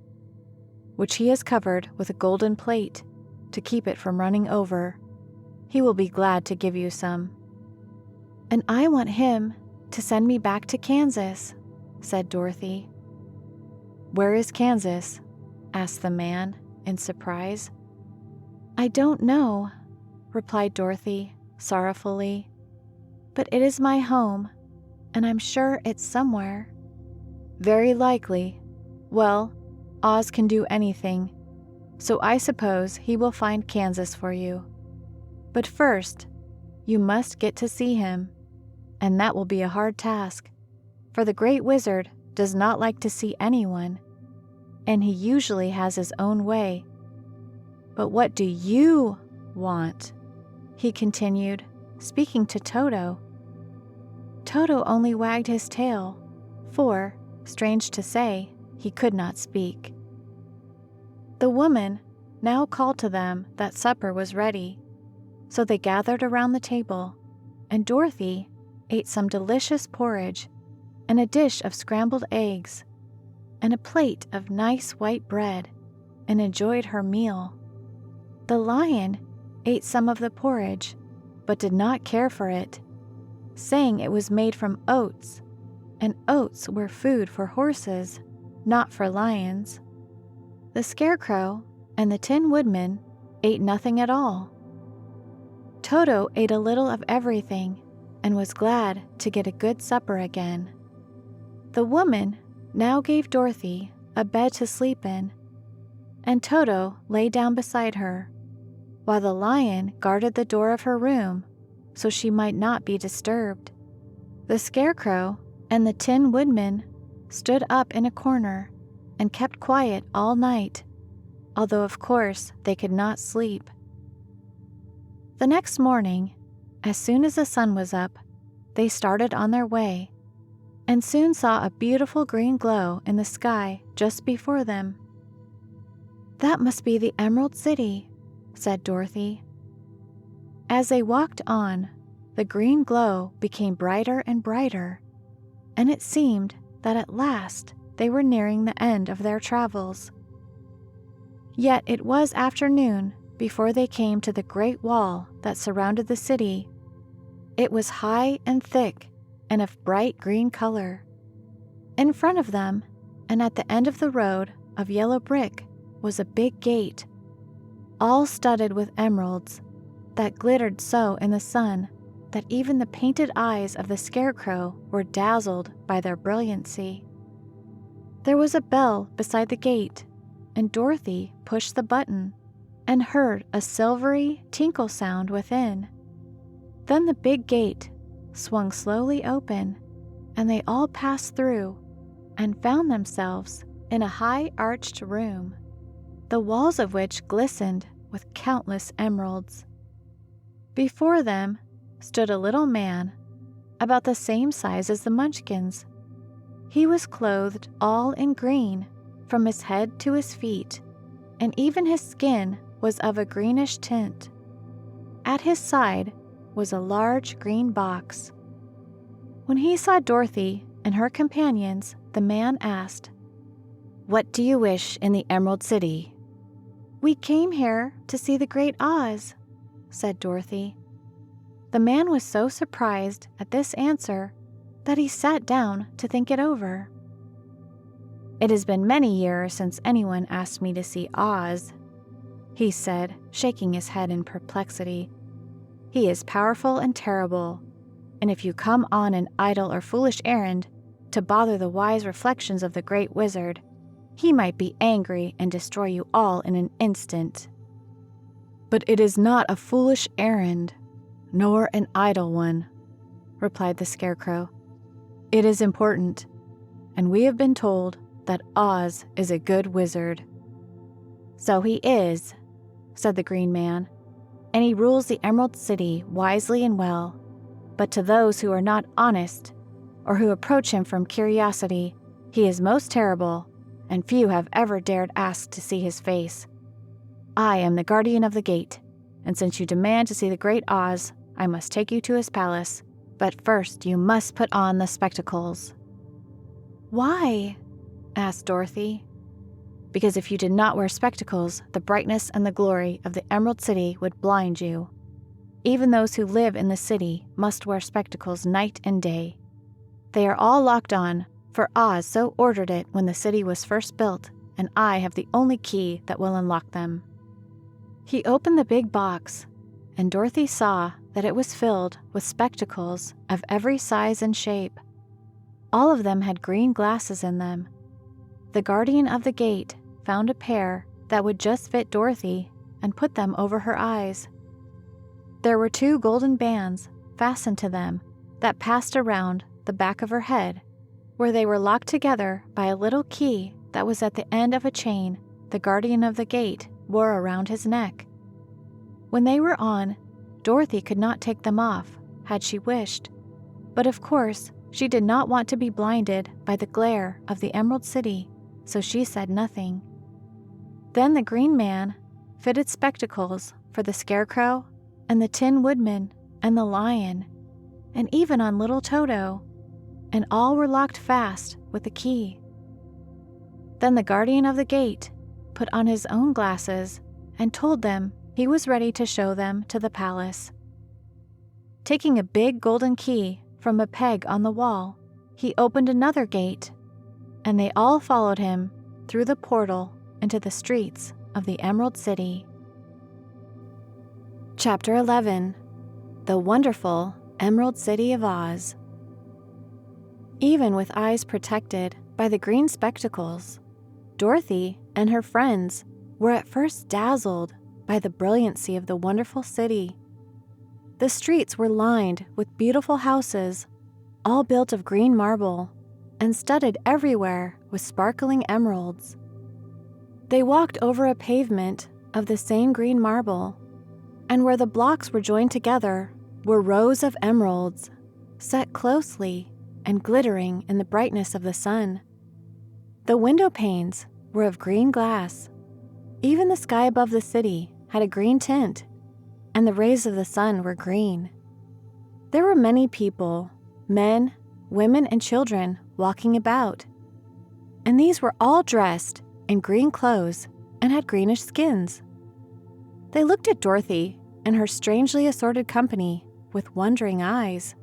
S1: "which he has covered with a golden plate to keep it from running over. He will be glad to give you some." "And I want him to send me back to Kansas," said Dorothy. "Where is Kansas?" asked the man in surprise. "I don't know," replied Dorothy sorrowfully, "but it is my home, and I'm sure it's somewhere." "Very likely. Well, Oz can do anything, so I suppose he will find Kansas for you. But first, you must get to see him, and that will be a hard task, for the Great Wizard does not like to see anyone, and he usually has his own way. But what do you want?" he continued, speaking to Toto. Toto only wagged his tail, for, strange to say, he could not speak. The woman now called to them that supper was ready, so they gathered around the table, and Dorothy ate some delicious porridge and a dish of scrambled eggs and a plate of nice white bread, and enjoyed her meal. The lion ate some of the porridge, but did not care for it, saying it was made from oats, and oats were food for horses, not for lions. The Scarecrow and the Tin Woodman ate nothing at all. Toto ate a little of everything and was glad to get a good supper again. The woman now gave Dorothy a bed to sleep in, and Toto lay down beside her, while the lion guarded the door of her room so she might not be disturbed. The Scarecrow and the Tin Woodman stood up in a corner and kept quiet all night, although of course they could not sleep. The next morning, as soon as the sun was up, they started on their way, and soon saw a beautiful green glow in the sky just before them. "That must be the Emerald City," said Dorothy. As they walked on, the green glow became brighter and brighter, and it seemed that at last they were nearing the end of their travels. Yet it was afternoon before they came to the great wall that surrounded the city. It was high and thick and of bright green color. In front of them, and at the end of the road of yellow brick, was a big gate, all studded with emeralds, that glittered so in the sun that even the painted eyes of the Scarecrow were dazzled by their brilliancy. There was a bell beside the gate, and Dorothy pushed the button and heard a silvery tinkle sound within. Then the big gate swung slowly open, and they all passed through and found themselves in a high-arched room, the walls of which glistened with countless emeralds. Before them stood a little man about the same size as the Munchkins. He was clothed all in green from his head to his feet, and even his skin was of a greenish tint. At his side was a large green box. When he saw Dorothy and her companions, the man asked, "What do you wish in the Emerald City?" "We came here to see the Great Oz," said Dorothy. The man was so surprised at this answer that he sat down to think it over. "It has been many years since anyone asked me to see Oz," he said, shaking his head in perplexity. "He is powerful and terrible, and if you come on an idle or foolish errand to bother the wise reflections of the great wizard, he might be angry and destroy you all in an instant." "But it is not a foolish errand, nor an idle one," replied the Scarecrow. "It is important, and we have been told that Oz is a good wizard." "So he is," said the Green Man, "and he rules the Emerald City wisely and well. But to those who are not honest, or who approach him from curiosity, he is most terrible, and few have ever dared ask to see his face. I am the guardian of the gate, and since you demand to see the Great Oz, I must take you to his palace. But first you must put on the spectacles." "Why?" asked Dorothy. "Because if you did not wear spectacles, the brightness and the glory of the Emerald City would blind you. Even those who live in the city must wear spectacles night and day. They are all locked on, for Oz so ordered it when the city was first built, and I have the only key that will unlock them." He opened the big box, and Dorothy saw that it was filled with spectacles of every size and shape. All of them had green glasses in them. The guardian of the gate found a pair that would just fit Dorothy and put them over her eyes. There were 2 golden bands fastened to them that passed around the back of her head, where they were locked together by a little key that was at the end of a chain the guardian of the gate wore around his neck. When they were on, Dorothy could not take them off, had she wished, but of course she did not want to be blinded by the glare of the Emerald City, so she said nothing. Then the Green Man fitted spectacles for the Scarecrow and the Tin Woodman and the Lion, and even on little Toto, and all were locked fast with a key. Then the guardian of the gate put on his own glasses and told them he was ready to show them to the palace. Taking a big golden key from a peg on the wall, he opened another gate, and they all followed him through the portal into the streets of the Emerald City. Chapter 11. The Wonderful Emerald City of Oz. Even with eyes protected by the green spectacles, Dorothy and her friends were at first dazzled by the brilliancy of the wonderful city. The streets were lined with beautiful houses, all built of green marble and studded everywhere with sparkling emeralds. They walked over a pavement of the same green marble, and where the blocks were joined together were rows of emeralds, set closely and glittering in the brightness of the sun. The window panes were of green glass. Even the sky above the city had a green tint, and the rays of the sun were green. There were many people, men, women, and children walking about, and these were all dressed in green clothes and had greenish skins. They looked at Dorothy and her strangely assorted company with wondering eyes,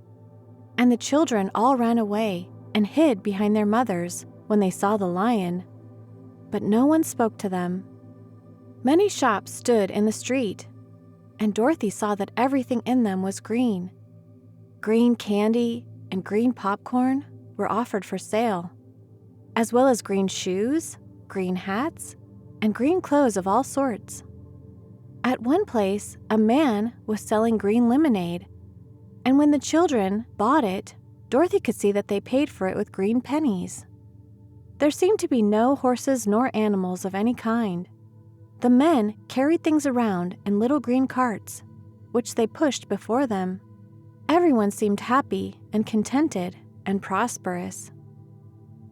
S1: and the children all ran away and hid behind their mothers when they saw the lion, but no one spoke to them. Many shops stood in the street, and Dorothy saw that everything in them was green. Green candy and green popcorn were offered for sale, as well as green shoes, green hats, and green clothes of all sorts. At one place, a man was selling green lemonade, and when the children bought it, Dorothy could see that they paid for it with green pennies. There seemed to be no horses nor animals of any kind. The men carried things around in little green carts, which they pushed before them. Everyone seemed happy and contented and prosperous.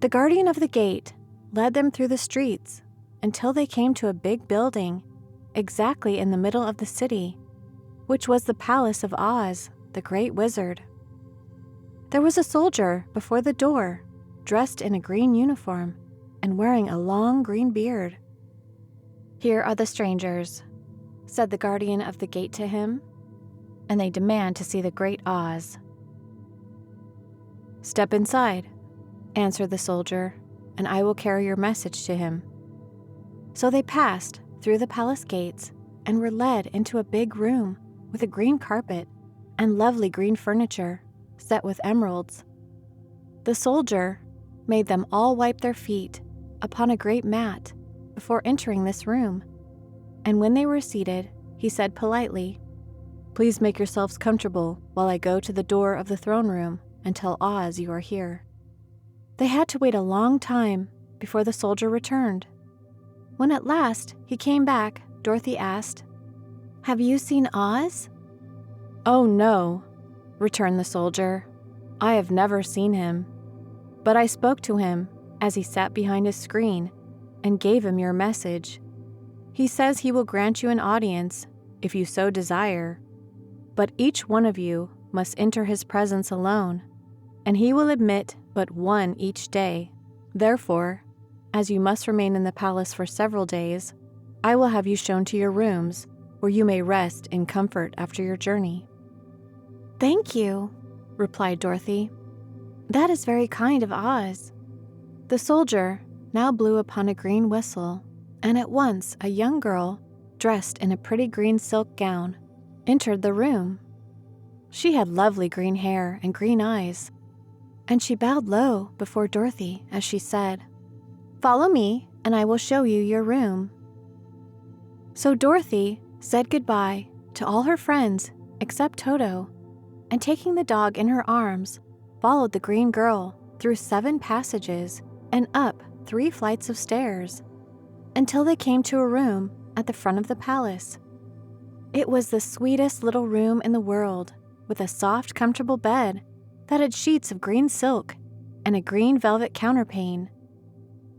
S1: The guardian of the gate led them through the streets until they came to a big building exactly in the middle of the city, which was the palace of Oz, the great wizard. There was a soldier before the door, dressed in a green uniform and wearing a long green beard. "Here are the strangers," said the guardian of the gate to him, "and they demand to see the great Oz." "Step inside," answered the soldier, "and I will carry your message to him." So they passed through the palace gates and were led into a big room with a green carpet and lovely green furniture set with emeralds. The soldier made them all wipe their feet upon a great mat before entering this room, and when they were seated, he said politely, "Please make yourselves comfortable while I go to the door of the throne room and tell Oz you are here." They had to wait a long time before the soldier returned. When at last he came back, Dorothy asked, "Have you seen Oz?" "Oh, no," returned the soldier. "I have never seen him. But I spoke to him as he sat behind his screen and gave him your message. He says he will grant you an audience if you so desire, but each one of you must enter his presence alone, and he will admit but one each day. Therefore, as you must remain in the palace for several days, I will have you shown to your rooms, where you may rest in comfort after your journey." "Thank you," replied Dorothy. "That is very kind of Oz." The soldier now blew upon a green whistle, and at once a young girl, dressed in a pretty green silk gown, entered the room. She had lovely green hair and green eyes, and she bowed low before Dorothy as she said, "Follow me, and I will show you your room." So Dorothy said goodbye to all her friends except Toto, and taking the dog in her arms, followed the green girl through 7 passages and up 3 flights of stairs, until they came to a room at the front of the palace. It was the sweetest little room in the world, with a soft, comfortable bed that had sheets of green silk and a green velvet counterpane.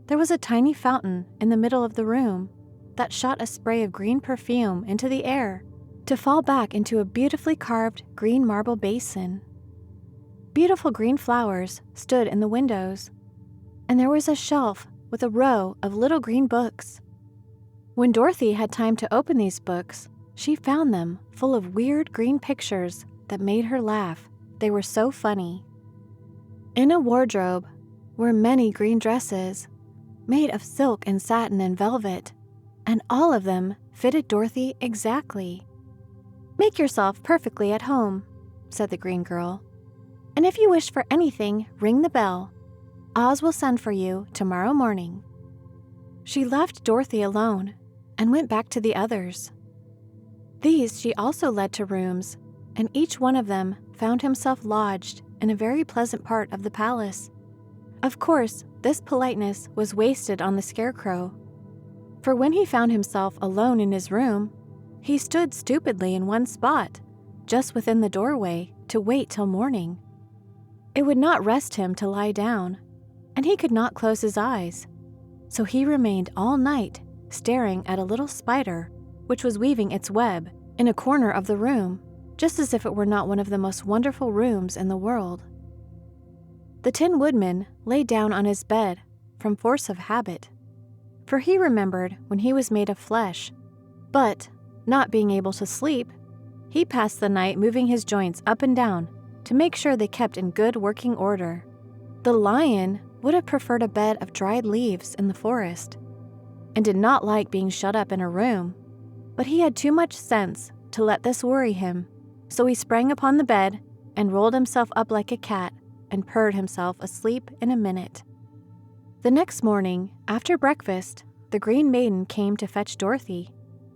S1: There was a tiny fountain in the middle of the room that shot a spray of green perfume into the air to fall back into a beautifully carved green marble basin. Beautiful green flowers stood in the windows, and there was a shelf with a row of little green books. When Dorothy had time to open these books, she found them full of weird green pictures that made her laugh. They were so funny. In a wardrobe were many green dresses, made of silk and satin and velvet, and all of them fitted Dorothy exactly. "Make yourself perfectly at home," said the green girl, "and if you wish for anything, ring the bell. Oz will send for you tomorrow morning." She left Dorothy alone and went back to the others. These she also led to rooms, and each one of them found himself lodged in a very pleasant part of the palace. Of course, this politeness was wasted on the Scarecrow, for when he found himself alone in his room, he stood stupidly in one spot, just within the doorway, to wait till morning. It would not rest him to lie down, and he could not close his eyes, so he remained all night staring at a little spider which was weaving its web in a corner of the room, just as if it were not one of the most wonderful rooms in the world. The Tin Woodman lay down on his bed from force of habit, for he remembered when he was made of flesh, but, not being able to sleep, he passed the night moving his joints up and down to make sure they kept in good working order. The Lion would have preferred a bed of dried leaves in the forest, and did not like being shut up in a room, but he had too much sense to let this worry him, so he sprang upon the bed and rolled himself up like a cat and purred himself asleep in a minute. The next morning, after breakfast, the Green Maiden came to fetch Dorothy,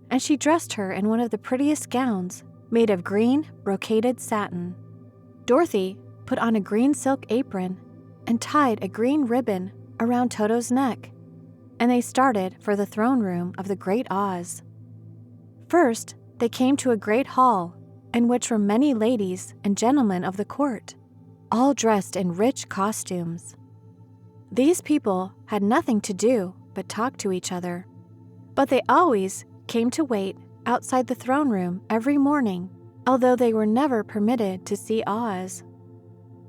S1: and she dressed her in one of the prettiest gowns made of green brocaded satin. Dorothy put on a green silk apron and tied a green ribbon around Toto's neck, and they started for the throne room of the Great Oz. First, they came to a great hall in which were many ladies and gentlemen of the court, all dressed in rich costumes. These people had nothing to do but talk to each other, but they always came to wait outside the throne room every morning, although they were never permitted to see Oz.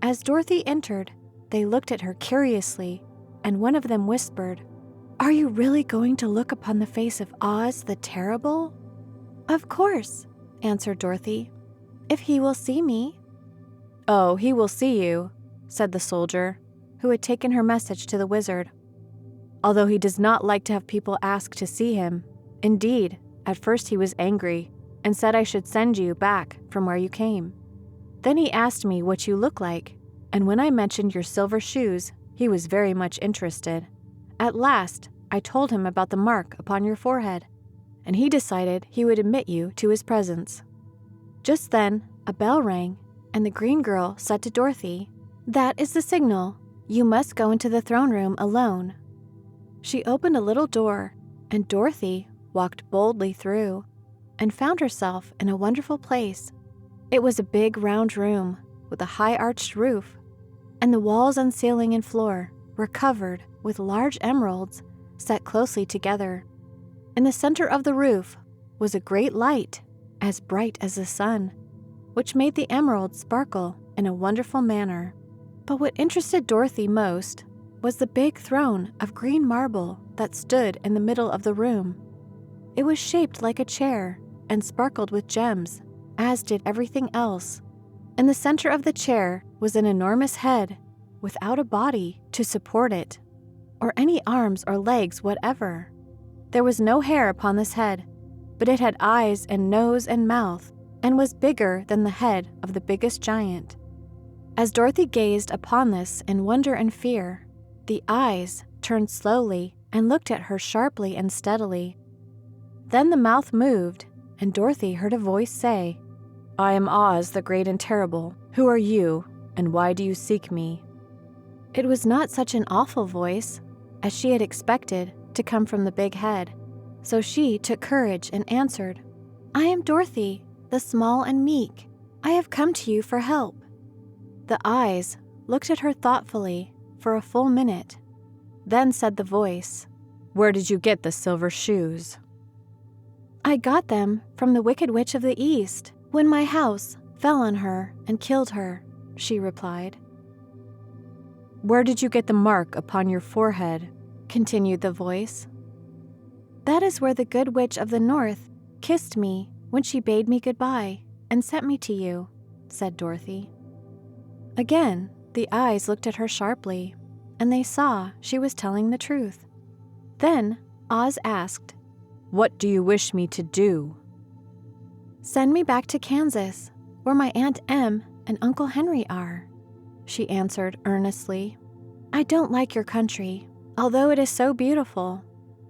S1: As Dorothy entered, they looked at her curiously, and one of them whispered, "Are you really going to look upon the face of Oz the Terrible?" "Of course," answered Dorothy, "if he will see me." "Oh, he will see you," said the soldier, who had taken her message to the wizard, "although he does not like to have people ask to see him. Indeed, at first he was angry, and said I should send you back from where you came. Then he asked me what you look like, and when I mentioned your silver shoes, he was very much interested. At last, I told him about the mark upon your forehead, and he decided he would admit you to his presence." Just then, a bell rang, and the green girl said to Dorothy, "That is the signal. You must go into the throne room alone." She opened a little door, and Dorothy walked boldly through and found herself in a wonderful place. It was a big round room with a high arched roof, and the walls and ceiling and floor were covered with large emeralds set closely together. In the center of the roof was a great light, as bright as the sun, which made the emeralds sparkle in a wonderful manner. But what interested Dorothy most was the big throne of green marble that stood in the middle of the room. It was shaped like a chair and sparkled with gems, as did everything else. In the center of the chair was an enormous head without a body to support it, or any arms or legs whatever. There was no hair upon this head, but it had eyes and nose and mouth, and was bigger than the head of the biggest giant. As Dorothy gazed upon this in wonder and fear, the eyes turned slowly and looked at her sharply and steadily. Then the mouth moved, and Dorothy heard a voice say, "I am Oz the Great and Terrible. Who are you, and why do you seek me?" It was not such an awful voice as she had expected to come from the big head, so she took courage and answered, "I am Dorothy, the small and meek. I have come to you for help." The eyes looked at her thoughtfully for a full minute. Then said the voice, "Where did you get the silver shoes?" "I got them from the Wicked Witch of the East when my house fell on her and killed her," she replied. "Where did you get the mark upon your forehead?" continued the voice. "That is where the Good Witch of the North kissed me when she bade me goodbye and sent me to you," said Dorothy. Again, the eyes looked at her sharply, and they saw she was telling the truth. Then Oz asked, "What do you wish me to do?" "Send me back to Kansas, where my Aunt Em and Uncle Henry are," she answered earnestly. "I don't like your country, although it is so beautiful,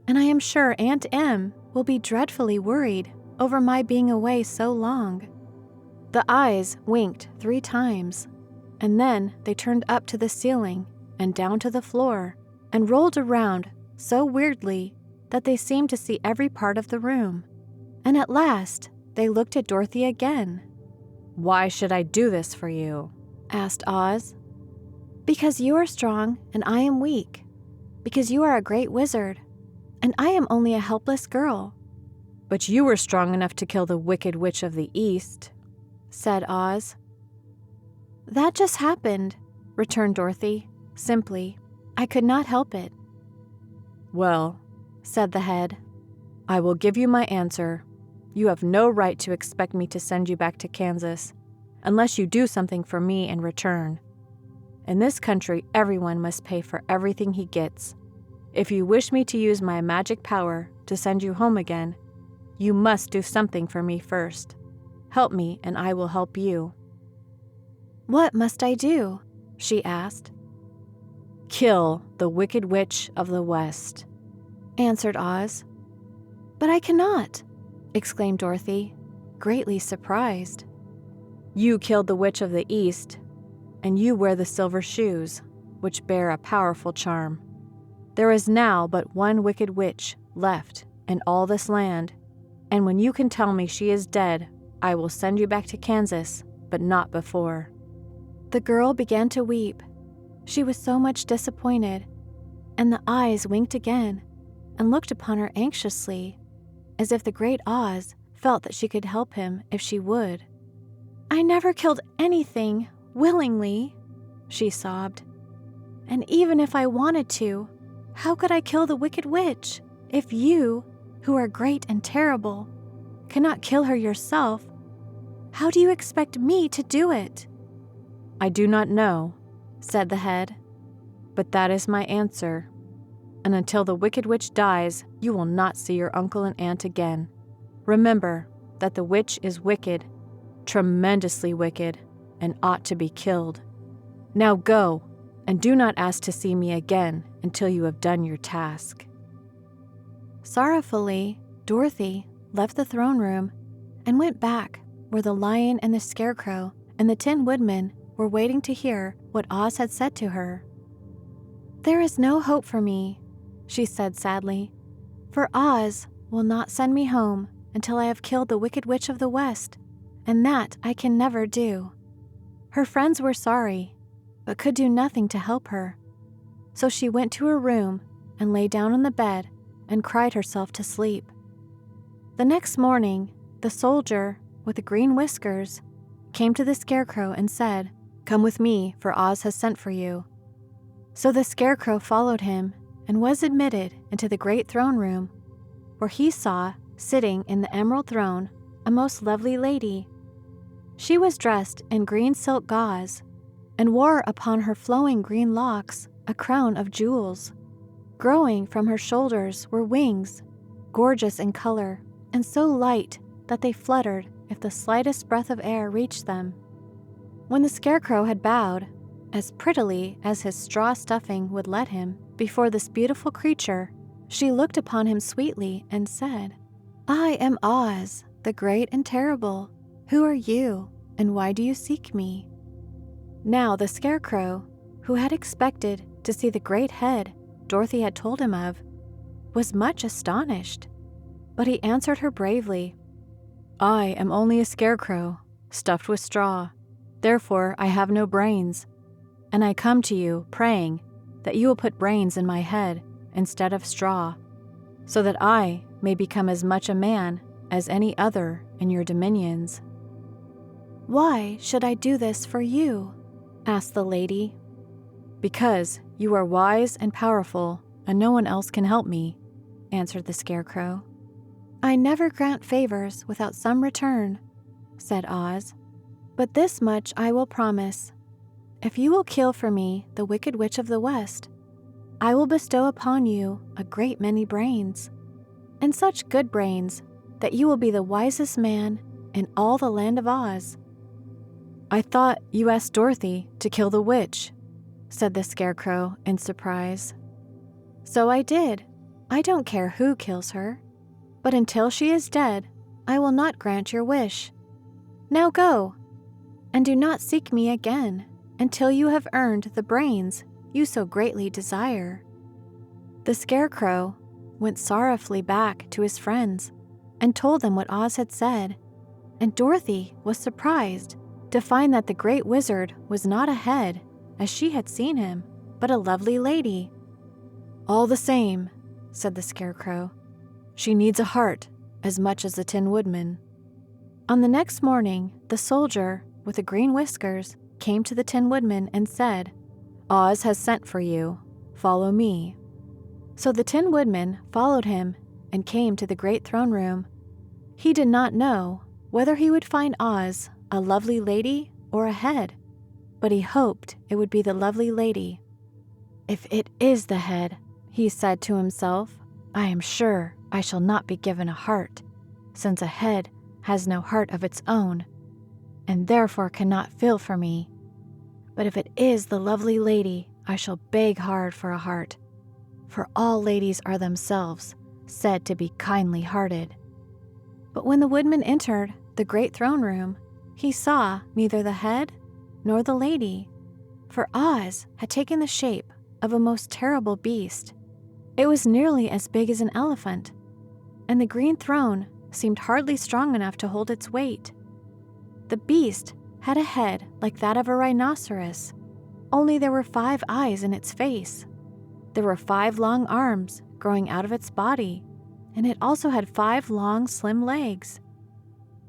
S1: and I am sure Aunt Em will be dreadfully worried over my being away so long." The eyes winked 3 times, and then they turned up to the ceiling and down to the floor and rolled around so weirdly that they seemed to see every part of the room. And at last, they looked at Dorothy again.
S2: "Why should I do this for you?"
S1: asked Oz. "Because you are strong and I am weak. Because you are a great wizard, and I am only a helpless girl."
S2: "But you were strong enough to kill the Wicked Witch of the East,"
S1: said Oz. "That just happened," returned Dorothy, simply. "I could not help it."
S2: "Well," said the head, "I will give you my answer. You have no right to expect me to send you back to Kansas, unless you do something for me in return. In this country, everyone must pay for everything he gets. If you wish me to use my magic power to send you home again, you must do something for me first. Help me, and I will help you."
S1: "What must I do?" she asked.
S2: "Kill the Wicked Witch of the West,"
S1: answered Oz. "But I cannot," exclaimed Dorothy, greatly surprised.
S2: "You killed the Witch of the East, and you wear the silver shoes, which bear a powerful charm. There is now but one Wicked Witch left in all this land, and when you can tell me she is dead, I will send you back to Kansas, but not before."
S1: The girl began to weep. She was so much disappointed, and the eyes winked again and looked upon her anxiously, as if the great Oz felt that she could help him if she would. "I never killed anything willingly," she sobbed. "And even if I wanted to, how could I kill the Wicked Witch if you, who are great and terrible, cannot kill her yourself? How do you expect me to do it?"
S2: "I do not know," said the head, "but that is my answer. And until the Wicked Witch dies, you will not see your uncle and aunt again. Remember that the witch is wicked, tremendously wicked, and ought to be killed. Now go, and do not ask to see me again until you have done your task."
S1: Sorrowfully, Dorothy left the throne room and went back where the lion and the Scarecrow and the Tin Woodman were waiting to hear what Oz had said to her. "There is no hope for me," she said sadly, "for Oz will not send me home until I have killed the Wicked Witch of the West, and that I can never do." Her friends were sorry, but could do nothing to help her. So she went to her room and lay down on the bed and cried herself to sleep. The next morning, the soldier with the green whiskers came to the Scarecrow and said, "Come with me, for Oz has sent for you." So the Scarecrow followed him and was admitted into the great throne room, where he saw, sitting in the emerald throne, a most lovely lady. She was dressed in green silk gauze and wore upon her flowing green locks a crown of jewels. Growing from her shoulders were wings, gorgeous in color and so light that they fluttered if the slightest breath of air reached them. When the Scarecrow had bowed, as prettily as his straw stuffing would let him, before this beautiful creature, she looked upon him sweetly and said, "I am Oz, the great and terrible. Who are you, and why do you seek me?" Now the Scarecrow, who had expected to see the great head Dorothy had told him of, was much astonished, but he answered her bravely, "I am only a scarecrow, stuffed with straw. Therefore I have no brains, and I come to you praying that you will put brains in my head instead of straw, so that I may become as much a man as any other in your dominions." "Why should I do this for you?" asked the lady. "Because you are wise and powerful, and no one else can help me," answered the Scarecrow. "I never grant favors without some return," said Oz. "But this much I will promise. If you will kill for me the Wicked Witch of the West, I will bestow upon you a great many brains, and such good brains that you will be the wisest man in all the land of Oz." "I thought you asked Dorothy to kill the witch," said the Scarecrow in surprise. "So I did. I don't care who kills her. But until she is dead, I will not grant your wish. Now go, and do not seek me again until you have earned the brains you so greatly desire." The Scarecrow went sorrowfully back to his friends and told them what Oz had said, and Dorothy was surprised to find that the great wizard was not a head, as she had seen him, but a lovely lady. "All the same," said the Scarecrow, "she needs a heart as much as the Tin Woodman." On the next morning, the soldier with the green whiskers came to the Tin Woodman and said, "Oz has sent for you. Follow me." So the Tin Woodman followed him and came to the great throne room. He did not know whether he would find Oz a lovely lady or a head, but he hoped it would be the lovely lady. "If it is the head," he said to himself, "I am sure I shall not be given a heart, since a head has no heart of its own, and therefore cannot feel for me. But if it is the lovely lady, I shall beg hard for a heart, for all ladies are themselves said to be kindly-hearted." But when the Woodman entered the great throne room, he saw neither the head nor the lady, for Oz had taken the shape of a most terrible beast. It was nearly as big as an elephant, and the green throne seemed hardly strong enough to hold its weight. The beast had a head like that of a rhinoceros, only there were 5 eyes in its face. There were 5 long arms growing out of its body, and it also had 5 long, slim legs.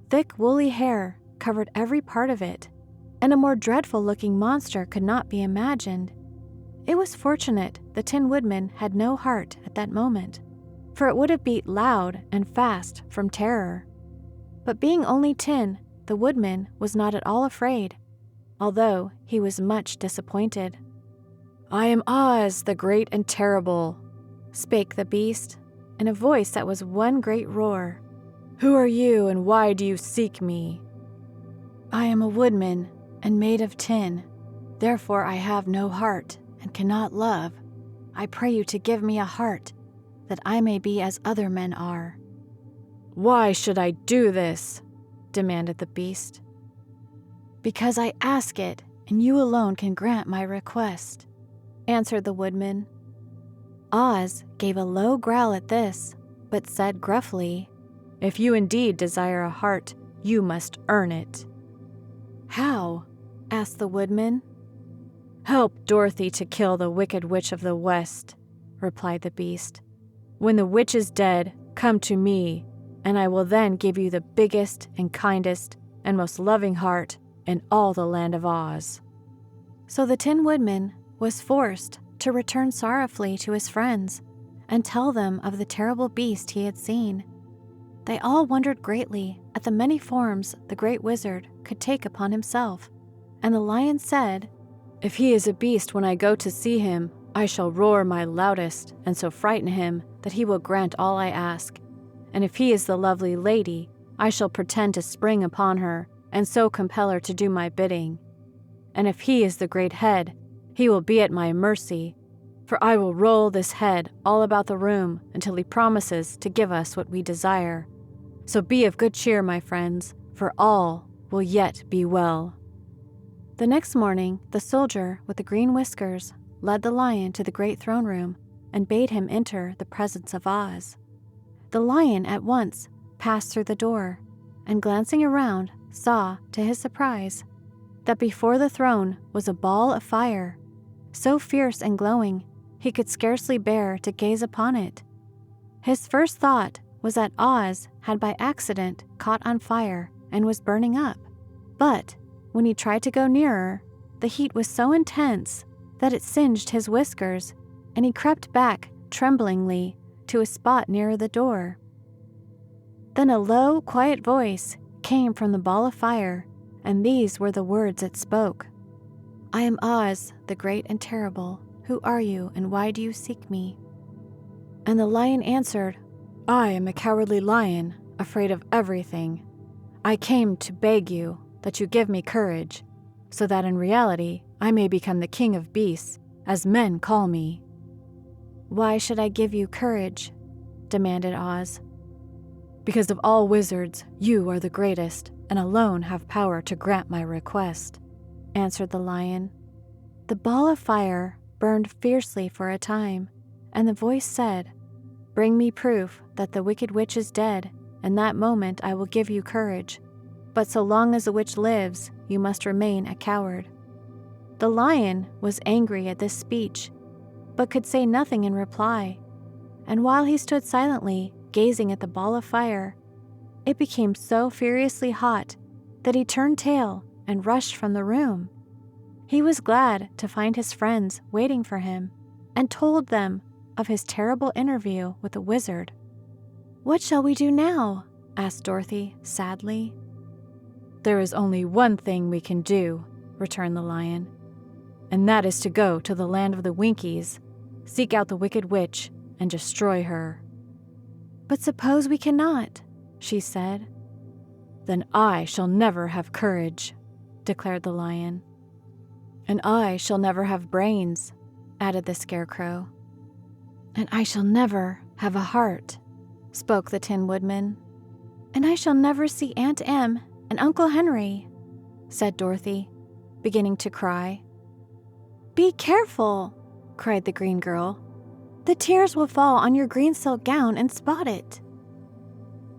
S1: Thick, woolly hair covered every part of it, and a more dreadful-looking monster could not be imagined. It was fortunate the Tin Woodman had no heart at that moment, for it would have beat loud and fast from terror. But being only tin, the Woodman was not at all afraid, although he was much disappointed. "I am Oz, the great and terrible," spake the beast, in a voice that was one great roar. "Who are you, and why do you seek me?" "I am a woodman, and made of tin. Therefore I have no heart, and cannot love. I pray you to give me a heart, that I may be as other men are." "Why should I do this?" demanded the beast. "Because I ask it, and you alone can grant my request," answered the Woodman. Oz gave a low growl at this, but said gruffly, "If you indeed desire a heart, you must earn it." "How?" asked the Woodman. "Help Dorothy to kill the Wicked Witch of the West," replied the beast. "When the witch is dead, come to me, and I will then give you the biggest and kindest and most loving heart in all the land of Oz." So the Tin Woodman was forced to return sorrowfully to his friends and tell them of the terrible beast he had seen. They all wondered greatly at the many forms the great wizard could take upon himself, and the lion said, "If he is a beast when I go to see him, I shall roar my loudest and so frighten him that he will grant all I ask. And if he is the lovely lady, I shall pretend to spring upon her and so compel her to do my bidding. And if he is the great head, he will be at my mercy, for I will roll this head all about the room until he promises to give us what we desire. So be of good cheer, my friends, for all will yet be well." The next morning, the soldier with the green whiskers led the lion to the great throne room and bade him enter the presence of Oz. The lion at once passed through the door, and glancing around, saw, to his surprise, that before the throne was a ball of fire, so fierce and glowing he could scarcely bear to gaze upon it. His first thought was that Oz had by accident caught on fire and was burning up. But when he tried to go nearer, the heat was so intense that it singed his whiskers, and he crept back tremblingly to a spot nearer the door. Then a low, quiet voice came from the ball of fire, and these were the words it spoke. "I am Oz, the great and terrible. Who are you, and why do you seek me?" And the lion answered, "I am a cowardly lion, afraid of everything. I came to beg you that you give me courage, so that in reality I may become the king of beasts, as men call me." "Why should I give you courage?" demanded Oz.
S2: Because of all wizards, you are the greatest, and alone have power to grant my request," answered the lion.
S1: The ball of fire burned fiercely for a time, and the voice said, "Bring me proof that the wicked witch is dead, and that moment I will give you courage. But so long as the witch lives, you must remain a coward." The lion was angry at this speech, but could say nothing in reply, and while he stood silently gazing at the ball of fire, it became so furiously hot that he turned tail and rushed from the room. He was glad to find his friends waiting for him and told them of his terrible interview with the wizard. "What shall we do now?" asked Dorothy sadly.
S2: "There is only one thing we can do," returned the lion, "and that is to go to the land of the Winkies, seek out the wicked witch, and destroy her."
S1: "But suppose we cannot," she said.
S2: "Then I shall never have courage," declared the lion.
S1: "And I shall never have brains," added the Scarecrow. "And I shall never have a heart," spoke the Tin Woodman. "And I shall never see Aunt Em and Uncle Henry," said Dorothy, beginning to cry. "Be careful," cried the green girl. "The tears will fall on your green silk gown and spot it."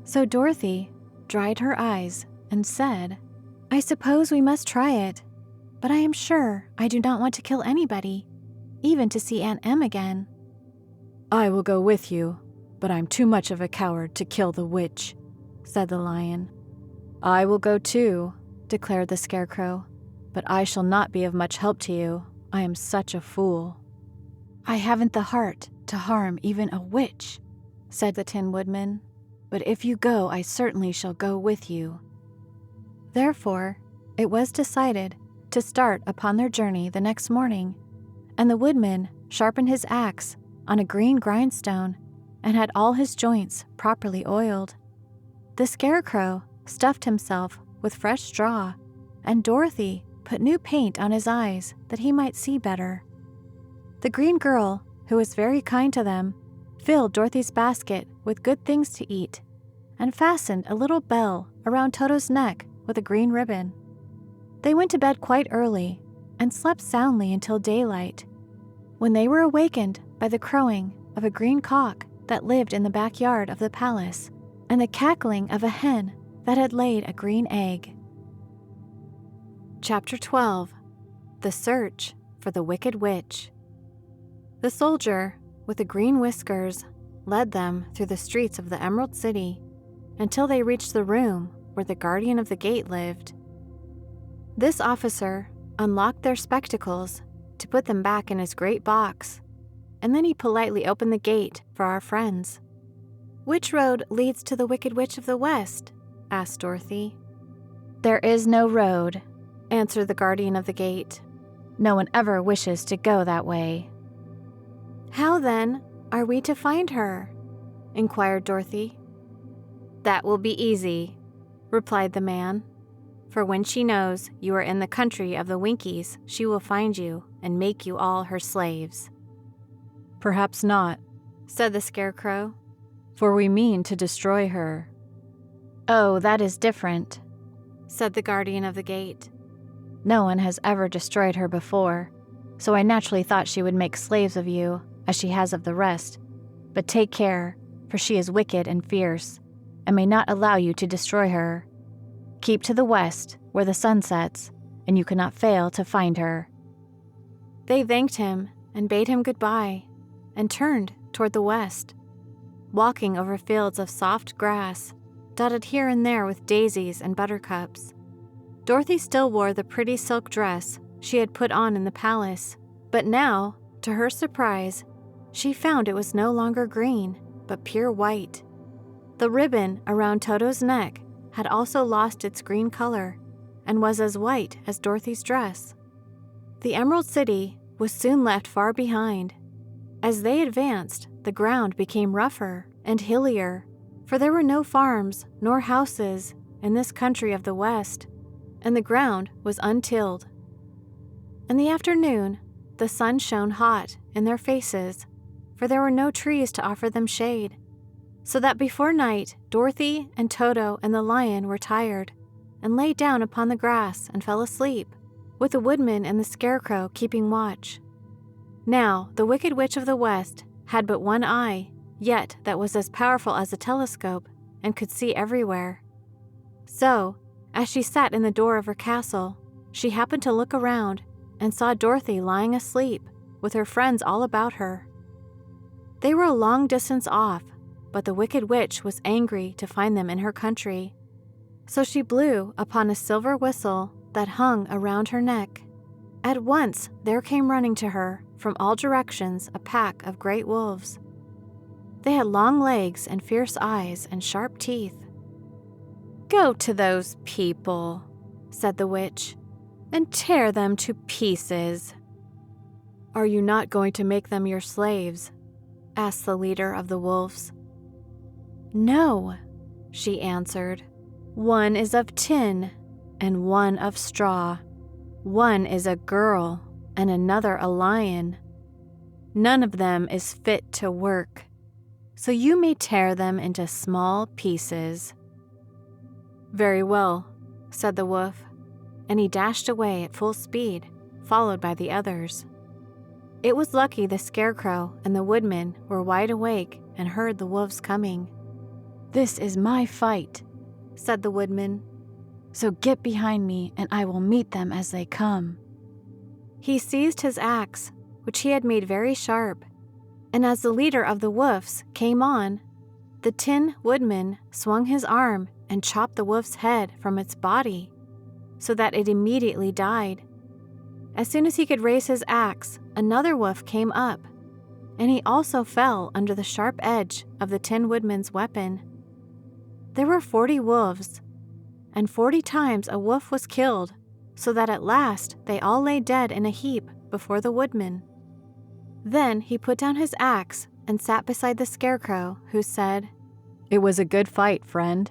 S1: So Dorothy dried her eyes and said, "I suppose we must try it, but I am sure I do not want to kill anybody, even to see Aunt Em again."
S2: "I will go with you, but I'm too much of a coward to kill the witch," said the lion.
S1: "I will go too," declared the Scarecrow, "but I shall not be of much help to you. I am such a fool." "I haven't the heart to harm even a witch," said the Tin Woodman, "but if you go, I certainly shall go with you." Therefore, it was decided to start upon their journey the next morning, and the Woodman sharpened his axe on a green grindstone and had all his joints properly oiled. The Scarecrow stuffed himself with fresh straw, and Dorothy put new paint on his eyes that he might see better. The green girl, who was very kind to them, filled Dorothy's basket with good things to eat and fastened a little bell around Toto's neck with a green ribbon. They went to bed quite early and slept soundly until daylight, when they were awakened by the crowing of a green cock that lived in the backyard of the palace and the cackling of a hen that had laid a green egg. Chapter 12. The Search for the Wicked Witch. The soldier with the green whiskers led them through the streets of the Emerald City until they reached the room where the guardian of the gate lived. This officer unlocked their spectacles to put them back in his great box, and then he politely opened the gate for our friends. "Which road leads to the Wicked Witch of the West?" asked Dorothy. "There is no road," answered the guardian of the gate. "No one ever wishes to go that way." "How, then, are we to find her?" inquired Dorothy. "That will be easy," replied the man. "For when she knows you are in the country of the Winkies, she will find you and make you all her slaves."
S2: "Perhaps not,"
S1: said the Scarecrow,
S2: "for we mean to destroy her."
S1: "Oh, that is different," said the guardian of the gate. "No one has ever destroyed her before, so I naturally thought she would make slaves of you, as she has of the rest. But take care, for she is wicked and fierce, and may not allow you to destroy her. Keep to the west, where the sun sets, and you cannot fail to find her." They thanked him and bade him goodbye, and turned toward the west, walking over fields of soft grass, dotted here and there with daisies and buttercups. Dorothy still wore the pretty silk dress she had put on in the palace, but now, to her surprise, she found it was no longer green, but pure white. The ribbon around Toto's neck had also lost its green color and was as white as Dorothy's dress. The Emerald City was soon left far behind. As they advanced, the ground became rougher and hillier, for there were no farms nor houses in this country of the West, and the ground was untilled. In the afternoon, the sun shone hot in their faces, for there were no trees to offer them shade, so that before night Dorothy and Toto and the lion were tired and lay down upon the grass and fell asleep, with the Woodman and the Scarecrow keeping watch. Now the Wicked Witch of the West had but one eye, yet that was as powerful as a telescope and could see everywhere. So, as she sat in the door of her castle, she happened to look around and saw Dorothy lying asleep with her friends all about her. They were a long distance off, but the Wicked Witch was angry to find them in her country. So she blew upon a silver whistle that hung around her neck. At once there came running to her from all directions a pack of great wolves. They had long legs and fierce eyes and sharp teeth. "Go to those people," said the witch, "and tear them to pieces."
S2: "Are you not going to make them your slaves?" asked the leader of the wolves.
S1: "No," she answered. "One is of tin and one of straw. One is a girl and another a lion. None of them is fit to work, so you may tear them into small pieces."
S2: "Very well," said the wolf, and he dashed away at full speed, followed by the others. It was lucky the Scarecrow and the Woodman were wide awake and heard the wolves coming.
S1: "This is my fight," said the Woodman. "So get behind me and I will meet them as they come."
S2: He seized his axe, which he had made very sharp, and as the leader of the wolves came on, the Tin Woodman swung his arm and chopped the wolf's head from its body, so that it immediately died. As soon as he could raise his axe, another wolf came up, and he also fell under the sharp edge of the Tin Woodman's weapon. There were 40 wolves, and 40 times a wolf was killed, so that at last they all lay dead in a heap before the Woodman. Then he put down his axe and sat beside the Scarecrow, who said,
S1: "It was a good fight, friend."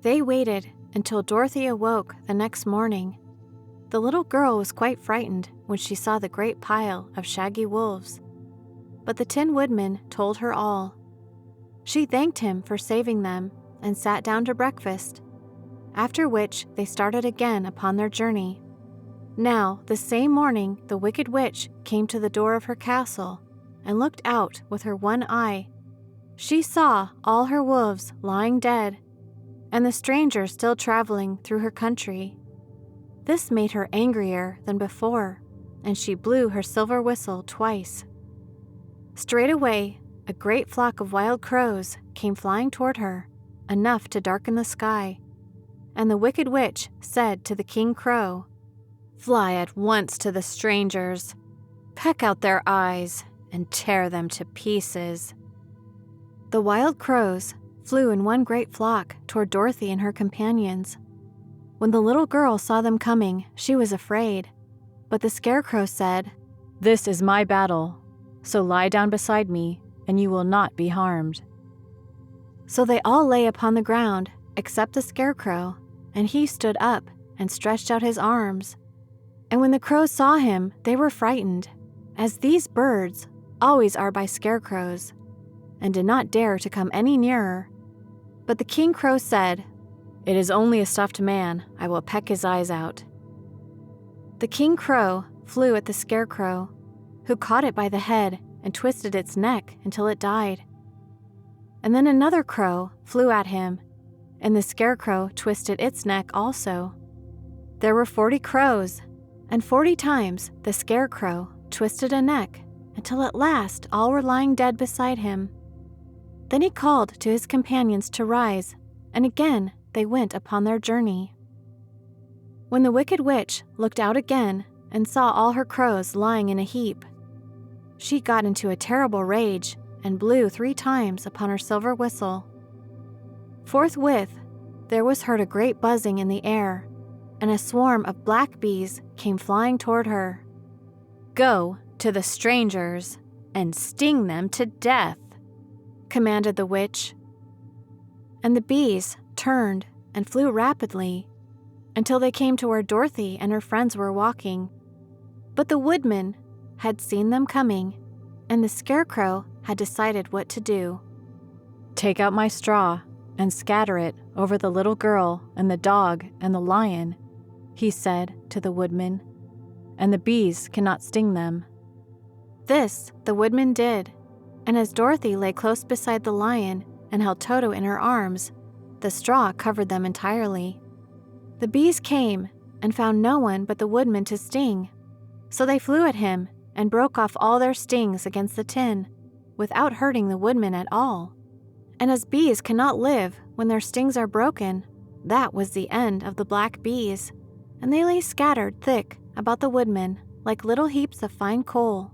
S2: They waited until Dorothy awoke the next morning. The little girl was quite frightened when she saw the great pile of shaggy wolves, but the Tin Woodman told her all. She thanked him for saving them and sat down to breakfast, after which they started again upon their journey. Now, the same morning, the Wicked Witch came to the door of her castle and looked out with her one eye. She saw all her wolves lying dead, and the stranger still traveling through her country. This made her angrier than before, and she blew her silver whistle twice. Straightway, a great flock of wild crows came flying toward her, enough to darken the sky, and the Wicked Witch said to the King Crow, "Fly at once to the strangers, peck out their eyes, and tear them to pieces." The wild crows flew in one great flock toward Dorothy and her companions. When the little girl saw them coming, she was afraid, but the Scarecrow said,
S1: "This is my battle, so lie down beside me, and you will not be harmed."
S2: So they all lay upon the ground, except the Scarecrow, and he stood up and stretched out his arms. And when the crows saw him, they were frightened, as these birds always are by scarecrows, and did not dare to come any nearer. But the King Crow said, "It is only a stuffed man. I will peck his eyes out." The King Crow flew at the Scarecrow, who caught it by the head and twisted its neck until it died. And then another crow flew at him, and the Scarecrow twisted its neck also. There were 40 crows, and 40 times the Scarecrow twisted a neck until at last all were lying dead beside him. Then he called to his companions to rise, and again they went upon their journey. When the Wicked Witch looked out again and saw all her crows lying in a heap, she got into a terrible rage and blew 3 times upon her silver whistle. Forthwith, there was heard a great buzzing in the air, and a swarm of black bees came flying toward her. "Go to the strangers and sting them to death," commanded the witch. And the bees turned and flew rapidly until they came to where Dorothy and her friends were walking. But the Woodman had seen them coming, and the Scarecrow had decided what to do. "Take out my straw and scatter it over the little girl and the dog and the lion," he said to the Woodman, "and the bees cannot sting them."
S1: This the Woodman did, and as Dorothy lay close beside the lion and held Toto in her arms, the straw covered them entirely. The bees came and found no one but the Woodman to sting, so they flew at him and broke off all their stings against the tin, without hurting the Woodman at all. And as bees cannot live when their stings are broken, that was the end of the black bees, and they lay scattered thick about the Woodman like little heaps of fine coal.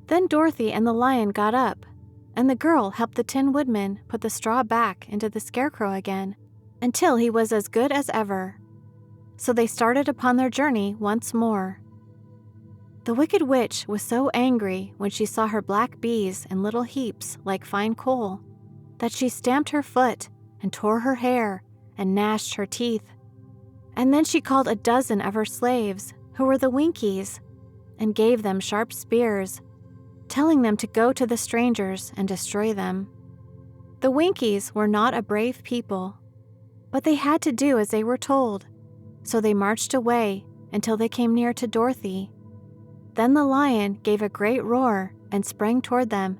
S1: Then Dorothy and the lion got up, and the girl helped the Tin Woodman put the straw back into the Scarecrow again, until he was as good as ever. So they started upon their journey once more. The Wicked Witch was so angry when she saw her black bees in little heaps like fine coal, that she stamped her foot and tore her hair and gnashed her teeth. And then she called a dozen of her slaves, who were the Winkies, and gave them sharp spears, telling them to go to the strangers and destroy them. The Winkies were not a brave people, but they had to do as they were told, so they marched away until they came near to Dorothy. Then the lion gave a great roar and sprang toward them,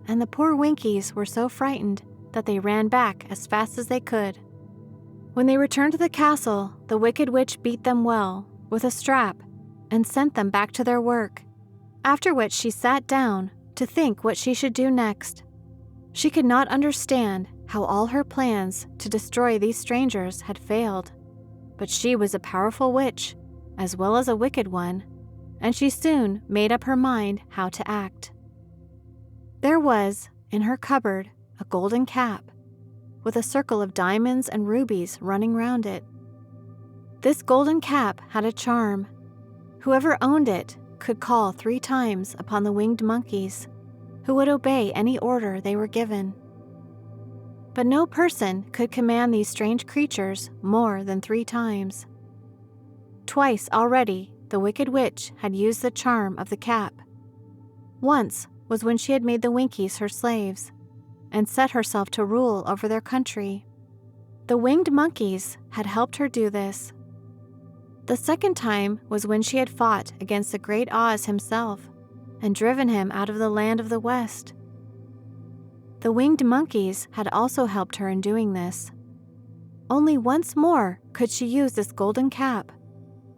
S1: and the poor Winkies were so frightened that they ran back as fast as they could. When they returned to the castle, the Wicked Witch beat them well with a strap and sent them back to their work, after which she sat down to think what she should do next. She could not understand how all her plans to destroy these strangers had failed, but she was a powerful witch, as well as a wicked one, and she soon made up her mind how to act. There was, in her cupboard, a golden cap, with a circle of diamonds and rubies running round it. This golden cap had a charm. Whoever owned it could call 3 times upon the winged monkeys, who would obey any order they were given. But no person could command these strange creatures more than 3 times. Twice already the Wicked Witch had used the charm of the cap. Once was when she had made the Winkies her slaves, and set herself to rule over their country. The winged monkeys had helped her do this. The second time was when she had fought against the great Oz himself, and driven him out of the land of the West. The winged monkeys had also helped her in doing this. Only once more could she use this golden cap,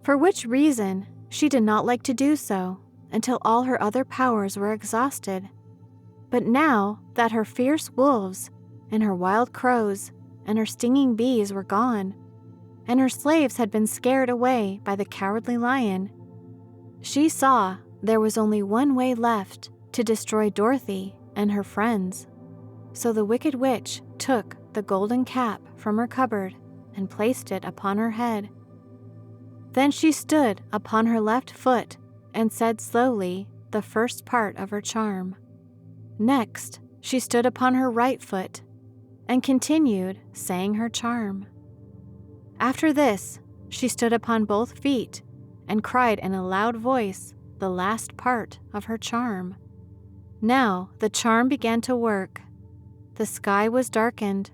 S1: for which reason she did not like to do so until all her other powers were exhausted. But now that her fierce wolves and her wild crows and her stinging bees were gone, and her slaves had been scared away by the cowardly lion, she saw there was only one way left to destroy Dorothy and her friends. So the Wicked Witch took the golden cap from her cupboard and placed it upon her head. Then she stood upon her left foot and said slowly the first part of her charm. Next, she stood upon her right foot and continued saying her charm. After this, she stood upon both feet and cried in a loud voice the last part of her charm. Now the charm began to work. The sky was darkened,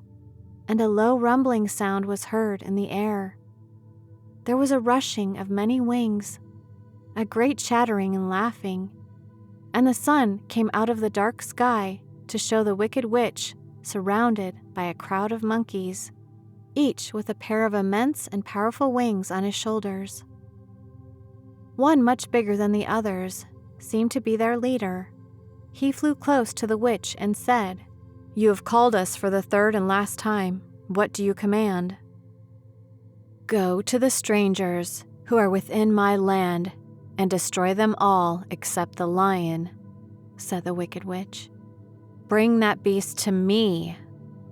S1: and a low rumbling sound was heard in the air. There was a rushing of many wings, a great chattering and laughing, and the sun came out of the dark sky to show the Wicked Witch surrounded by a crowd of monkeys, each with a pair of immense and powerful wings on his shoulders. One, much bigger than the others, seemed to be their leader. He flew close to the witch and said, "You have called us for the third and last time. What do you command?" "Go to the strangers who are within my land and destroy them all except the lion," said the Wicked Witch. "Bring that beast to me,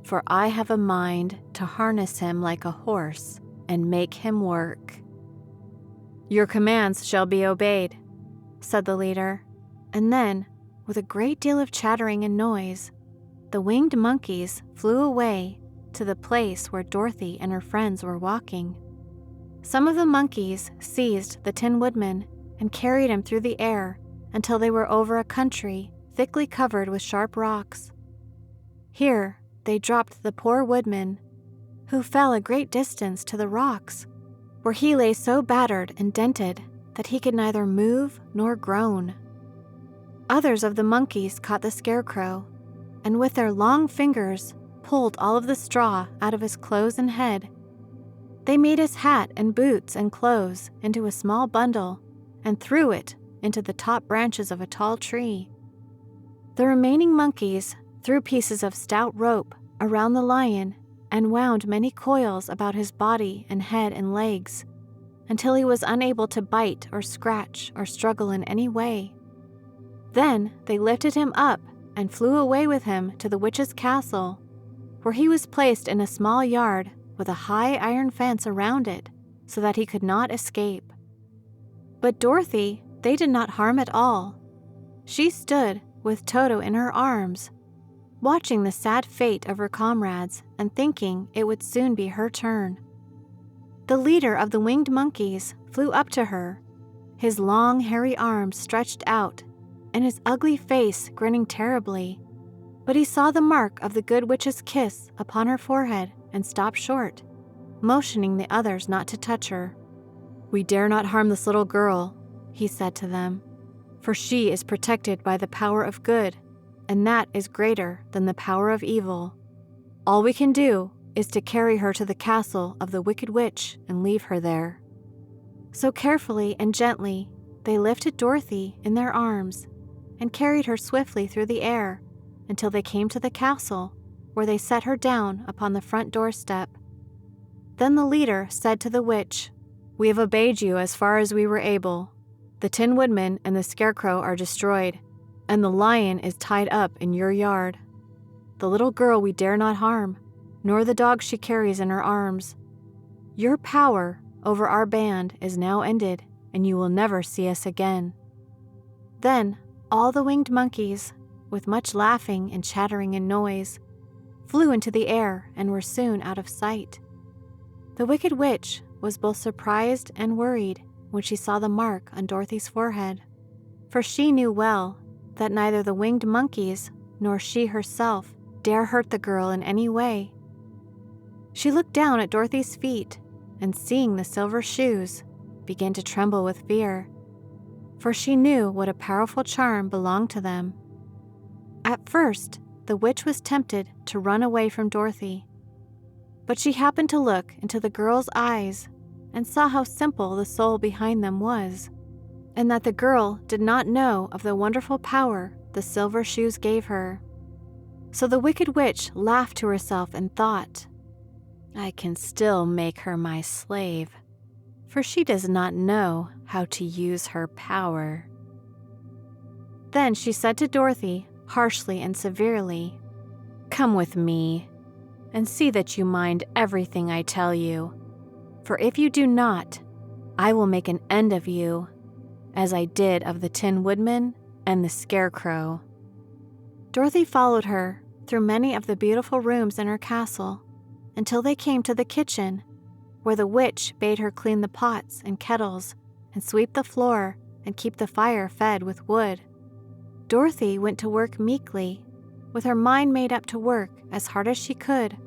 S1: for I have a mind to harness him like a horse and make him work." "Your commands shall be obeyed," said the leader, and then, with a great deal of chattering and noise, the winged monkeys flew away to the place where Dorothy and her friends were walking. Some of the monkeys seized the Tin Woodman and carried him through the air until they were over a country thickly covered with sharp rocks. Here they dropped the poor Woodman, who fell a great distance to the rocks, where he lay so battered and dented that he could neither move nor groan. Others of the monkeys caught the Scarecrow, and with their long fingers pulled all of the straw out of his clothes and head. They made his hat and boots and clothes into a small bundle and threw it into the top branches of a tall tree. The remaining monkeys threw pieces of stout rope around the lion and wound many coils about his body and head and legs until he was unable to bite or scratch or struggle in any way. Then they lifted him up and flew away with him to the witch's castle, where he was placed in a small yard with a high iron fence around it so that he could not escape. But Dorothy they did not harm at all. She stood with Toto in her arms, watching the sad fate of her comrades and thinking it would soon be her turn. The leader of the winged monkeys flew up to her, his long hairy arms stretched out and his ugly face grinning terribly, but he saw the mark of the good witch's kiss upon her forehead and stopped short, motioning the others not to touch her. "We dare not harm this little girl," he said to them, "for she is protected by the power of good, and that is greater than the power of evil. All we can do is to carry her to the castle of the wicked witch and leave her there." So carefully and gently they lifted Dorothy in their arms and carried her swiftly through the air until they came to the castle, where they set her down upon the front doorstep. Then the leader said to the witch, "We have obeyed you as far as we were able. The Tin Woodman and the Scarecrow are destroyed, and the lion is tied up in your yard. The little girl we dare not harm, nor the dog she carries in her arms. Your power over our band is now ended, and you will never see us again." Then all the winged monkeys, with much laughing and chattering and noise, flew into the air and were soon out of sight. The wicked witch was both surprised and worried when she saw the mark on Dorothy's forehead, for she knew well that neither the winged monkeys nor she herself dare hurt the girl in any way. She looked down at Dorothy's feet, and seeing the silver shoes, began to tremble with fear, for she knew what a powerful charm belonged to them. At first, the witch was tempted to run away from Dorothy, but she happened to look into the girl's eyes and saw how simple the soul behind them was, and that the girl did not know of the wonderful power the silver shoes gave her. So the wicked witch laughed to herself and thought, "I can still make her my slave, for she does not know how to use her power." Then she said to Dorothy, harshly and severely, "Come with me, and see that you mind everything I tell you, for if you do not, I will make an end of you, as I did of the Tin Woodman and the Scarecrow." Dorothy followed her through many of the beautiful rooms in her castle until they came to the kitchen, where the witch bade her clean the pots and kettles and sweep the floor and keep the fire fed with wood. Dorothy went to work meekly, with her mind made up to work as hard as she could,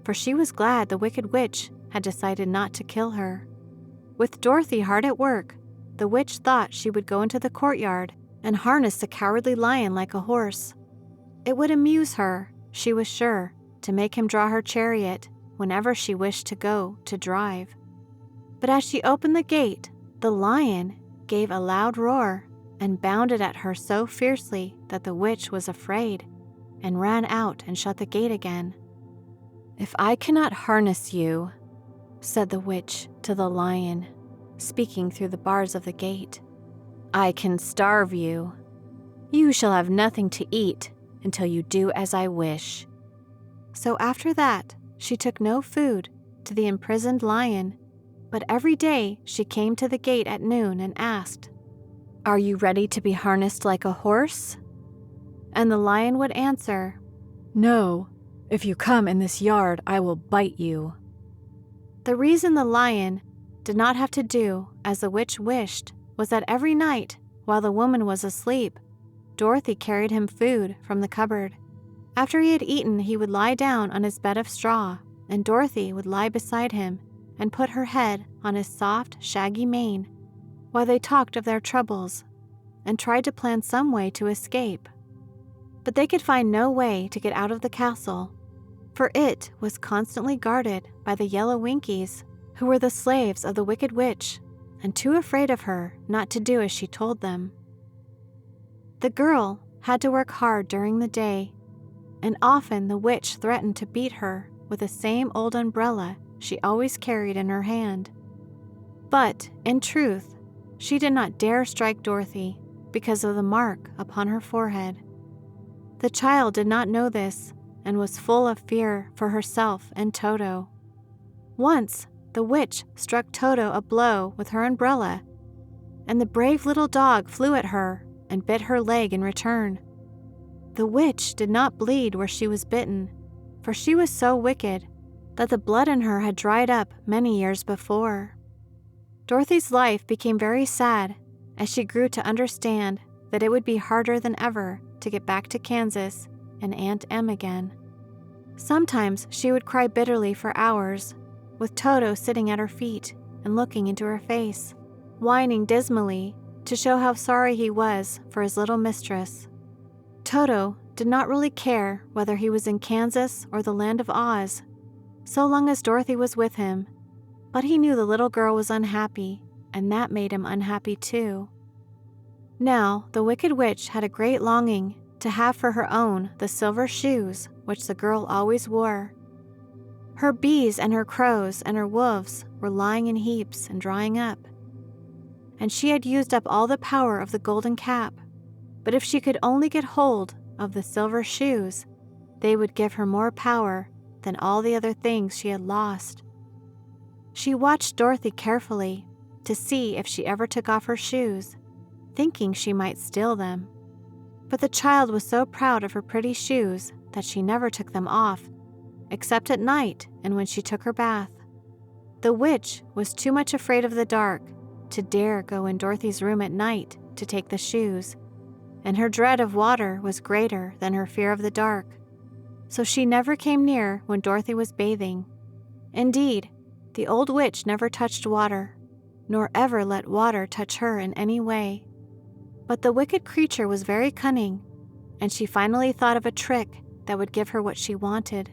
S1: for she was glad the wicked witch had decided not to kill her. With Dorothy hard at work, the witch thought she would go into the courtyard and harness the cowardly lion like a horse. It would amuse her, she was sure, to make him draw her chariot whenever she wished to go to drive. But as she opened the gate, the lion gave a loud roar and bounded at her so fiercely that the witch was afraid and ran out and shut the gate again. "If I cannot harness you," said the witch to the lion, speaking through the bars of the gate, "I can starve you. You shall have nothing to eat until you do as I wish." So after that, she took no food to the imprisoned lion, but every day she came to the gate at noon and asked, "Are you ready to be harnessed like a horse?" And the lion would answer, "No, if you come in this yard, I will bite you." The reason the lion did not have to do as the witch wished was that every night, while the woman was asleep, Dorothy carried him food from the cupboard. After he had eaten, he would lie down on his bed of straw, and Dorothy would lie beside him and put her head on his soft, shaggy mane while they talked of their troubles and tried to plan some way to escape. But they could find no way to get out of the castle, for it was constantly guarded by the yellow Winkies, who were the slaves of the Wicked Witch and too afraid of her not to do as she told them. The girl had to work hard during the day, and often the witch threatened to beat her with the same old umbrella she always carried in her hand. But, in truth, she did not dare strike Dorothy because of the mark upon her forehead. The child did not know this and was full of fear for herself and Toto. Once, the witch struck Toto a blow with her umbrella, and the brave little dog flew at her and bit her leg in return. The witch did not bleed where she was bitten, for she was so wicked that the blood in her had dried up many years before. Dorothy's life became very sad as she grew to understand that it would be harder than ever to get back to Kansas and Aunt Em again. Sometimes she would cry bitterly for hours, with Toto sitting at her feet and looking into her face, whining dismally to show how sorry he was for his little mistress. Toto did not really care whether he was in Kansas or the land of Oz, so long as Dorothy was with him, but he knew the little girl was unhappy, and that made him unhappy too. Now, the Wicked Witch had a great longing to have for her own the silver shoes which the girl always wore. Her bees and her crows and her wolves were lying in heaps and drying up, and she had used up all the power of the golden cap, but if she could only get hold of the silver shoes, they would give her more power than all the other things she had lost. She watched Dorothy carefully to see if she ever took off her shoes, thinking she might steal them. But the child was so proud of her pretty shoes that she never took them off, except at night and when she took her bath. The witch was too much afraid of the dark to dare go in Dorothy's room at night to take the shoes, and her dread of water was greater than her fear of the dark, so she never came near when Dorothy was bathing. Indeed, the old witch never touched water, nor ever let water touch her in any way. But the wicked creature was very cunning, and she finally thought of a trick that would give her what she wanted.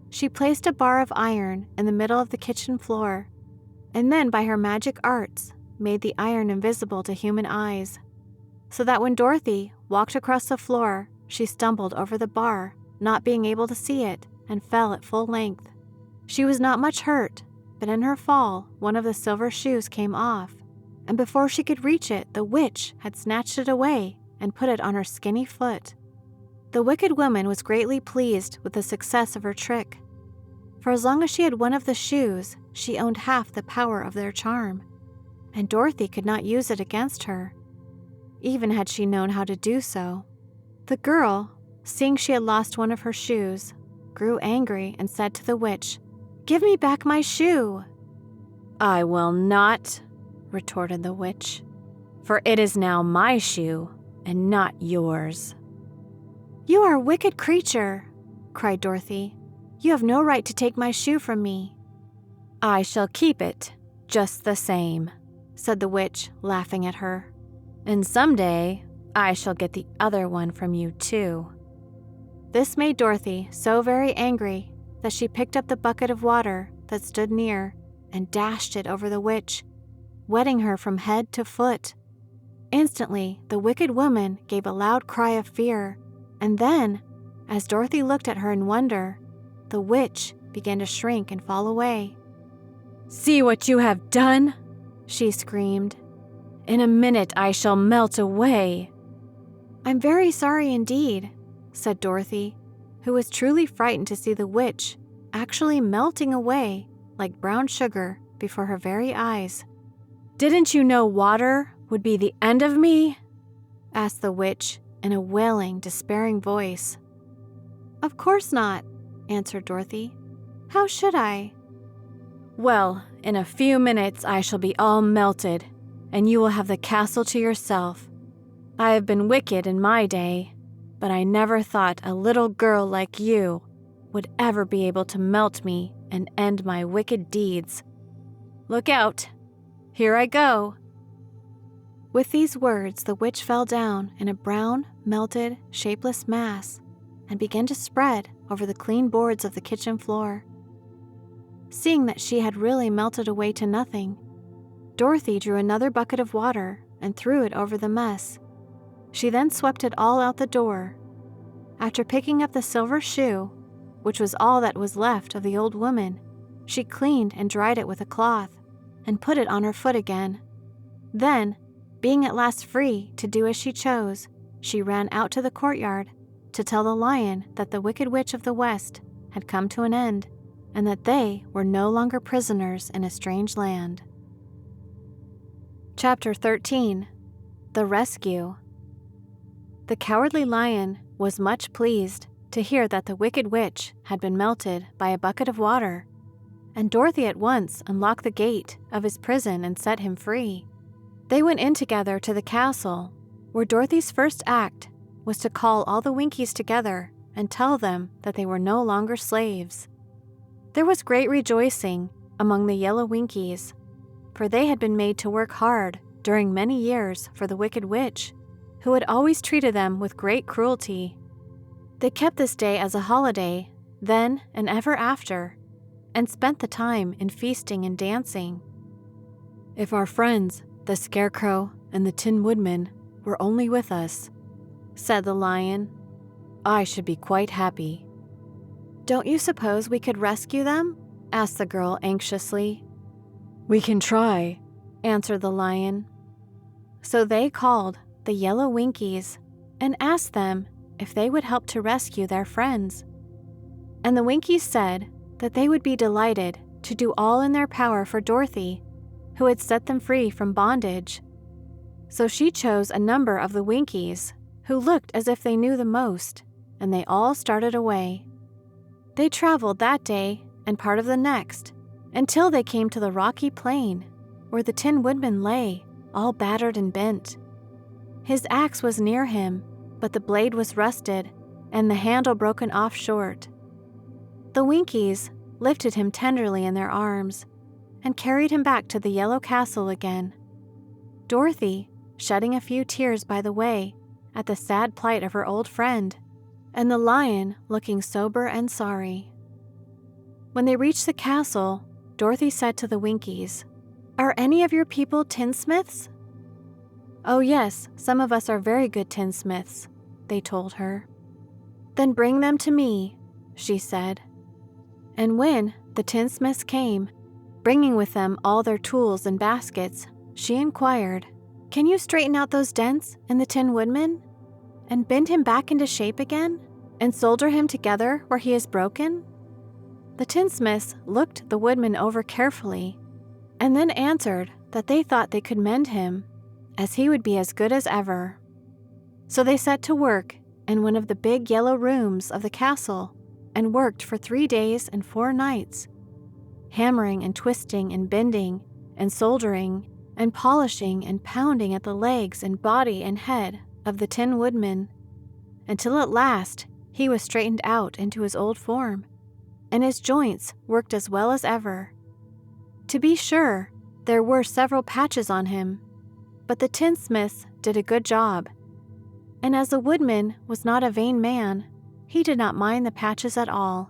S1: She placed a bar of iron in the middle of the kitchen floor, and then by her magic arts made the iron invisible to human eyes, so that when Dorothy walked across the floor, she stumbled over the bar, not being able to see it, and fell at full length. She was not much hurt, but in her fall, one of the silver shoes came off, and before she could reach it, the witch had snatched it away and put it on her skinny foot. The wicked woman was greatly pleased with the success of her trick, for as long as she had one of the shoes, she owned half the power of their charm, and Dorothy could not use it against her, even had she known how to do so. The girl, seeing she had lost one of her shoes, grew angry and said to the witch, "Give me back my shoe."
S2: "I will not," retorted the witch, "for it is now my shoe and not yours."
S1: "You are a wicked creature," cried Dorothy. "You have no right to take my shoe from me."
S2: "I shall keep it just the same," said the witch, laughing at her. "And someday I shall get the other one from you too."
S1: This made Dorothy so very angry that she picked up the bucket of water that stood near and dashed it over the witch, wetting her from head to foot. Instantly, the wicked woman gave a loud cry of fear, and then, as Dorothy looked at her in wonder, the witch began to shrink and fall away.
S2: "See what you have done!"
S1: she screamed.
S2: "In a minute I shall melt away."
S1: "I'm very sorry indeed," said Dorothy, who was truly frightened to see the witch actually melting away like brown sugar before her very eyes.
S2: "Didn't you know water would be the end of me?"
S1: asked the witch in a wailing, despairing voice. "Of course not," answered Dorothy. "How should I?"
S2: "Well, in a few minutes I shall be all melted, and you will have the castle to yourself. I have been wicked in my day, but I never thought a little girl like you would ever be able to melt me and end my wicked deeds. Look out! Here I go!"
S1: With these words, the witch fell down in a brown, melted, shapeless mass and began to spread over the clean boards of the kitchen floor. Seeing that she had really melted away to nothing, Dorothy drew another bucket of water and threw it over the mess. She then swept it all out the door. After picking up the silver shoe, which was all that was left of the old woman, she cleaned and dried it with a cloth and put it on her foot again. Then, being at last free to do as she chose, she ran out to the courtyard to tell the lion that the Wicked Witch of the West had come to an end and that they were no longer prisoners in a strange land. Chapter 13. The Rescue. The Cowardly Lion was much pleased to hear that the Wicked Witch had been melted by a bucket of water, and Dorothy at once unlocked the gate of his prison and set him free. They went in together to the castle, where Dorothy's first act was to call all the Winkies together and tell them that they were no longer slaves. There was great rejoicing among the yellow Winkies, for they had been made to work hard during many years for the Wicked Witch, who had always treated them with great cruelty. They kept this day as a holiday, then and ever after, and spent the time in feasting and dancing.
S2: "If our friends, the Scarecrow and the Tin Woodman, were only with us," said the lion, "I should be quite happy."
S1: "Don't you suppose we could rescue them?" asked the girl anxiously.
S2: "We can try," answered the lion.
S1: So they called the yellow Winkies and asked them if they would help to rescue their friends. And the Winkies said that they would be delighted to do all in their power for Dorothy, who had set them free from bondage. So she chose a number of the Winkies who looked as if they knew the most, and they all started away. They traveled that day and part of the next until they came to the rocky plain where the Tin Woodman lay, all battered and bent. His axe was near him, but the blade was rusted and the handle broken off short. The Winkies lifted him tenderly in their arms and carried him back to the yellow castle again. Dorothy shedding a few tears by the way at the sad plight of her old friend, and the lion looking sober and sorry. When they reached the castle, Dorothy said to the Winkies, "Are any of your people tinsmiths?" "Oh yes, some of us are very good tinsmiths," they told her. "Then bring them to me," she said. And when the tinsmiths came, bringing with them all their tools and baskets, she inquired, "Can you straighten out those dents in the Tin Woodman, and bend him back into shape again, and solder him together where he is broken?" The tinsmiths looked the Woodman over carefully, and then answered that they thought they could mend him, as he would be as good as ever. So they set to work in one of the big yellow rooms of the castle and worked for 3 days and 4 nights, hammering and twisting and bending and soldering and polishing and pounding at the legs and body and head of the Tin Woodman, until at last he was straightened out into his old form, and his joints worked as well as ever. To be sure, there were several patches on him, but the tinsmiths did a good job, and as the Woodman was not a vain man, he did not mind the patches at all.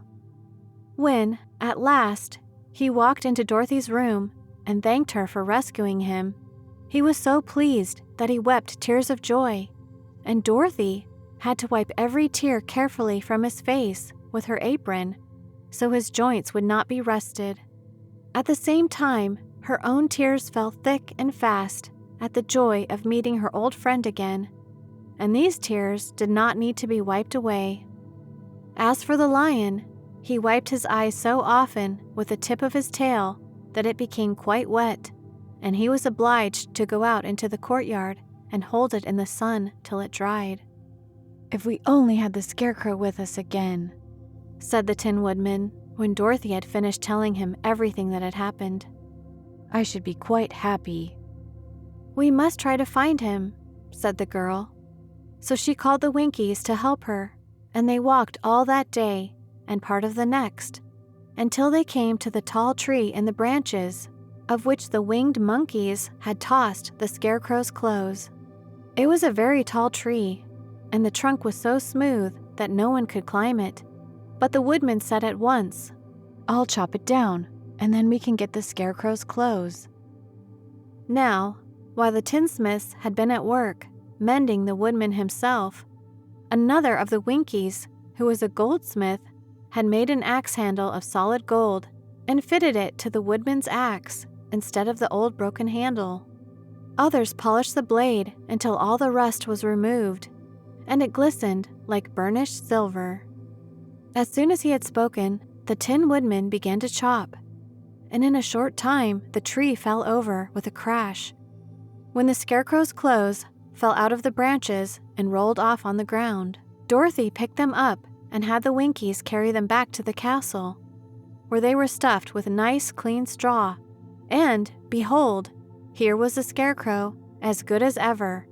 S1: When, at last, he walked into Dorothy's room and thanked her for rescuing him, he was so pleased that he wept tears of joy, and Dorothy had to wipe every tear carefully from his face with her apron, so his joints would not be rusted. At the same time, her own tears fell thick and fast at the joy of meeting her old friend again, and these tears did not need to be wiped away. As for the lion, he wiped his eyes so often with the tip of his tail that it became quite wet, and he was obliged to go out into the courtyard and hold it in the sun till it dried.
S2: "If we only had the Scarecrow with us again," said the Tin Woodman when Dorothy had finished telling him everything that had happened. "I should be quite happy."
S1: "We must try to find him," said the girl. So she called the Winkies to help her, and they walked all that day and part of the next, until they came to the tall tree in the branches, of which the winged monkeys had tossed the Scarecrow's clothes. It was a very tall tree, and the trunk was so smooth that no one could climb it. But the Woodman said at once, "I'll chop it down, and then we can get the Scarecrow's clothes." Now, while the tinsmiths had been at work, mending the Woodman himself, another of the Winkies, who was a goldsmith, had made an axe handle of solid gold and fitted it to the Woodman's axe instead of the old broken handle. Others polished the blade until all the rust was removed, and it glistened like burnished silver. As soon as he had spoken, the Tin Woodman began to chop, and in a short time the tree fell over with a crash, when the Scarecrow's clothes fell out of the branches and rolled off on the ground. Dorothy picked them up and had the Winkies carry them back to the castle, where they were stuffed with nice clean straw, and, behold, here was the Scarecrow, as good as ever,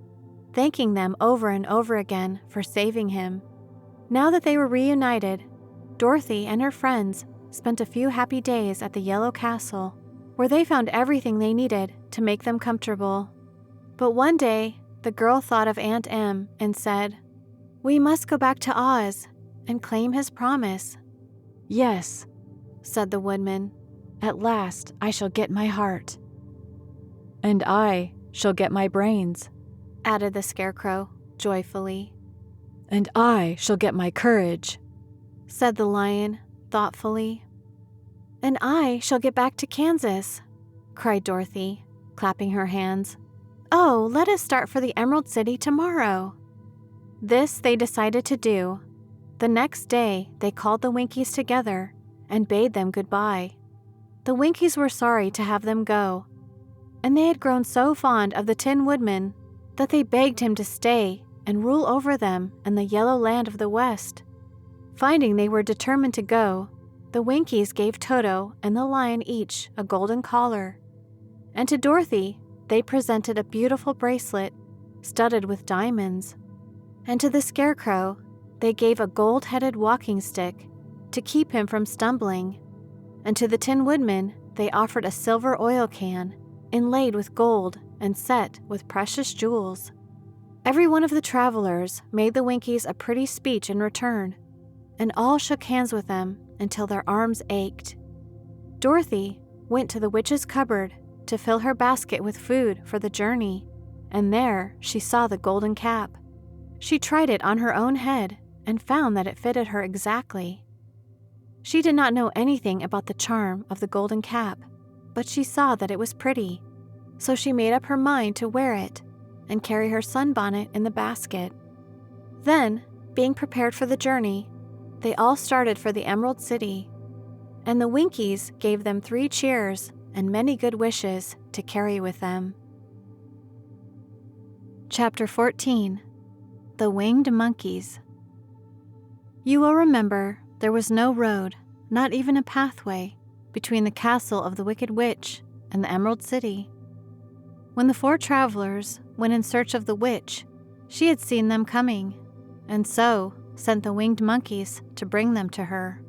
S1: thanking them over and over again for saving him. Now that they were reunited, Dorothy and her friends spent a few happy days at the Yellow Castle, where they found everything they needed to make them comfortable. But one day, the girl thought of Aunt Em and said, "We must go back to Oz and claim his promise."
S2: "Yes," said the Woodman. "At last I shall get my heart." "And I shall get my brains,"
S1: added the Scarecrow joyfully.
S2: "And I shall get my courage,"
S1: said the Lion thoughtfully. "And I shall get back to Kansas," cried Dorothy, clapping her hands. "Oh, let us start for the Emerald City tomorrow." This they decided to do. The next day they called the Winkies together and bade them goodbye. The Winkies were sorry to have them go, and they had grown so fond of the Tin Woodman that they begged him to stay and rule over them in the yellow land of the West. Finding they were determined to go, the Winkies gave Toto and the Lion each a golden collar, and to Dorothy they presented a beautiful bracelet studded with diamonds, and to the Scarecrow they gave a gold-headed walking stick to keep him from stumbling, and to the Tin Woodman they offered a silver oil can inlaid with gold and set with precious jewels. Every one of the travelers made the Winkies a pretty speech in return, and all shook hands with them until their arms ached. Dorothy went to the witch's cupboard to fill her basket with food for the journey, and there she saw the golden cap. She tried it on her own head and found that it fitted her exactly. She did not know anything about the charm of the golden cap, but she saw that it was pretty, so she made up her mind to wear it and carry her sunbonnet in the basket. Then, being prepared for the journey, they all started for the Emerald City, and the Winkies gave them 3 cheers and many good wishes to carry with them. Chapter 14. The Winged Monkeys. You will remember there was no road, not even a pathway, between the castle of the Wicked Witch and the Emerald City. When the 4 travelers went in search of the witch, she had seen them coming, and so sent the winged monkeys to bring them to her.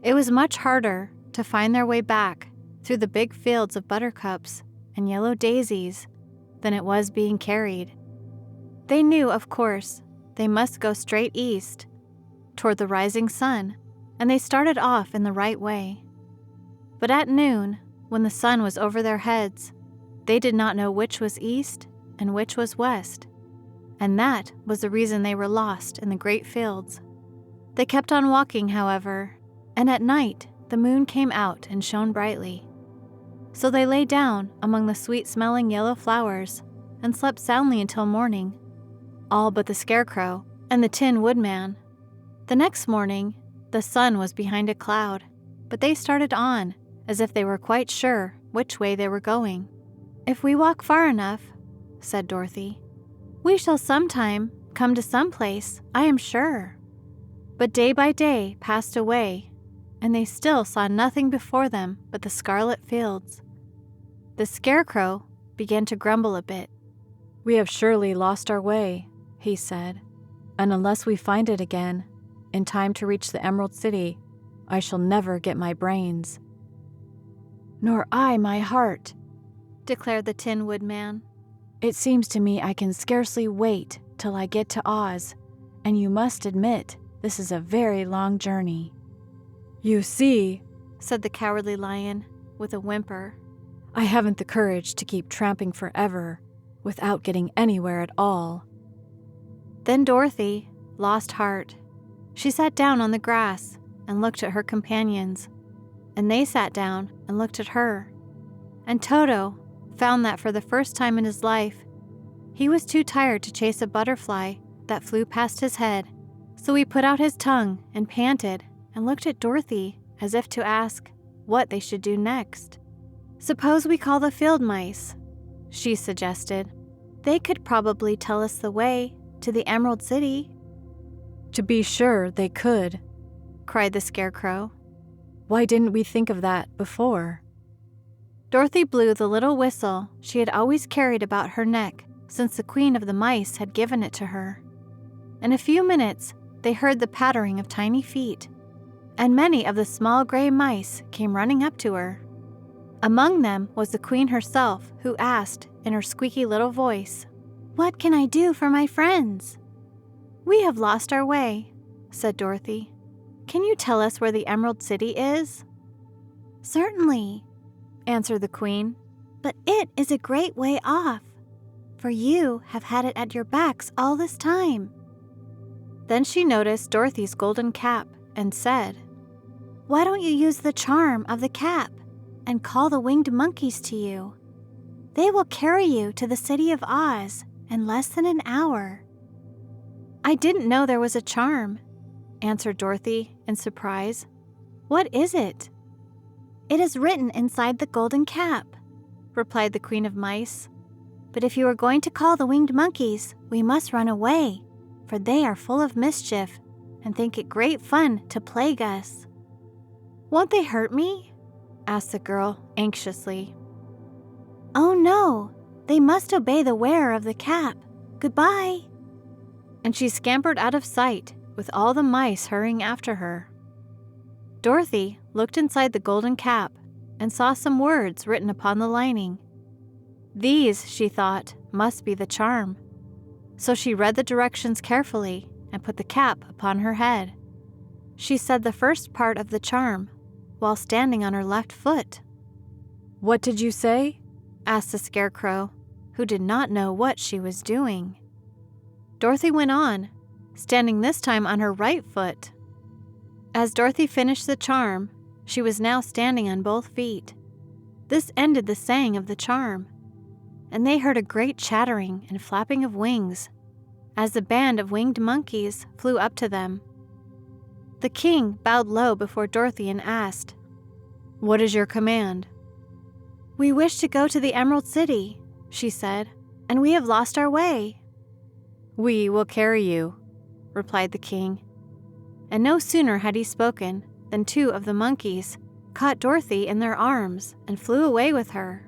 S1: It was much harder to find their way back through the big fields of buttercups and yellow daisies than it was being carried. They knew, of course, they must go straight east, toward the rising sun, and they started off in the right way. But at noon, when the sun was over their heads, they did not know which was east and which was west, and that was the reason they were lost in the great fields. They kept on walking, however, and at night the moon came out and shone brightly. So they lay down among the sweet-smelling yellow flowers and slept soundly until morning, all but the Scarecrow and the Tin Woodman. The next morning, the sun was behind a cloud, but they started on as if they were quite sure which way they were going. "If we walk far enough," said Dorothy, "we shall sometime come to some place, I am sure." But day by day passed away, and they still saw nothing before them but the scarlet fields. The Scarecrow began to grumble a bit.
S2: "We have surely lost our way," he said. And unless we find it again, in time to reach the Emerald City, I shall never get my brains."
S1: "Nor I my heart,"
S3: declared the Tin Woodman.
S1: "It seems to me I can scarcely wait till I get to Oz, and you must admit this is a very long journey."
S2: "You see,"
S3: said the Cowardly Lion with a whimper,
S2: "I haven't the courage to keep tramping forever without getting anywhere at all."
S3: Then Dorothy lost heart. She sat down on the grass and looked at her companions, and they sat down and looked at her. And Toto found that for the first time in his life, he was too tired to chase a butterfly that flew past his head, so he put out his tongue and panted and looked at Dorothy as if to ask what they should do next. "Suppose we call the field mice," she suggested. "They could probably tell us the way to the Emerald City."
S2: "To be sure they could,"
S3: cried the Scarecrow.
S2: "Why didn't we think of that before?"
S3: Dorothy blew the little whistle she had always carried about her neck since the Queen of the Mice had given it to her. In a few minutes, they heard the pattering of tiny feet, and many of the small gray mice came running up to her. Among them was the Queen herself, who asked in her squeaky little voice, "What can I do for my friends?" "We have lost our way," said Dorothy. "Can you tell us where the Emerald City is?" "Certainly," answered the Queen, "but it is a great way off, for you have had it at your backs all this time." Then she noticed Dorothy's golden cap and said, "Why don't you use the charm of the cap and call the winged monkeys to you? They will carry you to the city of Oz in less than an hour." "I didn't know there was a charm," answered Dorothy in surprise. "What is it?" "It is written inside the golden cap," replied the Queen of Mice. "But if you are going to call the winged monkeys, we must run away, for they are full of mischief and think it great fun to plague us." "Won't they hurt me?" asked the girl anxiously. "Oh no, they must obey the wearer of the cap. Goodbye." And she scampered out of sight with all the mice hurrying after her. Dorothy looked inside the golden cap and saw some words written upon the lining. These, she thought, must be the charm. So she read the directions carefully and put the cap upon her head. She said the first part of the charm while standing on her left foot.
S2: "What did you say?"
S3: asked the Scarecrow, who did not know what she was doing. Dorothy went on, standing this time on her right foot. As Dorothy finished the charm, she was now standing on both feet. This ended the saying of the charm, and they heard a great chattering and flapping of wings as the band of winged monkeys flew up to them. The king bowed low before Dorothy and asked, "What is your command?" "We wish to go to the Emerald City," she said, "and we have lost our way." "We will carry you," replied the king. And no sooner had he spoken than two of the monkeys caught Dorothy in their arms and flew away with her.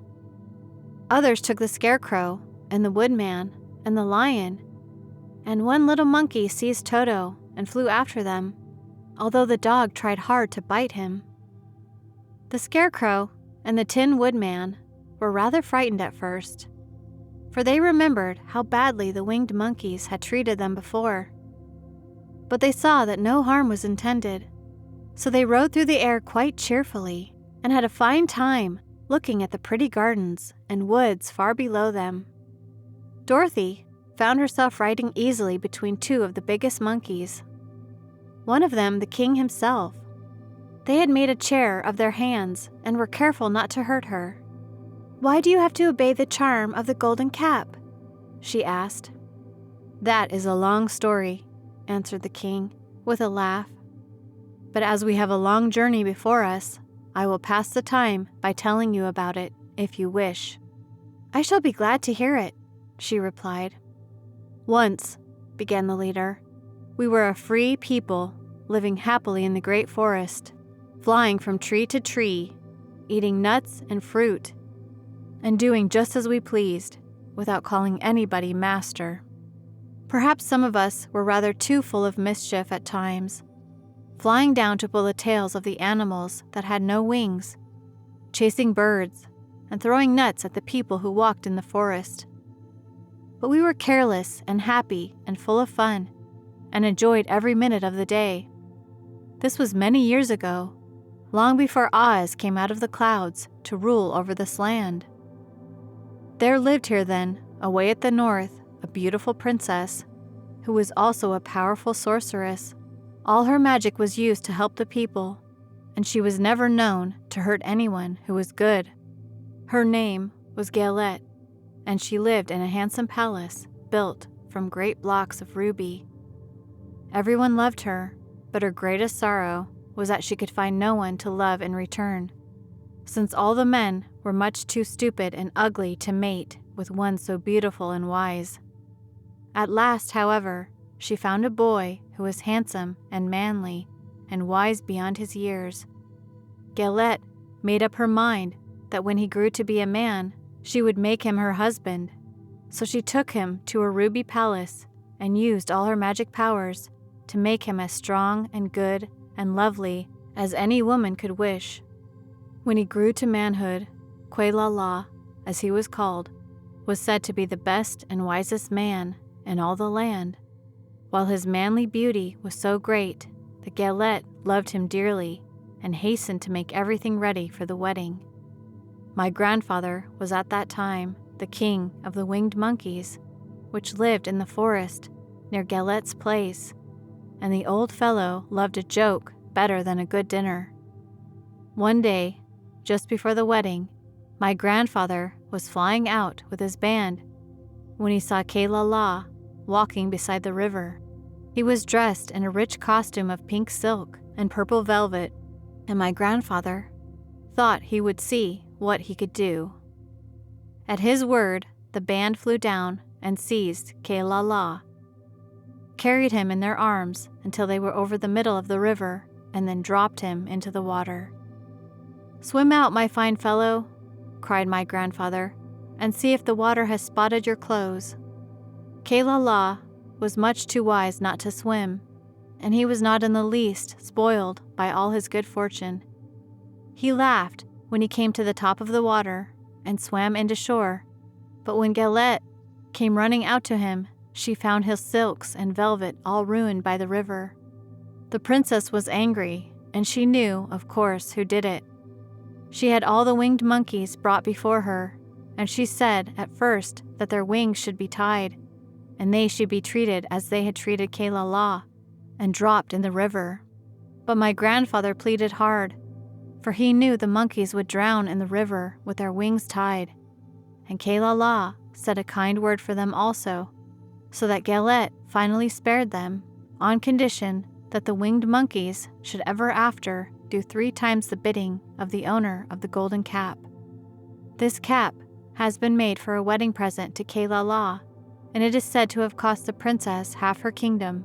S3: Others took the Scarecrow and the Woodman and the Lion, and one little monkey seized Toto and flew after them, although the dog tried hard to bite him. The Scarecrow and the Tin Woodman were rather frightened at first, for they remembered how badly the winged monkeys had treated them before. But they saw that no harm was intended, so they rode through the air quite cheerfully and had a fine time looking at the pretty gardens and woods far below them. Dorothy found herself riding easily between two of the biggest monkeys. One of them, the king himself. They had made a chair of their hands and were careful not to hurt her. "Why do you have to obey the charm of the golden cap?" she asked. "That is a long story," answered the king with a laugh. "But as we have a long journey before us, I will pass the time by telling you about it, if you wish." "I shall be glad to hear it," she replied. "Once," began the leader, "we were a free people living happily in the great forest, flying from tree to tree, eating nuts and fruit, and doing just as we pleased, without calling anybody master. Perhaps some of us were rather too full of mischief at times, flying down to pull the tails of the animals that had no wings, chasing birds, and throwing nuts at the people who walked in the forest. But we were careless and happy and full of fun, and enjoyed every minute of the day. This was many years ago, long before Oz came out of the clouds to rule over this land. There lived here then, away at the north, a beautiful princess, who was also a powerful sorceress. All her magic was used to help the people, and she was never known to hurt anyone who was good. Her name was Galette, and she lived in a handsome palace built from great blocks of ruby. Everyone loved her, but her greatest sorrow was that she could find no one to love in return, since all the men were much too stupid and ugly to mate with one so beautiful and wise. At last, however, she found a boy who was handsome and manly and wise beyond his years. Galette made up her mind that when he grew to be a man, she would make him her husband. So she took him to a ruby palace and used all her magic powers to make him as strong and good and lovely as any woman could wish. When he grew to manhood, Quadlings, as he was called, was said to be the best and wisest man in all the land. While his manly beauty was so great that Galette loved him dearly and hastened to make everything ready for the wedding. My grandfather was at that time the king of the winged monkeys, which lived in the forest near Galette's place, and the old fellow loved a joke better than a good dinner. One day, just before the wedding, my grandfather was flying out with his band when he saw Quadlings walking beside the river. He was dressed in a rich costume of pink silk and purple velvet, and my grandfather thought he would see what he could do. At his word, the band flew down and seized Quadlings, carried him in their arms until they were over the middle of the river, and then dropped him into the water. "Swim out, my fine fellow," cried my grandfather, "and see if the water has spotted your clothes." Quadlings was much too wise not to swim, and he was not in the least spoiled by all his good fortune. He laughed when he came to the top of the water and swam into shore, but when Galette came running out to him, she found his silks and velvet all ruined by the river. The princess was angry, and she knew, of course, who did it. She had all the winged monkeys brought before her, and she said at first that their wings should be tied, and they should be treated as they had treated Quadlings, and dropped in the river. But my grandfather pleaded hard, for he knew the monkeys would drown in the river with their wings tied, and Quadlings said a kind word for them also, so that Galette finally spared them, on condition that the winged monkeys should ever after do 3 times the bidding of the owner of the golden cap. This cap has been made for a wedding present to Quadlings, and it is said to have cost the princess half her kingdom.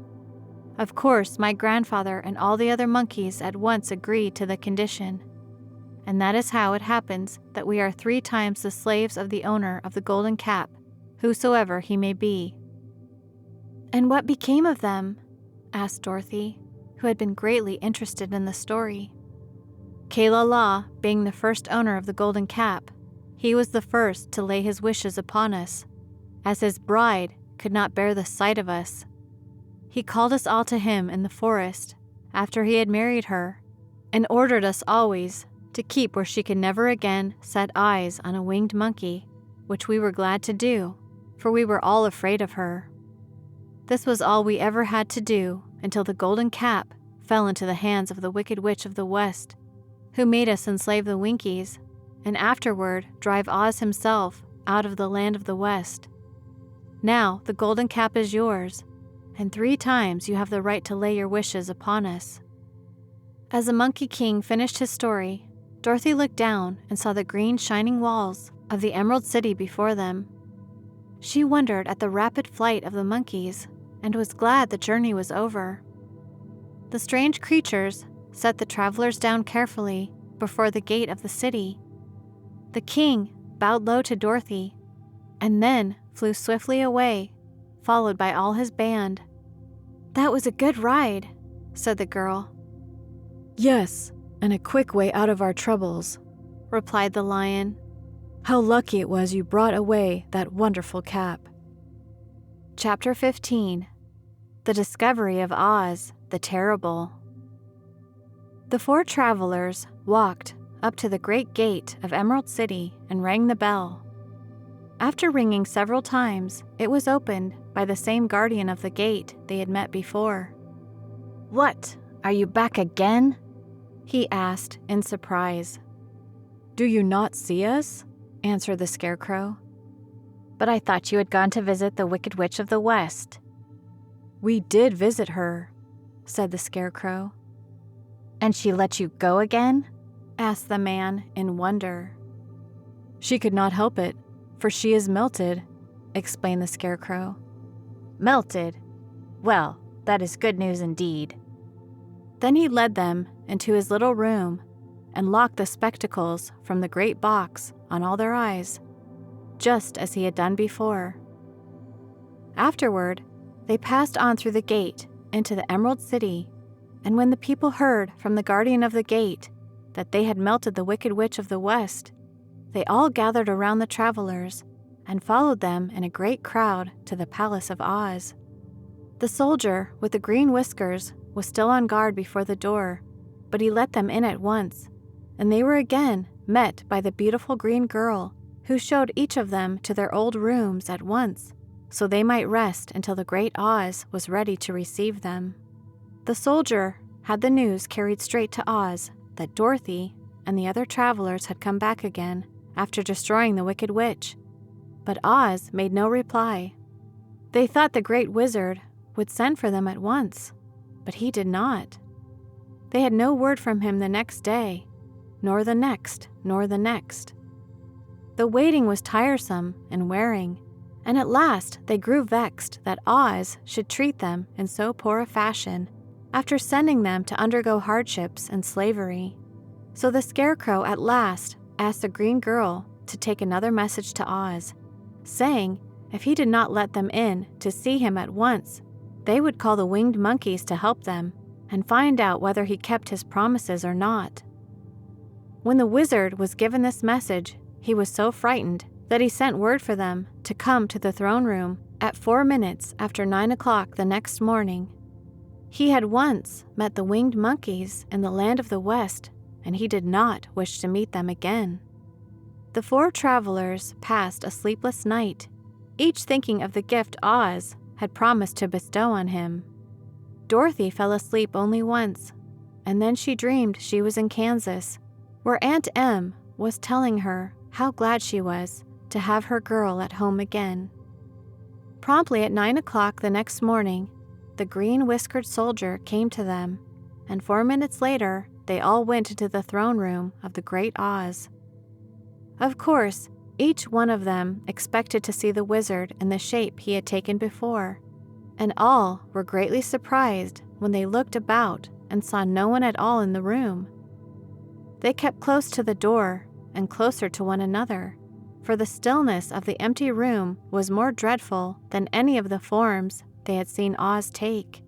S3: Of course, my grandfather and all the other monkeys at once agreed to the condition, and that is how it happens that we are 3 times the slaves of the owner of the golden cap, whosoever he may be.
S1: "And what became of them?" asked Dorothy, who had been greatly interested in the story.
S3: Quadlings, being the first owner of the golden cap, he was the first to lay his wishes upon us, as his bride could not bear the sight of us. He called us all to him in the forest after he had married her, and ordered us always to keep where she could never again set eyes on a winged monkey, which we were glad to do, for we were all afraid of her. This was all we ever had to do until the golden cap fell into the hands of the Wicked Witch of the West, who made us enslave the Winkies, and afterward drive Oz himself out of the land of the West. Now the golden cap is yours, and 3 times you have the right to lay your wishes upon us." As the Monkey King finished his story, Dorothy looked down and saw the green shining walls of the Emerald City before them. She wondered at the rapid flight of the monkeys and was glad the journey was over. The strange creatures set the travelers down carefully before the gate of the city. The king bowed low to Dorothy and then flew swiftly away, followed by all his band. "That was a good ride," said the girl.
S2: "Yes, and a quick way out of our troubles,"
S3: replied the lion.
S2: "How lucky it was you brought away that wonderful cap."
S3: Chapter 15. The Discovery of Oz, the Terrible. The 4 travelers walked up to the great gate of Emerald City and rang the bell. After ringing several times, it was opened by the same guardian of the gate they had met before.
S1: "What? Are you back again?"
S3: he asked in surprise.
S2: "Do you not see us?" answered the Scarecrow.
S1: "But I thought you had gone to visit the Wicked Witch of the West."
S2: "We did visit her," said the Scarecrow.
S1: "And she let you go again?"
S3: asked the man in wonder.
S2: "She could not help it, for she is melted," explained the Scarecrow.
S1: "Melted? Well, that is good news indeed."
S3: Then he led them into his little room and locked the spectacles from the great box on all their eyes, just as he had done before. Afterward, they passed on through the gate into the Emerald City, and when the people heard from the guardian of the gate that they had melted the Wicked Witch of the West, they all gathered around the travelers and followed them in a great crowd to the Palace of Oz. The soldier with the green whiskers was still on guard before the door, but he let them in at once, and they were again met by the beautiful green girl, who showed each of them to their old rooms at once, so they might rest until the great Oz was ready to receive them. The soldier had the news carried straight to Oz that Dorothy and the other travelers had come back again after destroying the Wicked Witch, but Oz made no reply. They thought the great wizard would send for them at once, but he did not. They had no word from him the next day, nor the next, nor the next. The waiting was tiresome and wearing, and at last they grew vexed that Oz should treat them in so poor a fashion after sending them to undergo hardships and slavery. So the Scarecrow at last asked the green girl to take another message to Oz, saying if he did not let them in to see him at once, they would call the winged monkeys to help them and find out whether he kept his promises or not. When the wizard was given this message, he was so frightened that he sent word for them to come to the throne room at 4 minutes after 9 o'clock the next morning. He had once met the winged monkeys in the land of the West, and he did not wish to meet them again. The 4 travelers passed a sleepless night, each thinking of the gift Oz had promised to bestow on him. Dorothy fell asleep only once, and then she dreamed she was in Kansas, where Aunt Em was telling her how glad she was to have her girl at home again. Promptly at 9 o'clock the next morning, the green-whiskered soldier came to them, and 4 minutes later, they all went into the throne room of the great Oz. Of course, each one of them expected to see the wizard in the shape he had taken before, and all were greatly surprised when they looked about and saw no one at all in the room. They kept close to the door and closer to one another, for the stillness of the empty room was more dreadful than any of the forms they had seen Oz take.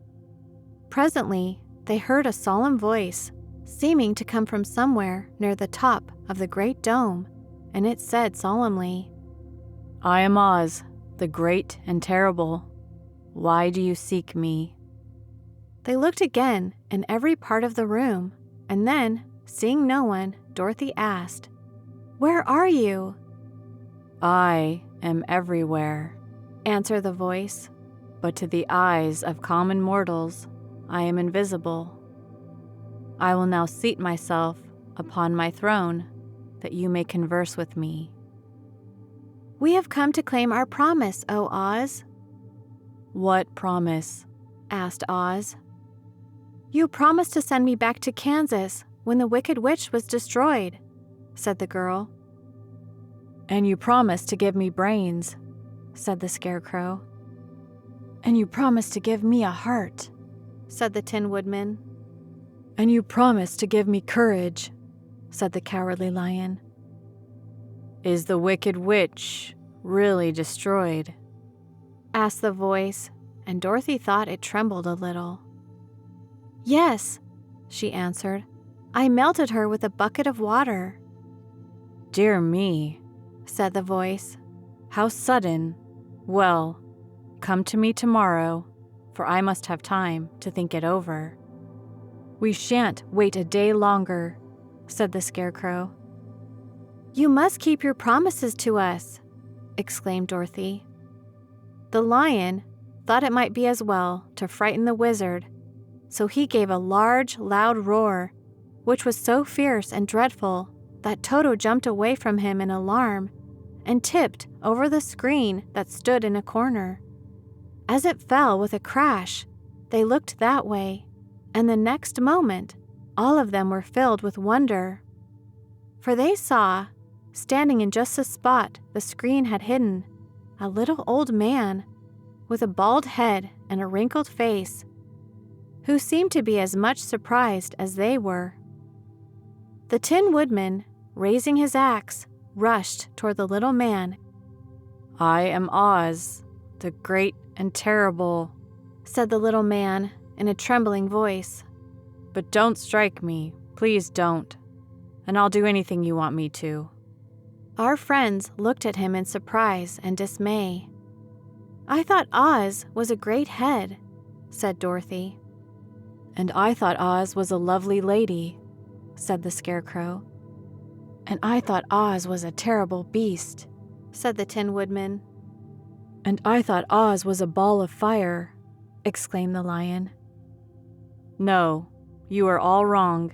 S3: Presently, they heard a solemn voice, seeming to come from somewhere near the top of the great dome, and it said solemnly,
S2: "I am Oz, the great and terrible. Why do you seek me?"
S3: They looked again in every part of the room, and then, seeing no one, Dorothy asked, "Where are you?"
S2: "I am everywhere,"
S3: answered the voice.
S2: "but to the eyes of common mortals, I am invisible. I will now seat myself upon my throne, that you may converse with me."
S3: "We have come to claim our promise, O Oz."
S2: "What promise?"
S3: asked Oz. "You promised to send me back to Kansas when the Wicked Witch was destroyed," said the girl.
S2: "And you promised to give me brains," said the Scarecrow.
S1: "And you promised to give me a heart,"
S3: said the Tin Woodman.
S2: "And you promised to give me courage," said the Cowardly Lion. "Is the Wicked Witch really destroyed?"
S3: asked the voice, and Dorothy thought it trembled a little. "Yes," she answered. "I melted her with a bucket of water."
S2: "Dear me,"
S3: said the voice.
S2: "how sudden. Well, come to me tomorrow, for I must have time to think it over." "We shan't wait a day longer," said the Scarecrow.
S3: "You must keep your promises to us," exclaimed Dorothy. The lion thought it might be as well to frighten the wizard, so he gave a large, loud roar, which was so fierce and dreadful that Toto jumped away from him in alarm and tipped over the screen that stood in a corner. As it fell with a crash, they looked that way, and the next moment, all of them were filled with wonder. For they saw, standing in just the spot the screen had hidden, a little old man with a bald head and a wrinkled face, who seemed to be as much surprised as they were. The Tin Woodman, raising his axe, rushed toward the little man.
S2: "I am Oz, the great and terrible,"
S3: said the little man in a trembling voice.
S2: "But don't strike me, please don't, and I'll do anything you want me to."
S3: Our friends looked at him in surprise and dismay. "I thought Oz was a great head," said Dorothy.
S2: "And I thought Oz was a lovely lady," said the Scarecrow.
S1: "And I thought Oz was a terrible beast,"
S3: said the Tin Woodman.
S2: "And I thought Oz was a ball of fire," exclaimed the lion. "No, you are all wrong,"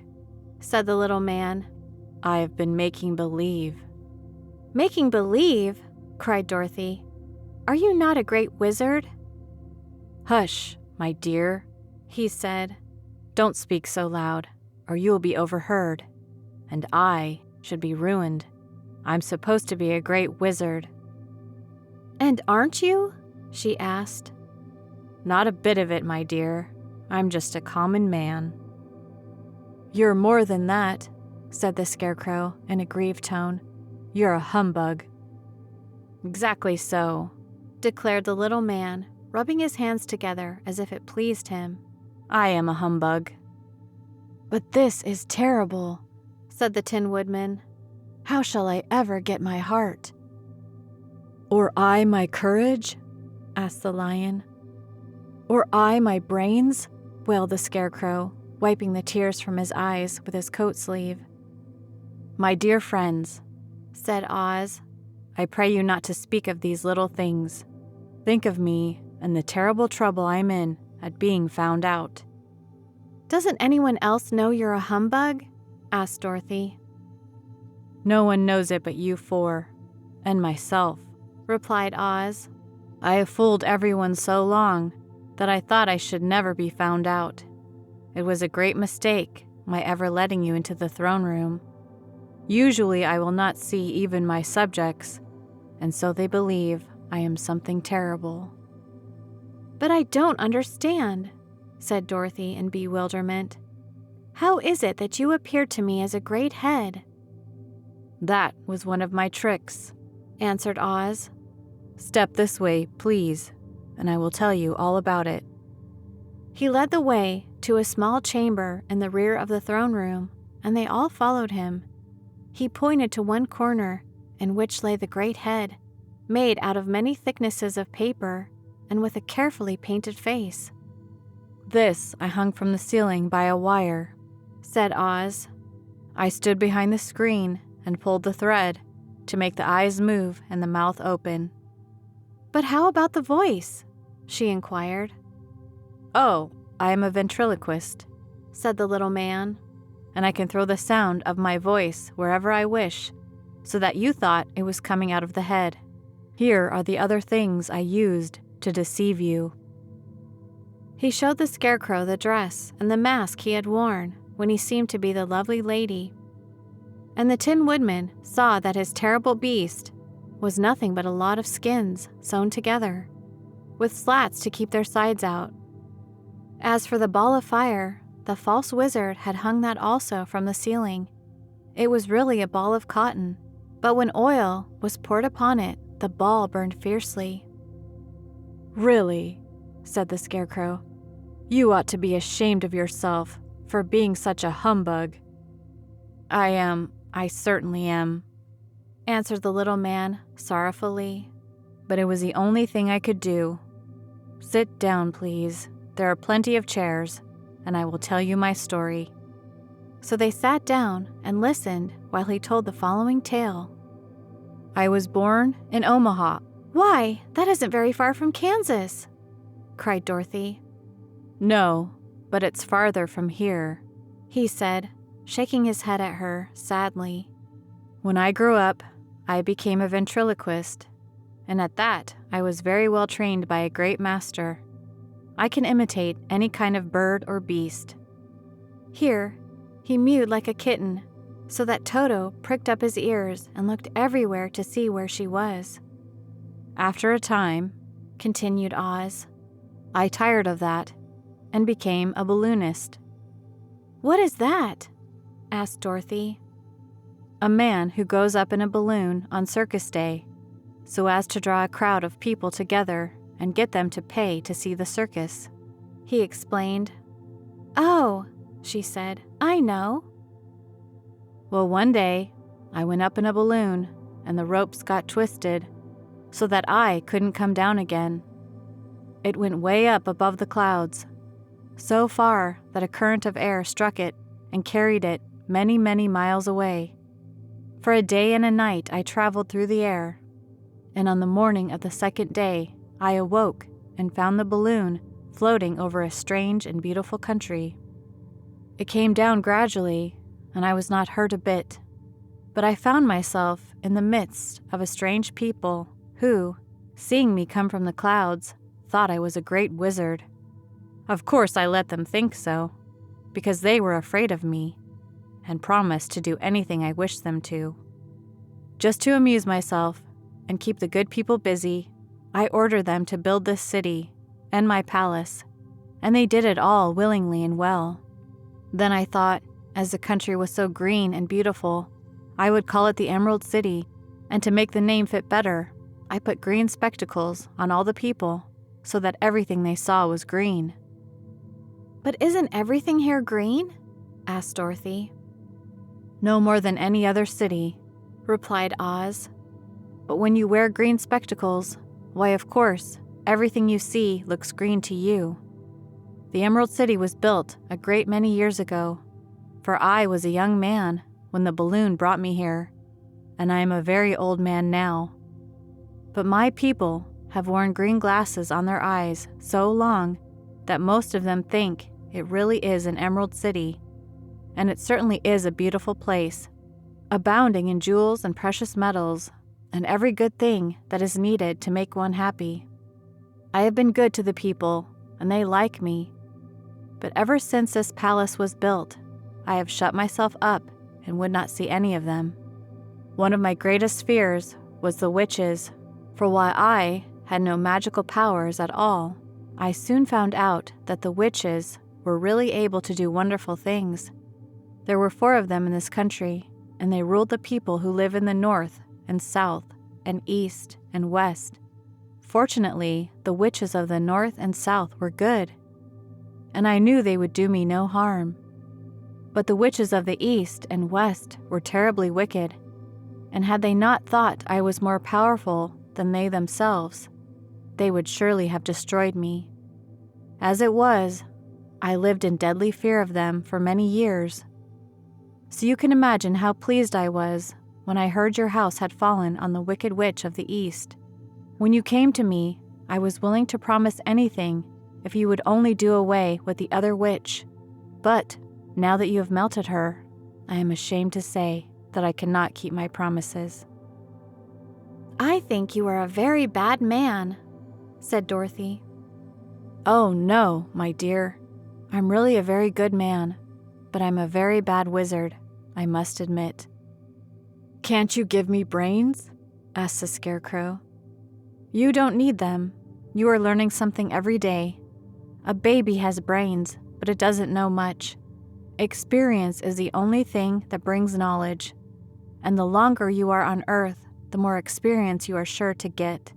S3: said the little man.
S2: "I have been making believe."
S3: "Making believe?" cried Dorothy. "Are you not a great wizard?"
S2: "Hush, my dear," he said. "Don't speak so loud, or you will be overheard, and I should be ruined. I'm supposed to be a great wizard."
S3: "And aren't you?" she asked.
S2: "Not a bit of it, my dear. I'm just a common man." "You're more than that," said the Scarecrow in a grieved tone. "You're a humbug." "Exactly so," declared the little man, rubbing his hands together as if it pleased him. "I am a humbug."
S1: "But this is terrible,"
S3: said the Tin Woodman.
S1: "How shall I ever get my heart?"
S2: "Or I my courage?" asked the lion. "Or I my brains?" wailed the Scarecrow, wiping the tears from his eyes with his coat sleeve. "My dear friends," said Oz, "I pray you not to speak of these little things. Think of me and the terrible trouble I'm in at being found out."
S3: "Doesn't anyone else know you're a humbug?" asked Dorothy.
S2: "No one knows it but you four, and myself," replied Oz. "I have fooled everyone so long that I thought I should never be found out. It was a great mistake, my ever letting you into the throne room. Usually I will not see even my subjects, and so they believe I am something terrible."
S3: "But I don't understand," said Dorothy in bewilderment. "How is it that you appeared to me as a great head?"
S2: "That was one of my tricks,"
S3: answered Oz.
S2: "Step this way, please, and I will tell you all about it."
S3: He led the way to a small chamber in the rear of the throne room, and they all followed him. He pointed to one corner, in which lay the great head, made out of many thicknesses of paper and with a carefully painted face.
S2: "This I hung from the ceiling by a wire," said Oz. "I stood behind the screen and pulled the thread to make the eyes move and the mouth open."
S3: "But how about the voice?" she inquired.
S2: "Oh, I am a ventriloquist,"
S3: said the little man.
S2: "and I can throw the sound of my voice wherever I wish, so that you thought it was coming out of the head. Here are the other things I used to deceive you."
S3: He showed the Scarecrow the dress and the mask he had worn when he seemed to be the lovely lady. And the Tin Woodman saw that his terrible beast was nothing but a lot of skins sewn together, with slats to keep their sides out. As for the ball of fire, the false wizard had hung that also from the ceiling. It was really a ball of cotton, but when oil was poured upon it, the ball burned fiercely.
S2: "Really," said the Scarecrow, "you ought to be ashamed of yourself for being such a humbug." I certainly am," answered the little man sorrowfully, "but it was the only thing I could do. Sit down, please. There are plenty of chairs, and I will tell you my story."
S1: So they sat down and listened while he told the following tale.
S2: I was born in Omaha.
S1: "Why, that isn't very far from Kansas," cried Dorothy.
S2: "No, but it's farther from here,"
S1: he said, shaking his head at her sadly.
S2: "When I grew up, I became a ventriloquist, and at that I was very well trained by a great master. I can imitate any kind of bird or beast."
S1: Here, he mewed like a kitten, so that Toto pricked up his ears and looked everywhere to see where she was.
S2: "After a time," continued Oz, "I tired of that and became a balloonist."
S1: "What is that?" asked Dorothy.
S2: "A man who goes up in a balloon on circus day so as to draw a crowd of people together and get them to pay to see the circus,"
S1: he explained. "Oh," she said, "I know."
S2: "Well, one day I went up in a balloon and the ropes got twisted so that I couldn't come down again. It went way up above the clouds, so far that a current of air struck it and carried it many, many miles away. For a day and a night I traveled through the air, and on the morning of the second day I awoke and found the balloon floating over a strange and beautiful country. It came down gradually, and I was not hurt a bit, but I found myself in the midst of a strange people who, seeing me come from the clouds, thought I was a great wizard. Of course I let them think so, because they were afraid of me, and promised to do anything I wished them to. Just to amuse myself and keep the good people busy, I ordered them to build this city and my palace, and they did it all willingly and well. Then I thought, as the country was so green and beautiful, I would call it the Emerald City, and to make the name fit better, I put green spectacles on all the people so that everything they saw was green."
S1: "But isn't everything here green?" asked Dorothy.
S2: "No more than any other city," replied Oz. "But when you wear green spectacles, why, of course, everything you see looks green to you. The Emerald City was built a great many years ago, for I was a young man when the balloon brought me here, and I am a very old man now. But my people have worn green glasses on their eyes so long that most of them think it really is an Emerald City, and it certainly is a beautiful place, abounding in jewels and precious metals, and every good thing that is needed to make one happy. I have been good to the people, and they like me. But ever since this palace was built, I have shut myself up and would not see any of them. One of my greatest fears was the witches, for while I had no magical powers at all, I soon found out that the witches were really able to do wonderful things. There were 4 of them in this country, and they ruled the people who live in the north and south and east and west. Fortunately, the witches of the north and south were good, and I knew they would do me no harm. But the witches of the east and west were terribly wicked, and had they not thought I was more powerful than they themselves, they would surely have destroyed me. As it was, I lived in deadly fear of them for many years. So you can imagine how pleased I was when I heard your house had fallen on the wicked witch of the east. When you came to me, I was willing to promise anything if you would only do away with the other witch. But now that you have melted her, I am ashamed to say that I cannot keep my promises."
S1: "I think you are a very bad man," said Dorothy.
S2: "Oh, no, my dear. I'm really a very good man, but I'm a very bad wizard, I must admit." "Can't you give me brains?" asked the Scarecrow. "You don't need them. You are learning something every day. A baby has brains, but it doesn't know much. Experience is the only thing that brings knowledge, and the longer you are on Earth, the more experience you are sure to get."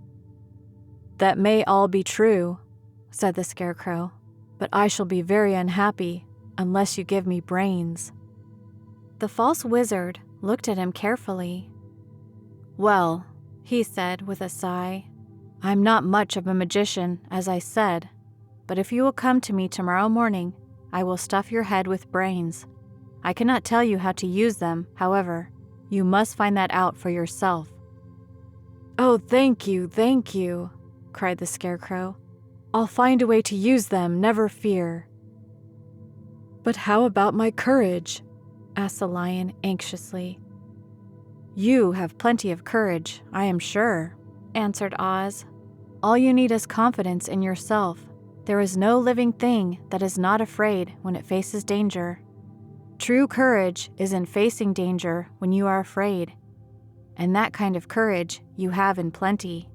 S2: "That may all be true," said the Scarecrow, "but I shall be very unhappy unless you give me brains."
S3: The false wizard looked at him carefully.
S2: "Well," he said with a sigh, "I'm not much of a magician, as I said, but if you will come to me tomorrow morning, I will stuff your head with brains. I cannot tell you how to use them, however. You must find that out for yourself." "Oh, thank you, cried the Scarecrow. "I'll find a way to use them, never fear." "But how about my courage?" asked the Lion anxiously. "You have plenty of courage, I am sure," answered Oz. "All you need is confidence in yourself. There is no living thing that is not afraid when it faces danger. True courage is in facing danger when you are afraid, and that kind of courage you have in plenty."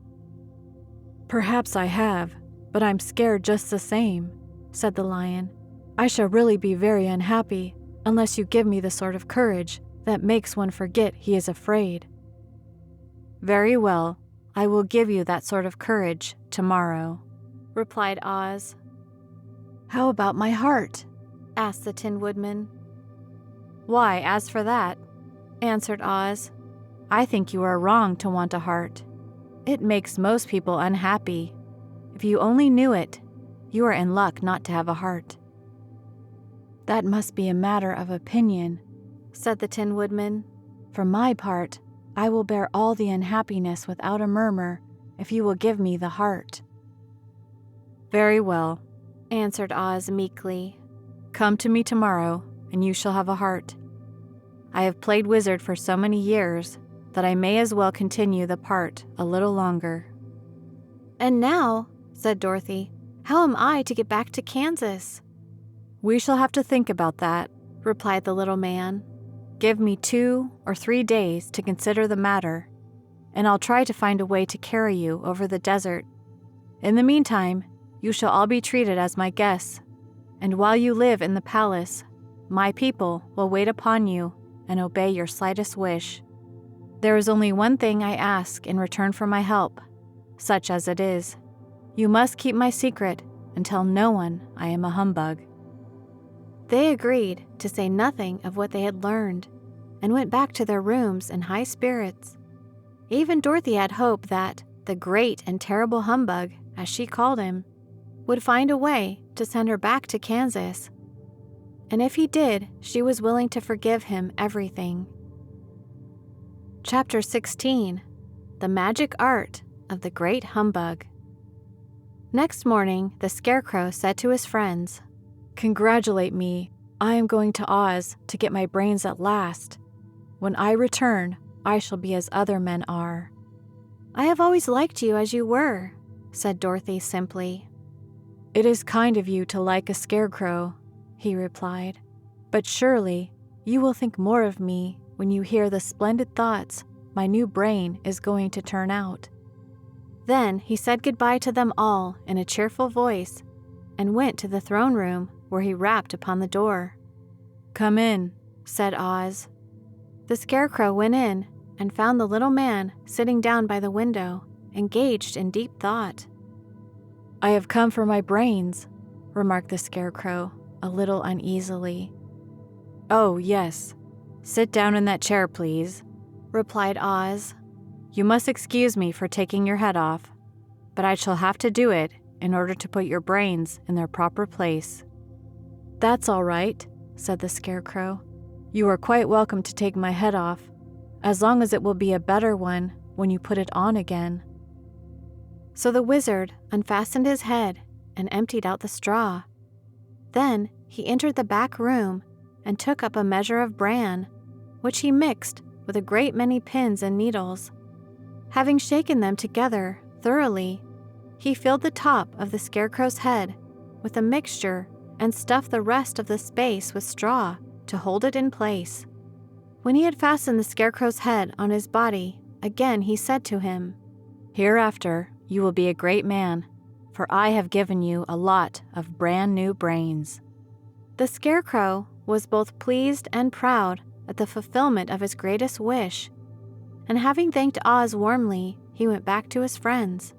S2: "Perhaps I have, but I'm scared just the same," said the Lion. "I shall really be very unhappy unless you give me the sort of courage that makes one forget he is afraid." "Very well, I will give you that sort of courage tomorrow," replied Oz.
S1: "How about my heart?"
S3: asked the Tin Woodman.
S2: "Why, as for that," answered Oz, "I think you are wrong to want a heart. It makes most people unhappy. If you only knew it, you are in luck not to have a heart."
S1: "That must be a matter of opinion,"
S3: said the Tin Woodman.
S1: "For my part, I will bear all the unhappiness without a murmur if you will give me the heart."
S2: "Very well,"
S3: answered Oz meekly.
S2: "Come to me tomorrow, and you shall have a heart. I have played wizard for so many years that I may as well continue the part a little longer."
S3: "And now," said Dorothy, "how am I to get back to Kansas?"
S2: "We shall have to think about that,"
S3: replied the little man.
S2: "Give me 2 or 3 days to consider the matter, and I'll try to find a way to carry you over the desert. In the meantime, you shall all be treated as my guests, and while you live in the palace, my people will wait upon you and obey your slightest wish. There is only one thing I ask in return for my help, such as it is. You must keep my secret and tell no one I am a humbug."
S3: They agreed to say nothing of what they had learned, and went back to their rooms in high spirits. Even Dorothy had hope that the great and terrible Humbug, as she called him, would find a way to send her back to Kansas. And if he did, she was willing to forgive him everything. Chapter 16. The Magic Art of the Great Humbug. Next morning, the Scarecrow said to his friends,
S2: "Congratulate me. I am going to Oz to get my brains at last. When I return, I shall be as other men are."
S3: "I have always liked you as you were," said Dorothy simply.
S2: "It is kind of you to like a scarecrow," he replied. "But surely you will think more of me when you hear the splendid thoughts my new brain is going to turn out."
S3: Then he said goodbye to them all in a cheerful voice and went to the throne room where he rapped upon the door.
S2: "Come in,"
S3: said Oz. The Scarecrow went in and found the little man sitting down by the window, engaged in deep thought.
S2: "I have come for my brains," remarked the Scarecrow, a little uneasily. "Oh, yes. Sit down in that chair, please," replied Oz. "You must excuse me for taking your head off, but I shall have to do it in order to put your brains in their proper place." "That's all right," said the Scarecrow. "You are quite welcome to take my head off, as long as it will be a better one when you put it on again."
S3: So the wizard unfastened his head and emptied out the straw. Then he entered the back room and took up a measure of bran, which he mixed with a great many pins and needles. Having shaken them together thoroughly, he filled the top of the Scarecrow's head with the mixture and stuffed the rest of the space with straw to hold it in place. When he had fastened the Scarecrow's head on his body, again he said to him, "Hereafter you will be a great man, for I have given you a lot of brand new brains." The Scarecrow was both pleased and proud at the fulfillment of his greatest wish, and having thanked Oz warmly, he went back to his friends.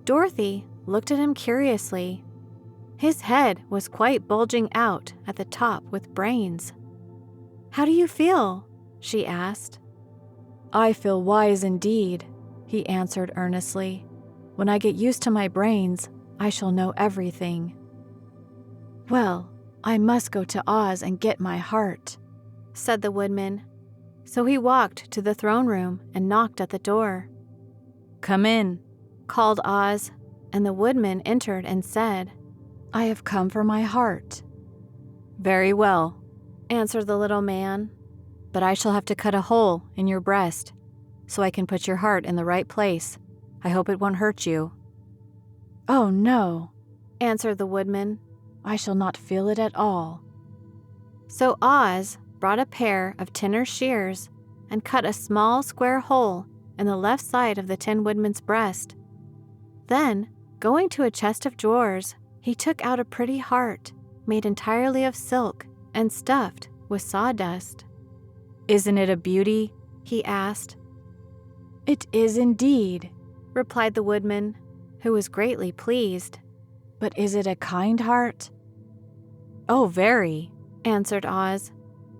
S3: Dorothy looked at him curiously. His head was quite bulging out at the top with brains. "How do you feel?" she asked.
S2: "I feel wise indeed," he answered earnestly. "When I get used to my brains, I shall know everything." "Well, I must go to Oz and get my heart,"
S3: said the Woodman. So he walked to the throne room and knocked at the door.
S2: "Come in,"
S3: called Oz, and the Woodman entered and said,
S2: "I have come for my heart." "Very well," answered the little man, "but I shall have to cut a hole in your breast so I can put your heart in the right place. I hope it won't hurt you." "Oh, no,"
S3: answered the Woodman.
S2: "I shall not feel it at all."
S3: So Oz brought a pair of tinner shears and cut a small square hole in the left side of the Tin Woodman's breast. Then, going to a chest of drawers, he took out a pretty heart made entirely of silk and stuffed with sawdust.
S2: "Isn't it a beauty?"
S3: he asked.
S2: "It is indeed,"
S3: replied the Woodman, who was greatly pleased.
S2: "But is it a kind heart?" "Oh, very,"
S3: answered Oz.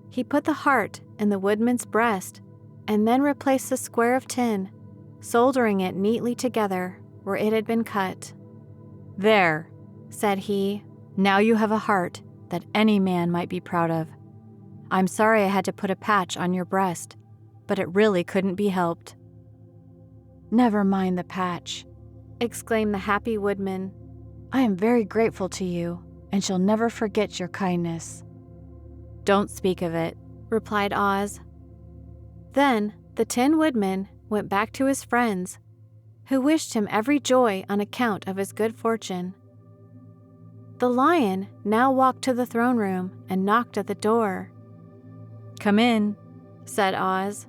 S3: He put the heart in the Woodman's breast and then replaced the square of tin, soldering it neatly together where it had been cut.
S2: "There,"
S3: said he.
S2: "Now you have a heart that any man might be proud of. I'm sorry I had to put a patch on your breast, but it really couldn't be helped." "Never mind the patch,"
S3: exclaimed the happy Woodman.
S2: "I am very grateful to you and shall never forget your kindness." "Don't speak of it,"
S3: replied Oz. Then the Tin Woodman went back to his friends, who wished him every joy on account of his good fortune. The Lion now walked to the throne room and knocked at the door.
S2: "Come in,"
S3: said Oz.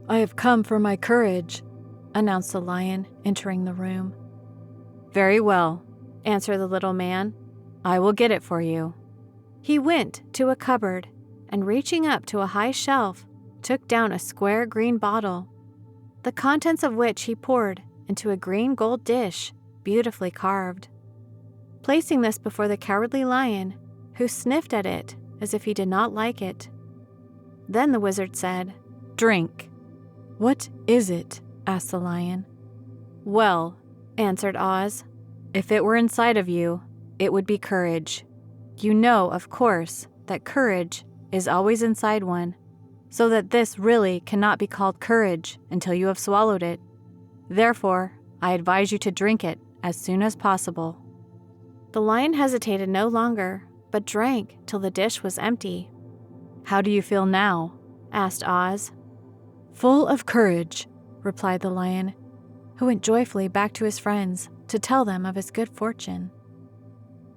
S2: "I have come for my courage," announced the Lion, entering the room. "Very well," answered the little man. "I will get it for you."
S3: He went to a cupboard and, reaching up to a high shelf, took down a square green bottle, the contents of which he poured into a green gold dish, beautifully carved. Placing this before the Cowardly Lion, who sniffed at it as if he did not like it. Then the wizard said,
S2: "Drink." "What is it?" asked the Lion. "Well," answered Oz, "if it were inside of you, it would be courage. You know, of course, that courage is always inside one, so that this really cannot be called courage until you have swallowed it. Therefore, I advise you to drink it as soon as possible."
S3: The Lion hesitated no longer, but drank till the dish was empty.
S2: "How do you feel now?" asked Oz.
S1: "Full of courage," replied the Lion, who went joyfully back to his friends to tell them of his good fortune.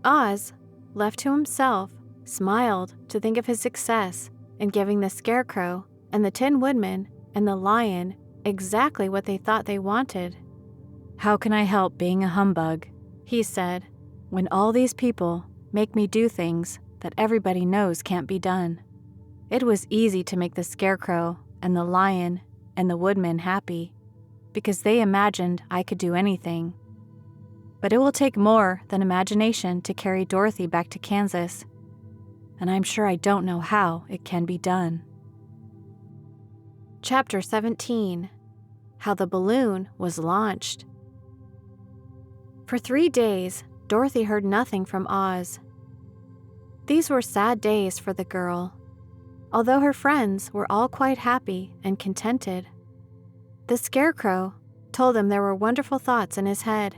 S3: Oz, left to himself, smiled to think of his success in giving the Scarecrow and the Tin Woodman and the Lion exactly what they thought they wanted.
S2: "How can I help being a humbug?" he said, "when all these people make me do things that everybody knows can't be done." It was easy to make the Scarecrow and the Lion and the Woodman happy, because they imagined I could do anything. But it will take more than imagination to carry Dorothy back to Kansas, and I'm sure I don't know how it can be done.
S3: Chapter 17. How the Balloon Was Launched. For 3 days, Dorothy heard nothing from Oz. These were sad days for the girl, although her friends were all quite happy and contented. The Scarecrow told them there were wonderful thoughts in his head,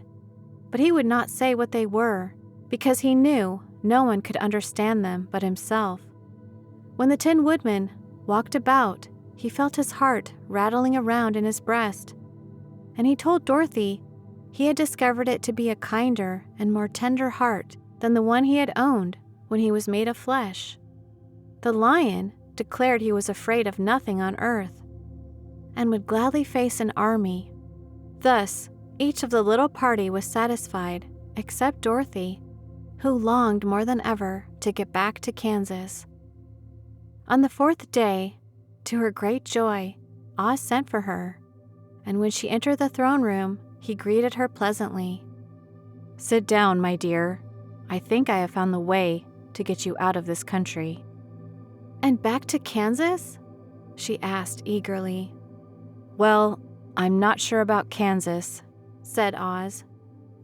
S3: but he would not say what they were, because he knew no one could understand them but himself. When the Tin Woodman walked about, he felt his heart rattling around in his breast, and he told Dorothy he had discovered it to be a kinder and more tender heart than the one he had owned when he was made of flesh. The Lion declared he was afraid of nothing on earth, and would gladly face an army. Thus, each of the little party was satisfied, except Dorothy, who longed more than ever to get back to Kansas. On the 4th day, to her great joy, Oz sent for her, and when she entered the throne room, he greeted her pleasantly.
S2: "Sit down, my dear. I think I have found the way to get you out of this country."
S3: "And back to Kansas?" she asked eagerly.
S2: "Well, I'm not sure about Kansas,"
S3: said Oz.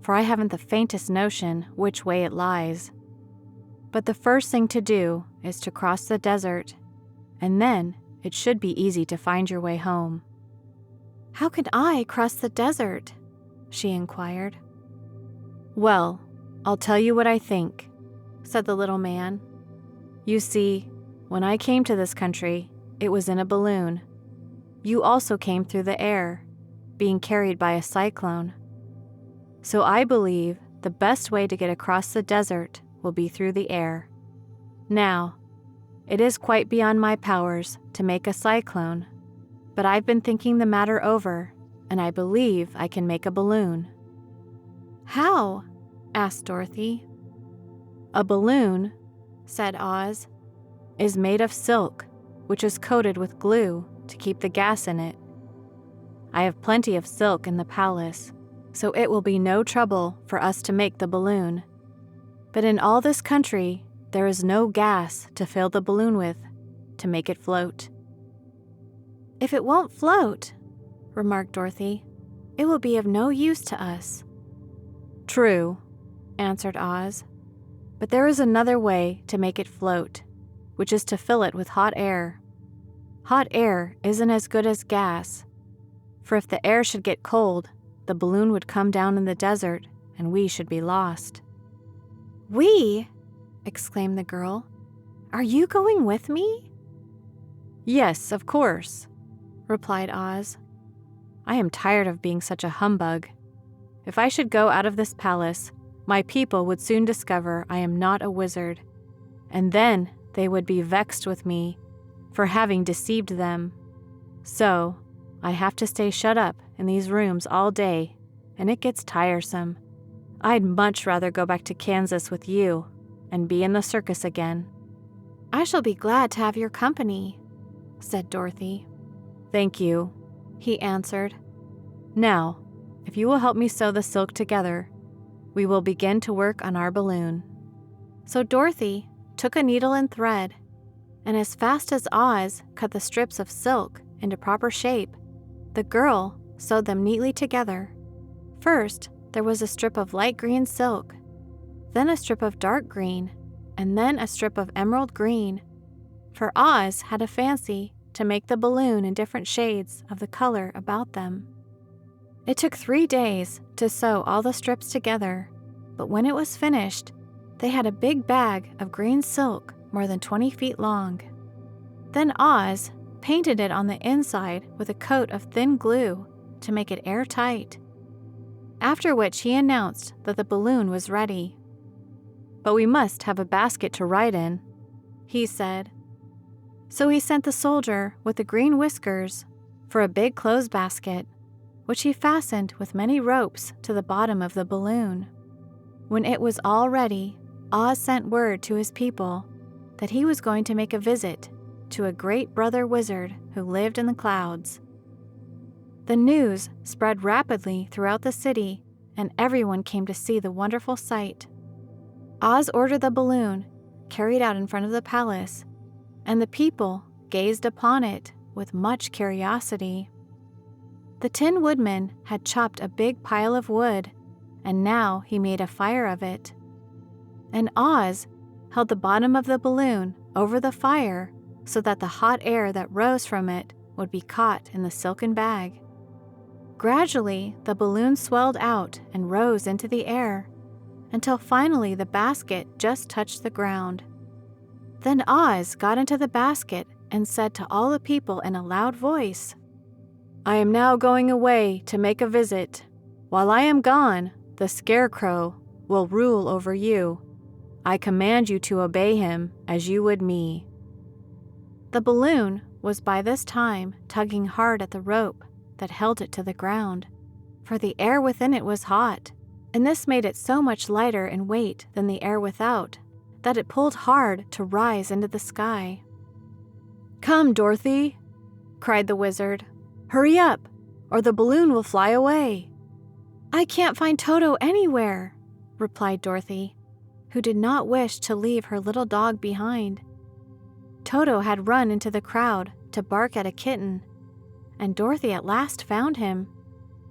S2: "for I haven't the faintest notion which way it lies. But the first thing to do is to cross the desert, and then it should be easy to find your way home."
S3: "How can I cross the desert?" she inquired.
S2: "Well, I'll tell you what I think,"
S3: said the little man.
S2: "You see, when I came to this country, it was in a balloon. You also came through the air, being carried by a cyclone. So I believe the best way to get across the desert will be through the air. Now, it is quite beyond my powers to make a cyclone, but I've been thinking the matter over, and I believe I can make a balloon."
S3: "How?" asked Dorothy.
S2: "A balloon,"
S3: said Oz,
S2: "is made of silk, which is coated with glue to keep the gas in it. I have plenty of silk in the palace, so it will be no trouble for us to make the balloon. But in all this country, there is no gas to fill the balloon with to make it float."
S3: "If it won't float," remarked Dorothy, "it will be of no use to us."
S2: "True," answered Oz, "but there is another way to make it float, which is to fill it with hot air. Hot air isn't as good as gas, for if the air should get cold, the balloon would come down in the desert and we should be lost."
S3: "We?" exclaimed the girl. "Are you going with me?"
S2: "Yes, of course," replied Oz. "I am tired of being such a humbug. If I should go out of this palace, my people would soon discover I am not a wizard, and then they would be vexed with me for having deceived them. So, I have to stay shut up in these rooms all day, and it gets tiresome. I'd much rather go back to Kansas with you and be in the circus again."
S3: "I shall be glad to have your company," said Dorothy.
S2: "Thank you," he answered. "Now, if you will help me sew the silk together, we will begin to work on our balloon."
S3: So Dorothy took a needle and thread, and as fast as Oz cut the strips of silk into proper shape, the girl sewed them neatly together. First, there was a strip of light green silk, then a strip of dark green, and then a strip of emerald green, for Oz had a fancy to make the balloon in different shades of the color about them. It took 3 days to sew all the strips together, but when it was finished, they had a big bag of green silk more than 20 feet long. Then Oz painted it on the inside with a coat of thin glue to make it airtight, after which he announced that the balloon was ready.
S2: "But we must have a basket to ride in,"
S3: he said. So he sent the soldier with the green whiskers for a big clothes basket, which he fastened with many ropes to the bottom of the balloon. When it was all ready, Oz sent word to his people that he was going to make a visit to a great brother wizard who lived in the clouds. The news spread rapidly throughout the city, and everyone came to see the wonderful sight. Oz ordered the balloon carried out in front of the palace, and the people gazed upon it with much curiosity. The Tin Woodman had chopped a big pile of wood, and now he made a fire of it. And Oz held the bottom of the balloon over the fire so that the hot air that rose from it would be caught in the silken bag. Gradually, the balloon swelled out and rose into the air, until finally the basket just touched the ground. Then Oz got into the basket and said to all the people in a loud voice,
S2: "I am now going away to make a visit. While I am gone, the Scarecrow will rule over you. I command you to obey him as you would me."
S3: The balloon was by this time tugging hard at the rope that held it to the ground, for the air within it was hot, and this made it so much lighter in weight than the air without that it pulled hard to rise into the sky.
S2: "Come, Dorothy," cried the wizard. "Hurry up, or the balloon will fly away."
S3: I can't find Toto anywhere, replied Dorothy, who did not wish to leave her little dog behind. Toto had run into the crowd to bark at a kitten, and Dorothy at last found him.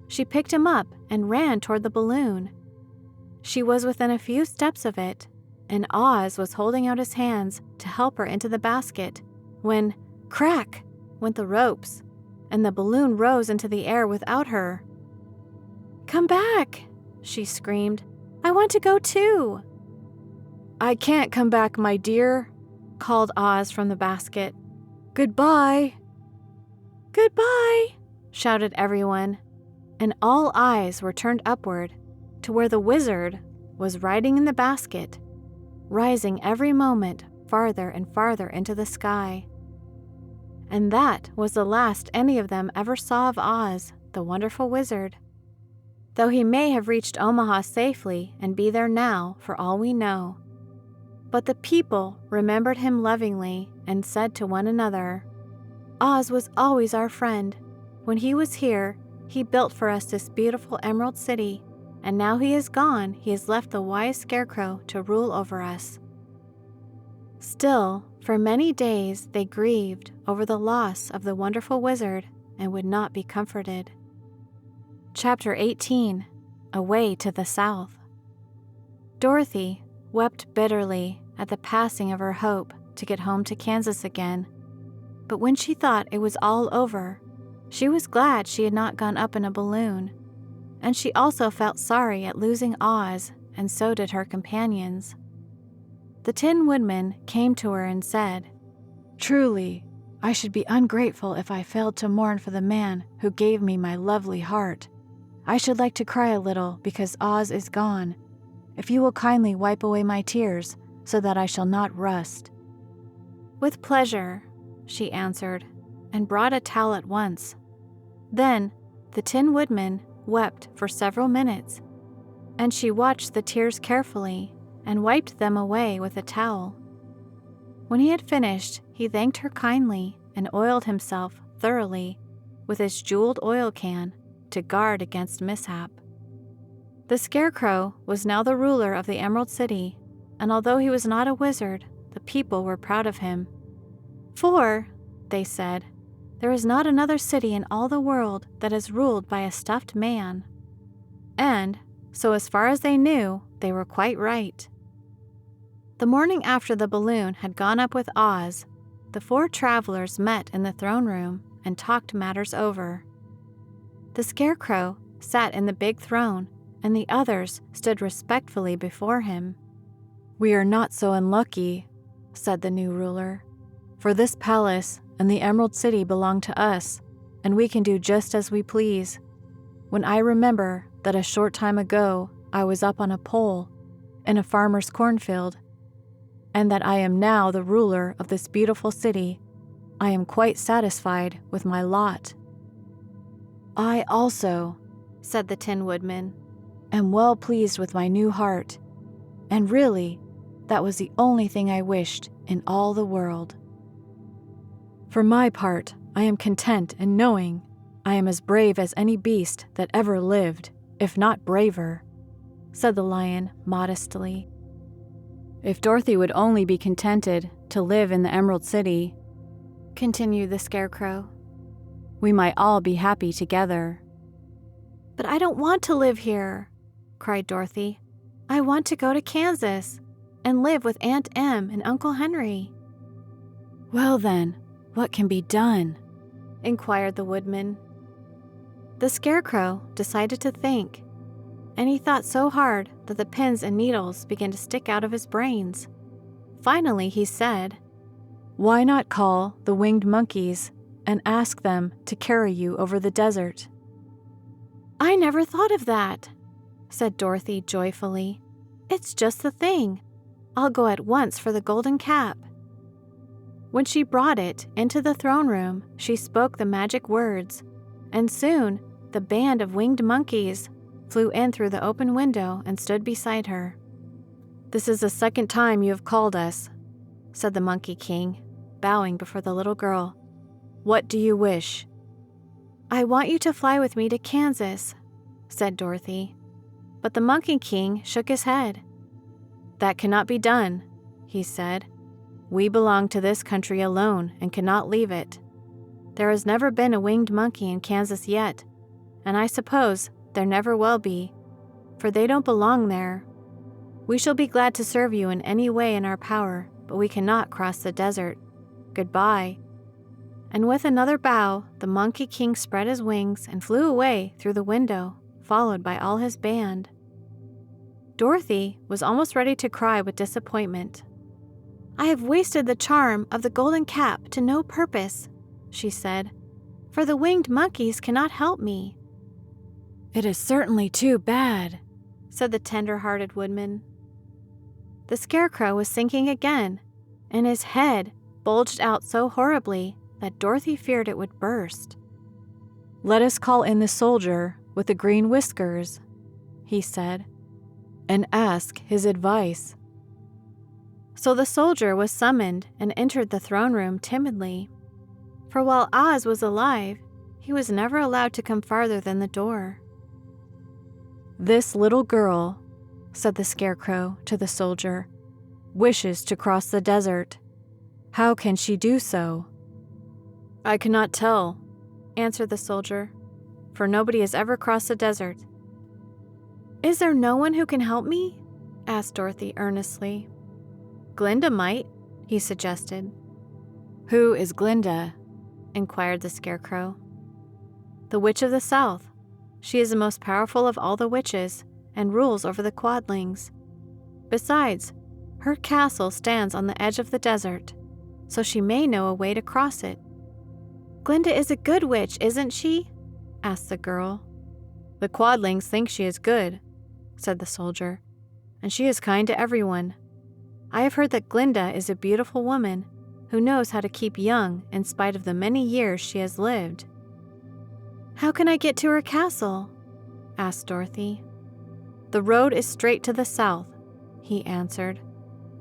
S3: She picked him up and ran toward the balloon. She was within a few steps of it, and Oz was holding out his hands to help her into the basket, when, crack, went the ropes, and the balloon rose into the air without her. "Come back," she screamed. "I want to go too."
S2: "I can't come back, my dear," called Oz from the basket. "Goodbye."
S3: "Goodbye," shouted everyone, and all eyes were turned upward to where the wizard was riding in the basket, rising every moment farther and farther into the sky. And that was the last any of them ever saw of Oz, the wonderful wizard, though he may have reached Omaha safely and be there now for all we know. But the people remembered him lovingly and said to one another, "Oz was always our friend. When he was here, he built for us this beautiful Emerald City, and now he is gone, he has left the wise Scarecrow to rule over us." Still, for many days they grieved over the loss of the wonderful wizard and would not be comforted. Chapter 18. Away to the South. Dorothy wept bitterly at the passing of her hope to get home to Kansas again, but when she thought it was all over, she was glad she had not gone up in a balloon, and she also felt sorry at losing Oz, and so did her companions. The Tin Woodman came to her and said,
S1: "Truly, I should be ungrateful if I failed to mourn for the man who gave me my lovely heart. I should like to cry a little because Oz is gone. If you will kindly wipe away my tears so that I shall not rust."
S3: "With pleasure," she answered, and brought a towel at once. Then the Tin Woodman wept for several minutes, and she watched the tears carefully and wiped them away with a towel. When he had finished, he thanked her kindly and oiled himself thoroughly with his jeweled oil can to guard against mishap. The Scarecrow was now the ruler of the Emerald City, and although he was not a wizard, the people were proud of him. "For," they said, "there is not another city in all the world that is ruled by a stuffed man." And, so as far as they knew, they were quite right. The morning after the balloon had gone up with Oz, the four travelers met in the throne room and talked matters over. The Scarecrow sat in the big throne, and the others stood respectfully before him.
S2: "We are not so unlucky," said the new ruler, "for this palace and the Emerald City belong to us, and we can do just as we please. When I remember that a short time ago I was up on a pole in a farmer's cornfield, and that I am now the ruler of this beautiful city, I am quite satisfied with my lot."
S1: "I also,"
S3: said the Tin Woodman,
S1: "am well pleased with my new heart, and really, that was the only thing I wished in all the world."
S2: "For my part, I am content in knowing I am as brave as any beast that ever lived, if not braver," said the lion modestly. "If Dorothy would only be contented to live in the Emerald City,"
S3: continued the Scarecrow,
S2: "we might all be happy together."
S3: "But I don't want to live here," cried Dorothy. "I want to go to Kansas and live with Aunt Em and Uncle Henry."
S1: "Well then, what can be done?"
S3: inquired the Woodman. The Scarecrow decided to think, and he thought so hard that the pins and needles began to stick out of his brains. Finally, he said,
S2: "Why not call the winged monkeys and ask them to carry you over the desert?"
S3: "I never thought of that," said Dorothy joyfully. "It's just the thing. I'll go at once for the golden cap." When she brought it into the throne room, she spoke the magic words, and soon the band of winged monkeys flew in through the open window and stood beside her.
S2: "This is the second time you have called us," said the Monkey King, bowing before the little girl. "What do you wish?"
S3: "I want you to fly with me to Kansas," said Dorothy. But the Monkey King shook his head.
S2: "That cannot be done," he said. "We belong to this country alone and cannot leave it. There has never been a winged monkey in Kansas yet, and I suppose there never will be, for they don't belong there. We shall be glad to serve you in any way in our power, but we cannot cross the desert. Goodbye." And with another bow, the Monkey King spread his wings and flew away through the window, followed by all his band. Dorothy was almost ready to cry with disappointment.
S3: "I have wasted the charm of the golden cap to no purpose," she said, "for the winged monkeys cannot help me."
S2: "It is certainly too bad,"
S3: said the tender-hearted Woodman. The Scarecrow was sinking again, and his head bulged out so horribly that Dorothy feared it would burst.
S2: "Let us call in the soldier with the green whiskers," he said, "and ask his advice."
S3: So the soldier was summoned and entered the throne room timidly, for while Oz was alive, he was never allowed to come farther than the door.
S2: "This little girl," said the Scarecrow to the soldier, "wishes to cross the desert. How can she do so?" "I cannot tell," answered the soldier, "for nobody has ever crossed the desert."
S3: "Is there no one who can help me?" asked Dorothy earnestly.
S2: "Glinda might," he suggested. "Who is Glinda?" inquired the Scarecrow. "The Witch of the South. She is the most powerful of all the witches and rules over the Quadlings. Besides, her castle stands on the edge of the desert, so she may know a way to cross it."
S3: "Glinda is a good witch, isn't she?"
S2: asked the girl. "The Quadlings think she is good," said the soldier, "and she is kind to everyone. I have heard that Glinda is a beautiful woman who knows how to keep young in spite of the many years she has lived."
S3: "How can I get to her castle?" asked Dorothy.
S2: "The road is straight to the south," he answered,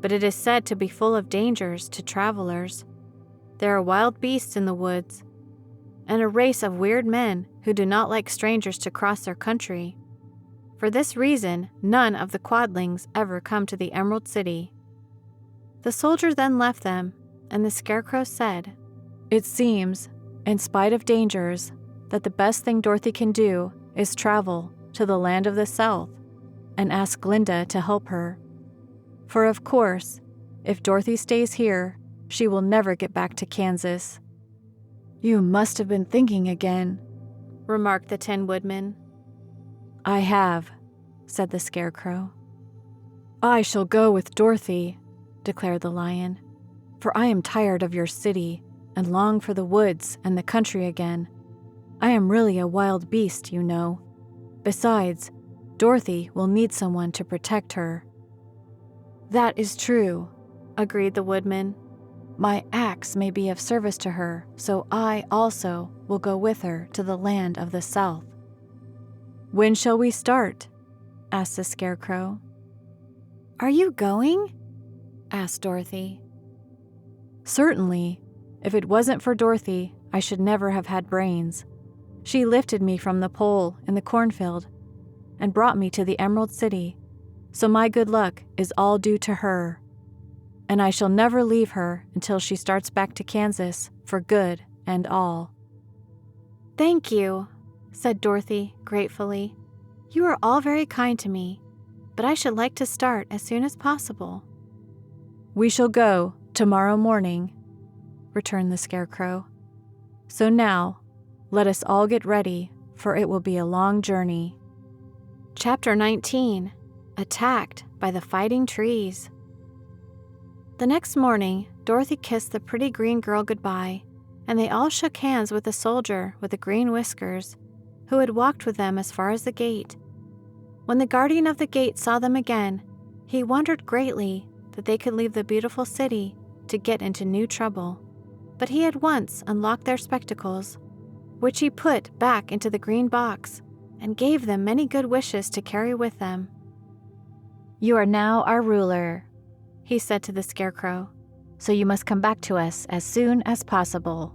S2: "but it is said to be full of dangers to travelers. There are wild beasts in the woods, and a race of weird men who do not like strangers to cross their country. For this reason, none of the Quadlings ever come to the Emerald City." The soldier then left them, and the Scarecrow said, "It seems, in spite of dangers, that the best thing Dorothy can do is travel to the land of the South and ask Glinda to help her. For of course, if Dorothy stays here, she will never get back to Kansas." "You must have been thinking again," remarked the Tin Woodman. "I have," said the Scarecrow. "I shall go with Dorothy," declared the Lion, "for I am tired of your city and long for the woods and the country again. I am really a wild beast, you know. Besides, Dorothy will need someone to protect her." "That is true," agreed the Woodman. "My axe may be of service to her, so I also will go with her to the land of the South." "When shall we start?" asked the Scarecrow.
S3: "Are you going?" asked Dorothy.
S2: "Certainly. If it wasn't for Dorothy, I should never have had brains. She lifted me from the pole in the cornfield and brought me to the Emerald City, so my good luck is all due to her. And I shall never leave her until she starts back to Kansas for good and all."
S3: "Thank you," said Dorothy gratefully. "You are all very kind to me, but I should like to start as soon as possible."
S2: "We shall go tomorrow morning," returned the Scarecrow. "So now, let us all get ready, for it will be a long journey."
S3: Chapter 19. Attacked by the Fighting Trees. The next morning, Dorothy kissed the pretty green girl goodbye, and they all shook hands with the soldier with the green whiskers, who had walked with them as far as the gate. When the guardian of the gate saw them again, he wondered greatly that they could leave the beautiful city to get into new trouble. But he at once unlocked their spectacles, which he put back into the green box, and gave them many good wishes to carry with them.
S1: "You are now our ruler," he said to the Scarecrow, "so you must come back to us as soon as possible."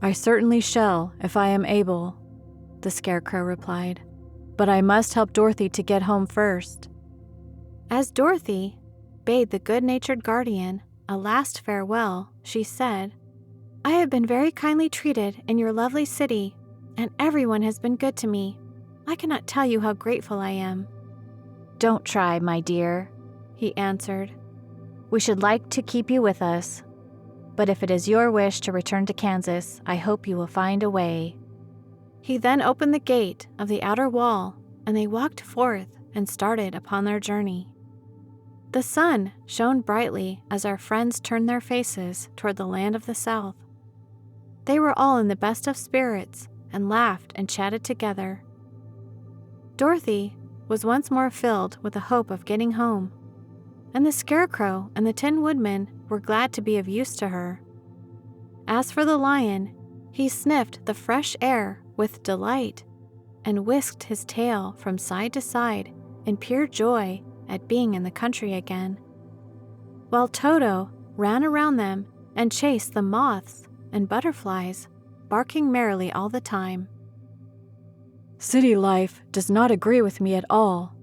S2: "I certainly shall, if I am able," the Scarecrow replied. but I must help Dorothy to get home first."
S3: As Dorothy bade the good-natured guardian a last farewell, she said, "I have been very kindly treated in your lovely city, and everyone has been good to me. I cannot tell you how grateful I am."
S1: "Don't try, my dear," he answered. "We should like to keep you with us, but if it is your wish to return to Kansas, I hope you will find a way."
S3: He then opened the gate of the outer wall, and they walked forth and started upon their journey. The sun shone brightly as our friends turned their faces toward the land of the south. They were all in the best of spirits and laughed and chatted together. Dorothy was once more filled with the hope of getting home, and the Scarecrow and the Tin Woodman were glad to be of use to her. As for the lion, he sniffed the fresh air with delight and whisked his tail from side to side in pure joy at being in the country again, while Toto ran around them and chased the moths and butterflies, barking merrily all the time.
S2: "City life does not agree with me at all,"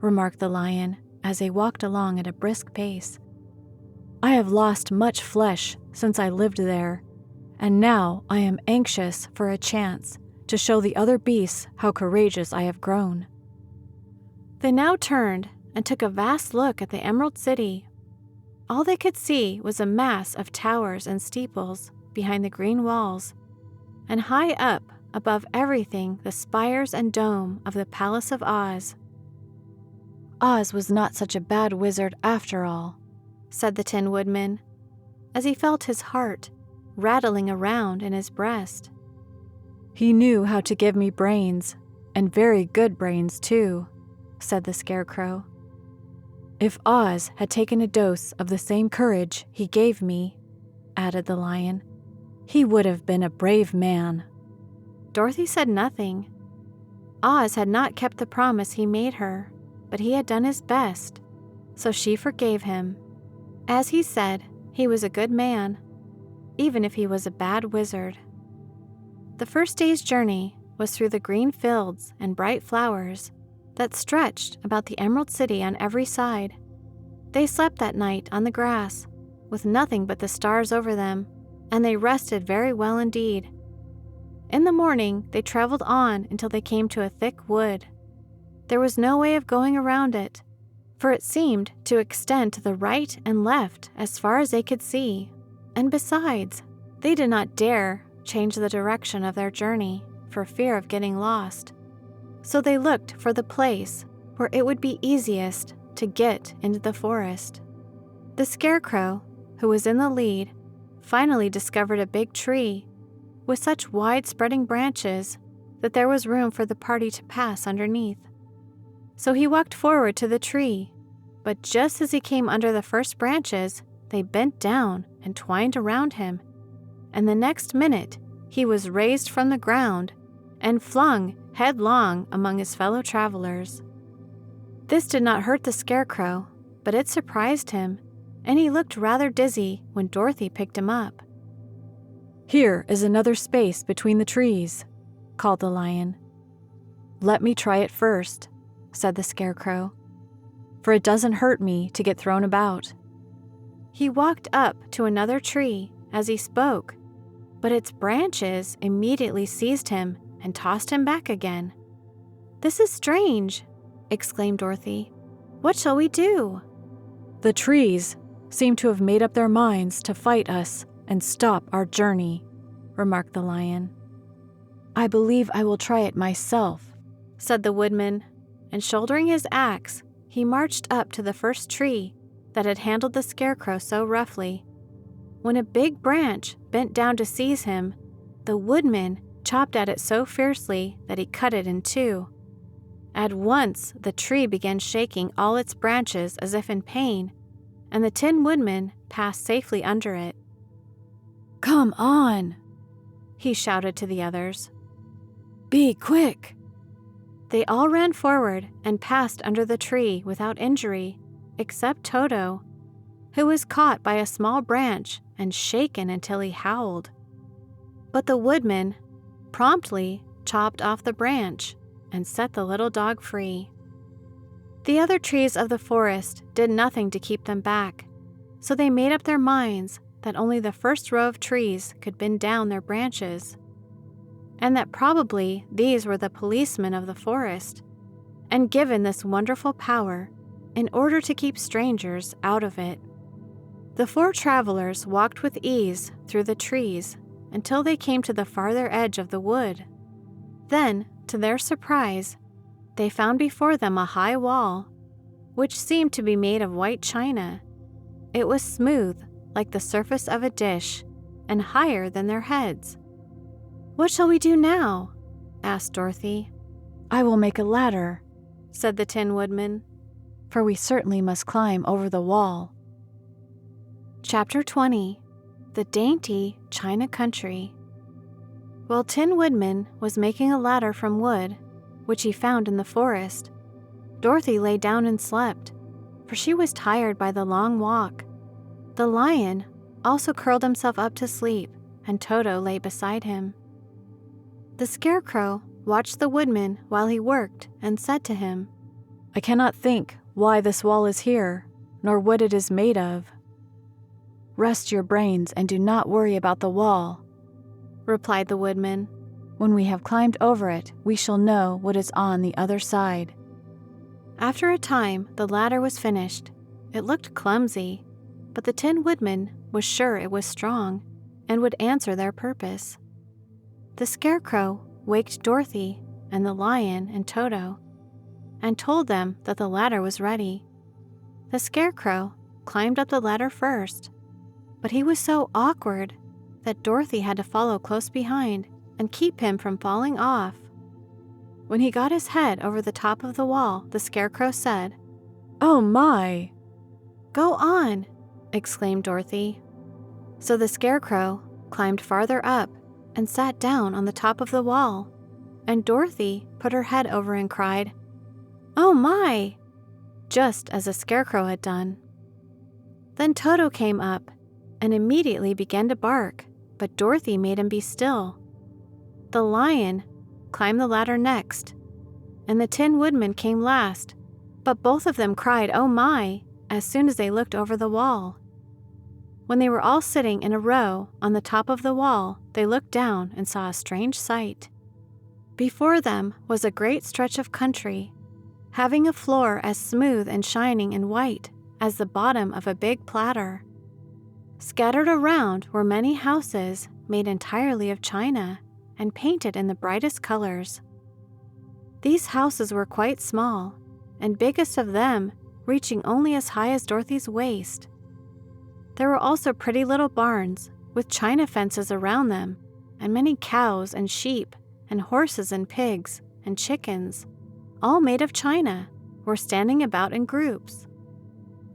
S2: remarked the lion as they walked along at a brisk pace. "I have lost much flesh since I lived there, and now I am anxious for a chance to show the other beasts how courageous I have grown."
S3: They now turned and took a vast look at the Emerald City. All they could see was a mass of towers and steeples behind the green walls, and high up above everything the spires and dome of the Palace of Oz.
S1: "Oz was not such a bad wizard after all,"
S3: said the Tin Woodman, as he felt his heart rattling around in his breast.
S2: "He knew how to give me brains, and very good brains too," said the Scarecrow. "If Oz had taken a dose of the same courage he gave me," added the lion, "he would have been a brave man."
S3: Dorothy said nothing. Oz had not kept the promise he made her, but he had done his best, so she forgave him. As he said, he was a good man, even if he was a bad wizard. The first day's journey was through the green fields and bright flowers that stretched about the Emerald City on every side. They slept that night on the grass, with nothing but the stars over them, and they rested very well indeed. In the morning, they traveled on until they came to a thick wood. There was no way of going around it, for it seemed to extend to the right and left as far as they could see, and besides, they did not dare change the direction of their journey for fear of getting lost. So they looked for the place where it would be easiest to get into the forest. The Scarecrow, who was in the lead, finally discovered a big tree with such wide-spreading branches that there was room for the party to pass underneath. So he walked forward to the tree, but just as he came under the first branches, they bent down and twined around him, and the next minute he was raised from the ground and flung headlong among his fellow travelers. This did not hurt the Scarecrow, but it surprised him, and he looked rather dizzy when Dorothy picked him up.
S2: "Here is another space between the trees," called the lion. "Let me try it first," said the Scarecrow, "for it doesn't hurt me to get thrown about."
S3: He walked up to another tree as he spoke, but its branches immediately seized him and tossed him back again. "This is strange," exclaimed Dorothy. "What shall we do?"
S2: "The trees seem to have made up their minds to fight us and stop our journey," remarked the lion.
S1: "I believe I will try it myself,"
S3: said the Woodman, and shouldering his axe, he marched up to the first tree that had handled the Scarecrow so roughly. When a big branch bent down to seize him, the Woodman chopped at it so fiercely that he cut it in two. At once, the tree began shaking all its branches as if in pain, and the Tin Woodman passed safely under it.
S1: "Come on,"
S3: he shouted to the others.
S1: "Be quick."
S3: They all ran forward and passed under the tree without injury, except Toto, who was caught by a small branch and shaken until he howled. But the Woodman promptly chopped off the branch and set the little dog free. The other trees of the forest did nothing to keep them back, so they made up their minds that only the first row of trees could bend down their branches, and that probably these were the policemen of the forest, and given this wonderful power in order to keep strangers out of it. The 4 travelers walked with ease through the trees until they came to the farther edge of the wood. Then, to their surprise, they found before them a high wall, which seemed to be made of white china. It was smooth, like the surface of a dish, and higher than their heads. "What shall we do now?" asked Dorothy.
S1: "I will make a ladder,"
S3: said the Tin Woodman,
S1: "for we certainly must climb over the wall."
S3: Chapter 20. The Dainty China Country. While Tin Woodman was making a ladder from wood, which he found in the forest, Dorothy lay down and slept, for she was tired by the long walk. The lion also curled himself up to sleep, and Toto lay beside him. The Scarecrow watched the Woodman while he worked and said to him,
S1: "I cannot think why this wall is here, nor what it is made of." "Rest your brains and do not worry about the wall,"
S3: replied the Woodman.
S1: "When we have climbed over it, we shall know what is on the other side."
S3: After a time, the ladder was finished. It looked clumsy, but the Tin Woodman was sure it was strong and would answer their purpose. The Scarecrow waked Dorothy and the lion and Toto and told them that the ladder was ready. The Scarecrow climbed up the ladder first, but he was so awkward that Dorothy had to follow close behind and keep him from falling off. When he got his head over the top of the wall, the Scarecrow said,
S1: "Oh my!"
S3: "Go on!" exclaimed Dorothy. So the Scarecrow climbed farther up and sat down on the top of the wall, and Dorothy put her head over and cried, "Oh my!" just as the Scarecrow had done. Then Toto came up and immediately began to bark, but Dorothy made him be still. The lion climbed the ladder next, and the Tin Woodman came last, but both of them cried, "Oh my!" as soon as they looked over the wall. When they were all sitting in a row on the top of the wall, they looked down and saw a strange sight. Before them was a great stretch of country, having a floor as smooth and shining and white as the bottom of a big platter. Scattered around were many houses made entirely of china and painted in the brightest colors. These houses were quite small, and biggest of them reaching only as high as Dorothy's waist. There were also pretty little barns with china fences around them, and many cows and sheep and horses and pigs and chickens, all made of china, were standing about in groups.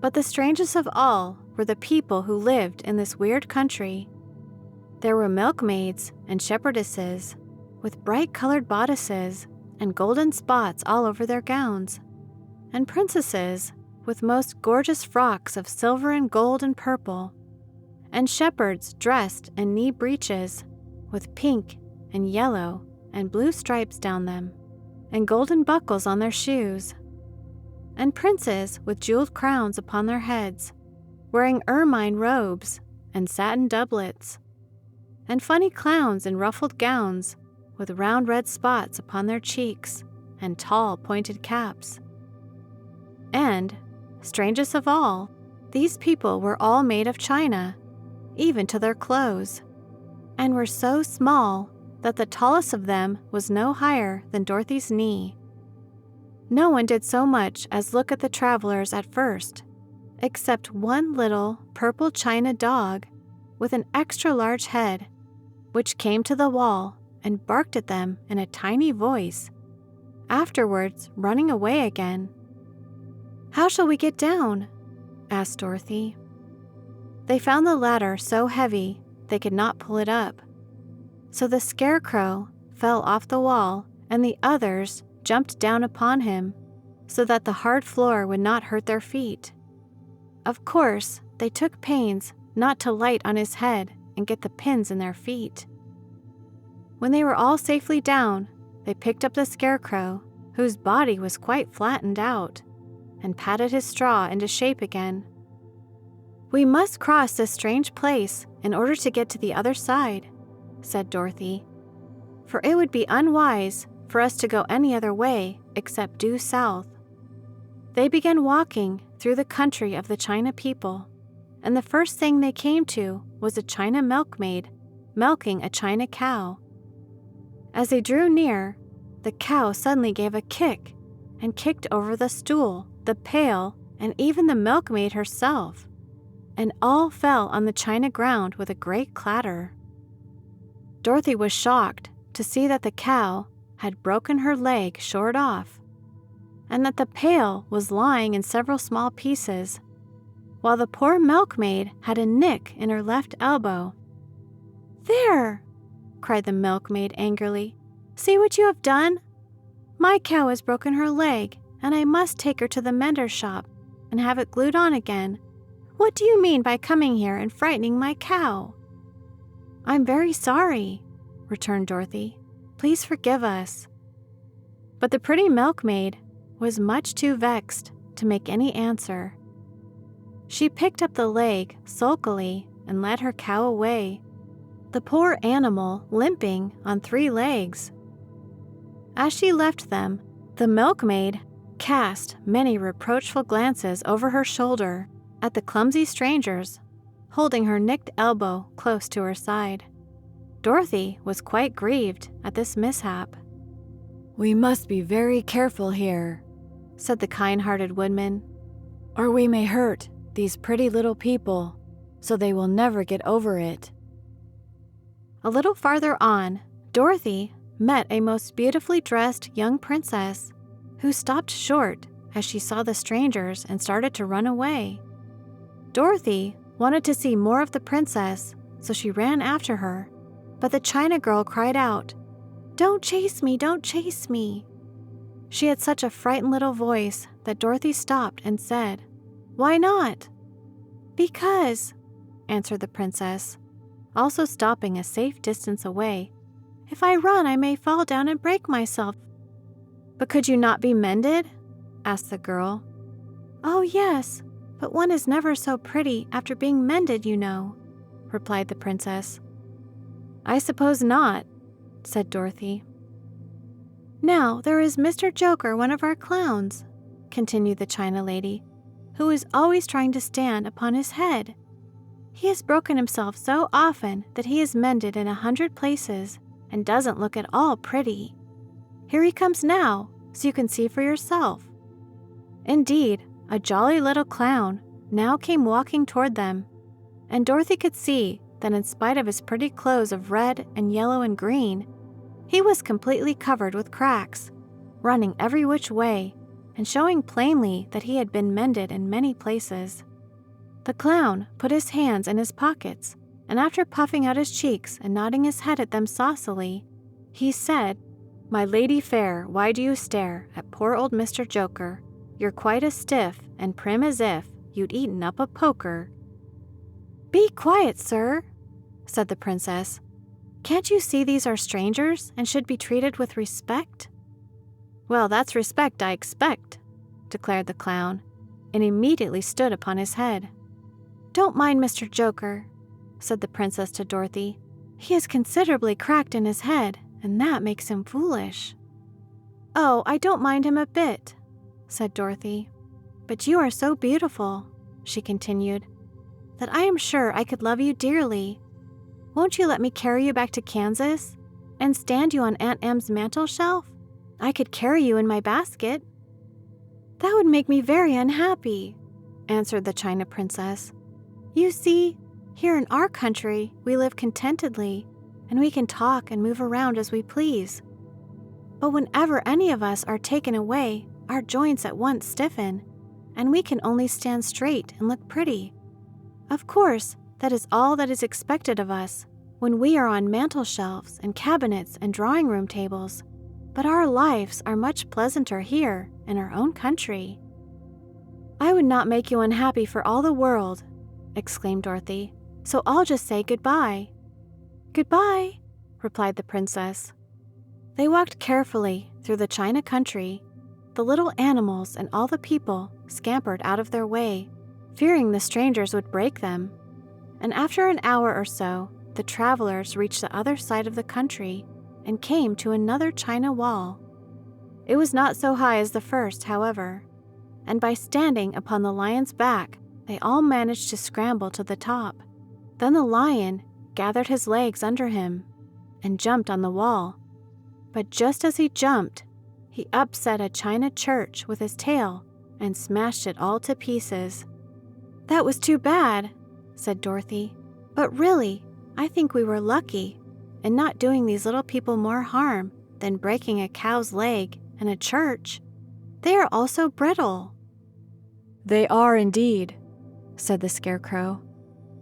S3: But the strangest of all were the people who lived in this weird country. There were milkmaids and shepherdesses with bright-colored bodices and golden spots all over their gowns, and princesses with most gorgeous frocks of silver and gold and purple, and shepherds dressed in knee breeches with pink and yellow and blue stripes down them, and golden buckles on their shoes, and princes with jeweled crowns upon their heads, wearing ermine robes and satin doublets, and funny clowns in ruffled gowns with round red spots upon their cheeks and tall pointed caps. And, strangest of all, these people were all made of china, even to their clothes, and were so small that the tallest of them was no higher than Dorothy's knee. No one did so much as look at the travelers at first, except one little purple china dog with an extra large head, which came to the wall and barked at them in a tiny voice, afterwards running away again. "How shall we get down?" asked Dorothy. They found the ladder so heavy they could not pull it up. So the Scarecrow fell off the wall, and the others jumped down upon him, so that the hard floor would not hurt their feet. Of course, they took pains not to light on his head and get the pins in their feet. When they were all safely down, they picked up the Scarecrow whose body was quite flattened out, and patted his straw into shape again. "We must cross this strange place in order to get to the other side," said Dorothy, "for it would be unwise for us to go any other way except due south." They began walking through the country of the China people, and the first thing they came to was a China milkmaid milking a China cow. As they drew near, the cow suddenly gave a kick and kicked over the stool, the pail, and even the milkmaid herself, and all fell on the china ground with a great clatter. Dorothy was shocked to see that the cow had broken her leg short off, and that the pail was lying in several small pieces, while the poor milkmaid had a nick in her left elbow. "There!" cried the milkmaid angrily. "See what you have done? My cow has broken her leg, and I must take her to the mender's shop and have it glued on again. What do you mean by coming here and frightening my cow?" "I'm very sorry," returned Dorothy. "Please forgive us." But the pretty milkmaid was much too vexed to make any answer. She picked up the leg sulkily and led her cow away, the poor animal limping on 3 legs. As she left them, the milkmaid cast many reproachful glances over her shoulder at the clumsy strangers, holding her nicked elbow close to her side. Dorothy was quite grieved at this mishap.
S2: "We must be very careful here," said the kind-hearted Woodman, "or we may hurt these pretty little people, so they will never get over it."
S3: A little farther on, Dorothy met a most beautifully dressed young princess who stopped short as she saw the strangers and started to run away. Dorothy wanted to see more of the princess, so she ran after her, but the China girl cried out, "Don't chase me, don't chase me." She had such a frightened little voice that Dorothy stopped and said, "Why not?" "Because," answered the princess, also stopping a safe distance away, "if I run I may fall down and break myself." "But could you not be mended?" asked the girl. "Oh yes, but one is never so pretty after being mended, you know," replied the princess. "I suppose not," said Dorothy. "Now there is Mr. Joker, one of our clowns," continued the China lady, "who is always trying to stand upon his head. He has broken himself so often that he is mended in 100 places and doesn't look at all pretty. Here he comes now, so you can see for yourself." Indeed, a jolly little clown now came walking toward them, and Dorothy could see that in spite of his pretty clothes of red and yellow and green, he was completely covered with cracks, running every which way, and showing plainly that he had been mended in many places. The clown put his hands in his pockets, and after puffing out his cheeks and nodding his head at them saucily, he said, "My lady fair, why do you stare at poor old Mr. Joker? You're quite as stiff and prim as if you'd eaten up a poker." "Be quiet, sir," said the princess. "Can't you see these are strangers and should be treated with respect?" "Well, that's respect I expect," declared the clown, and immediately stood upon his head. "Don't mind Mr. Joker," said the princess to Dorothy. "He is considerably cracked in his head, and that makes him foolish." "Oh, I don't mind him a bit," said Dorothy. "But you are so beautiful," she continued, "that I am sure I could love you dearly. Won't you let me carry you back to Kansas and stand you on Aunt Em's mantel shelf? I could carry you in my basket." "That would make me very unhappy," answered the China princess. "You see, here in our country we live contentedly, and we can talk and move around as we please. But whenever any of us are taken away, our joints at once stiffen, and we can only stand straight and look pretty. Of course, that is all that is expected of us when we are on mantel shelves and cabinets and drawing room tables, but our lives are much pleasanter here in our own country." "I would not make you unhappy for all the world," exclaimed Dorothy, "so I'll just say goodbye." "Goodbye," replied the princess. They walked carefully through the China country the little animals and all the people scampered out of their way, fearing the strangers would break them. And after an hour or so, the travelers reached the other side of the country and came to another china wall. It was not so high as the first, however, and by standing upon the lion's back, they all managed to scramble to the top. Then the lion gathered his legs under him and jumped on the wall. But just as he jumped, he upset a china church with his tail and smashed it all to pieces. "That was too bad," said Dorothy. "But really, I think we were lucky in not doing these little people more harm than breaking a cow's leg and a church. They are all so brittle."
S2: "They are indeed," said the Scarecrow,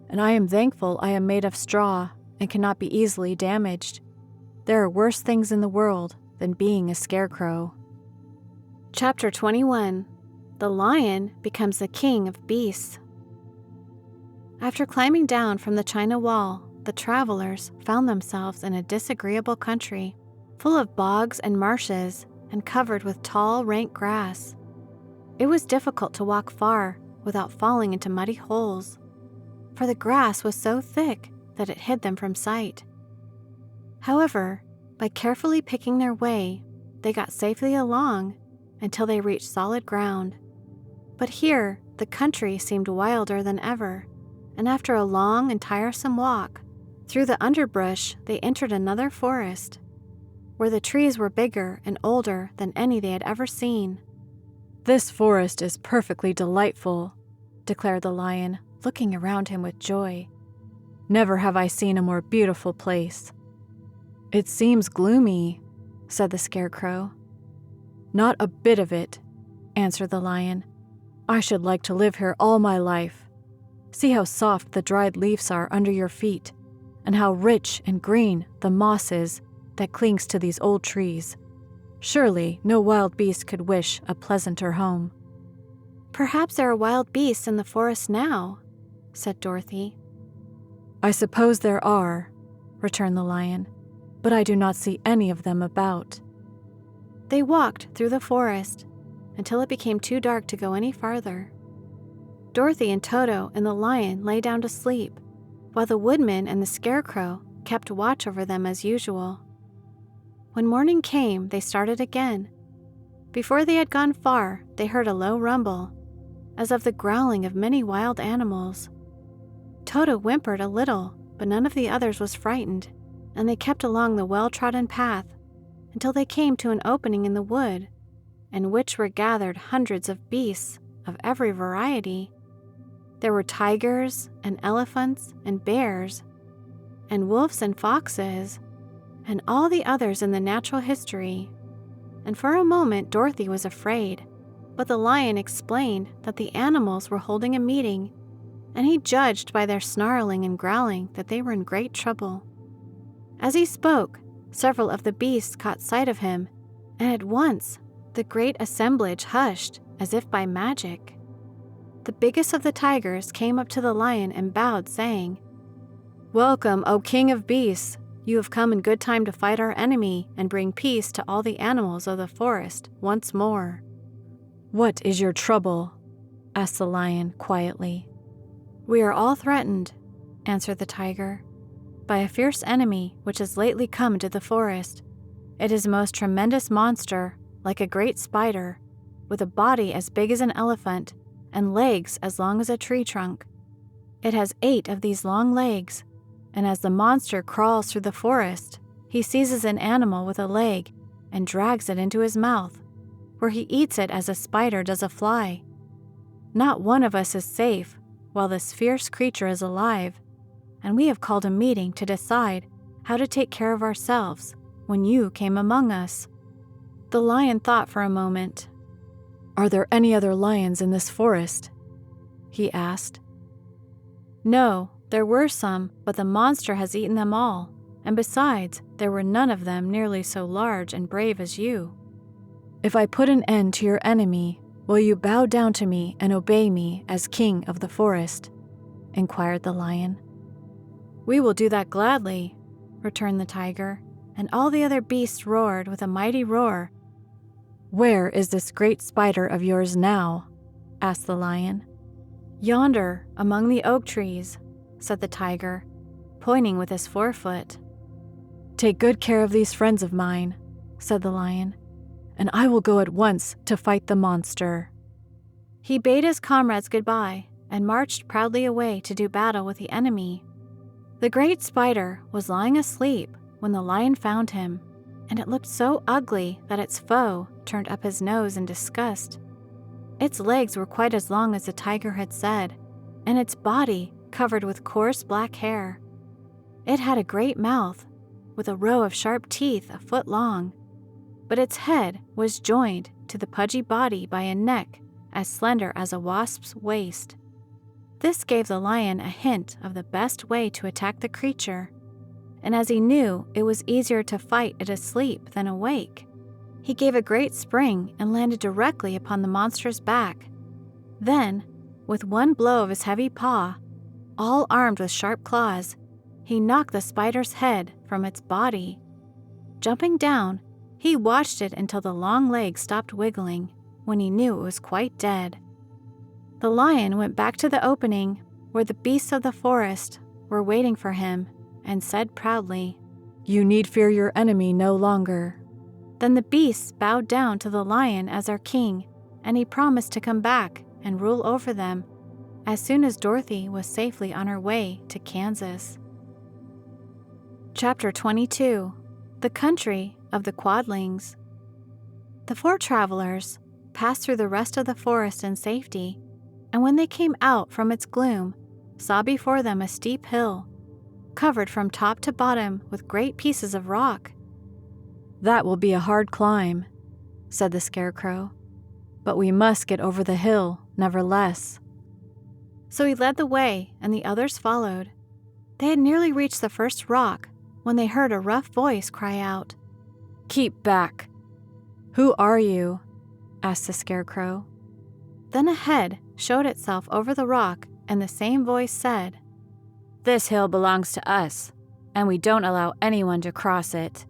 S2: "and I am thankful I am made of straw and cannot be easily damaged. There are worse things in the world than being a scarecrow."
S3: Chapter 21. The Lion Becomes the King of Beasts. After climbing down from the china wall, the travelers found themselves in a disagreeable country, full of bogs and marshes and covered with tall, rank grass. It was difficult to walk far without falling into muddy holes, for the grass was so thick that it hid them from sight. However, by carefully picking their way, they got safely along until they reached solid ground. But here, the country seemed wilder than ever, and after a long and tiresome walk through the underbrush, they entered another forest, where the trees were bigger and older than any they had ever seen.
S2: "This forest is perfectly delightful," declared the lion, looking around him with joy. "Never have I seen a more beautiful place." "It seems gloomy," said the Scarecrow. "Not a bit of it," answered the lion. "I should like to live here all my life. See how soft the dried leaves are under your feet, and how rich and green the moss is that clings to these old trees. Surely no wild beast could wish a pleasanter home."
S3: "Perhaps there are wild beasts in the forest now," said Dorothy.
S2: "I suppose there are," returned the lion, "but I do not see any of them about."
S3: They walked through the forest until it became too dark to go any farther. Dorothy and Toto and the lion lay down to sleep, while the Woodman and the Scarecrow kept watch over them as usual. When morning came, they started again. Before they had gone far, they heard a low rumble, as of the growling of many wild animals. Toto whimpered a little, but none of the others was frightened, and they kept along the well-trodden path until they came to an opening in the wood, in which were gathered hundreds of beasts of every variety. There were tigers and elephants and bears, and wolves and foxes, and all the others in the natural history. And for a moment Dorothy was afraid, but the lion explained that the animals were holding a meeting, and he judged by their snarling and growling that they were in great trouble. As he spoke, several of the beasts caught sight of him, and at once the great assemblage hushed as if by magic. The biggest of the tigers came up to the lion and bowed, saying, "Welcome, O King of Beasts! You have come in good time to fight our enemy and bring peace to all the animals of the forest once more."
S2: "What is your trouble?" asked the lion quietly.
S3: "We are all threatened," answered the tiger, "by a fierce enemy which has lately come into the forest. It is a most tremendous monster, like a great spider, with a body as big as an elephant and legs as long as a tree trunk. It has 8 of these long legs, and as the monster crawls through the forest, he seizes an animal with a leg and drags it into his mouth, where he eats it as a spider does a fly. Not one of us is safe while this fierce creature is alive, and we have called a meeting to decide how to take care of ourselves when you came among us." The lion thought for a moment.
S2: "Are there any other lions in this forest?" he asked.
S3: "No, there were some, but the monster has eaten them all, and besides, there were none of them nearly so large and brave as you."
S2: "If I put an end to your enemy, will you bow down to me and obey me as king of the forest?" inquired the lion.
S3: "We will do that gladly," returned the tiger, and all the other beasts roared with a mighty roar.
S2: "Where is this great spider of yours now?" asked the lion.
S1: "Yonder, among the oak trees," said the tiger, pointing with his forefoot.
S2: "Take good care of these friends of mine," said the lion, "and I will go at once to fight the monster."
S1: He bade his comrades goodbye and marched proudly away to do battle with the enemy. The great spider was lying asleep when the lion found him, and it looked so ugly that its foe turned up his nose in disgust. Its legs were quite as long as the tiger had said, and its body covered with coarse black hair. It had a great mouth, with a row of sharp teeth a foot long, but its head was joined to the pudgy body by a neck as slender as a wasp's waist. This gave the lion a hint of the best way to attack the creature, and as he knew it was easier to fight it asleep than awake, he gave a great spring and landed directly upon the monster's back. Then, with one blow of his heavy paw, all armed with sharp claws, he knocked the spider's head from its body. Jumping down, he watched it until the long legs stopped wiggling, when he knew it was quite dead. The lion went back to the opening where the beasts of the forest were waiting for him and said proudly,
S2: "You need fear your enemy no longer."
S1: Then the beasts bowed down to the lion as their king, and he promised to come back and rule over them as soon as Dorothy was safely on her way to Kansas. Chapter 22. The Country of the Quadlings. The four travelers passed through the rest of the forest in safety, and when they came out from its gloom, saw before them a steep hill, covered from top to bottom with great pieces of rock.
S2: "That will be a hard climb," said the Scarecrow, "but we must get over the hill, nevertheless."
S1: So he led the way, and the others followed. They had nearly reached the first rock when they heard a rough voice cry out,
S2: "Keep back!" "Who are you?" asked the Scarecrow.
S1: Then a head showed itself over the rock, and the same voice said,
S3: "This hill belongs to us, and we don't allow anyone to cross it."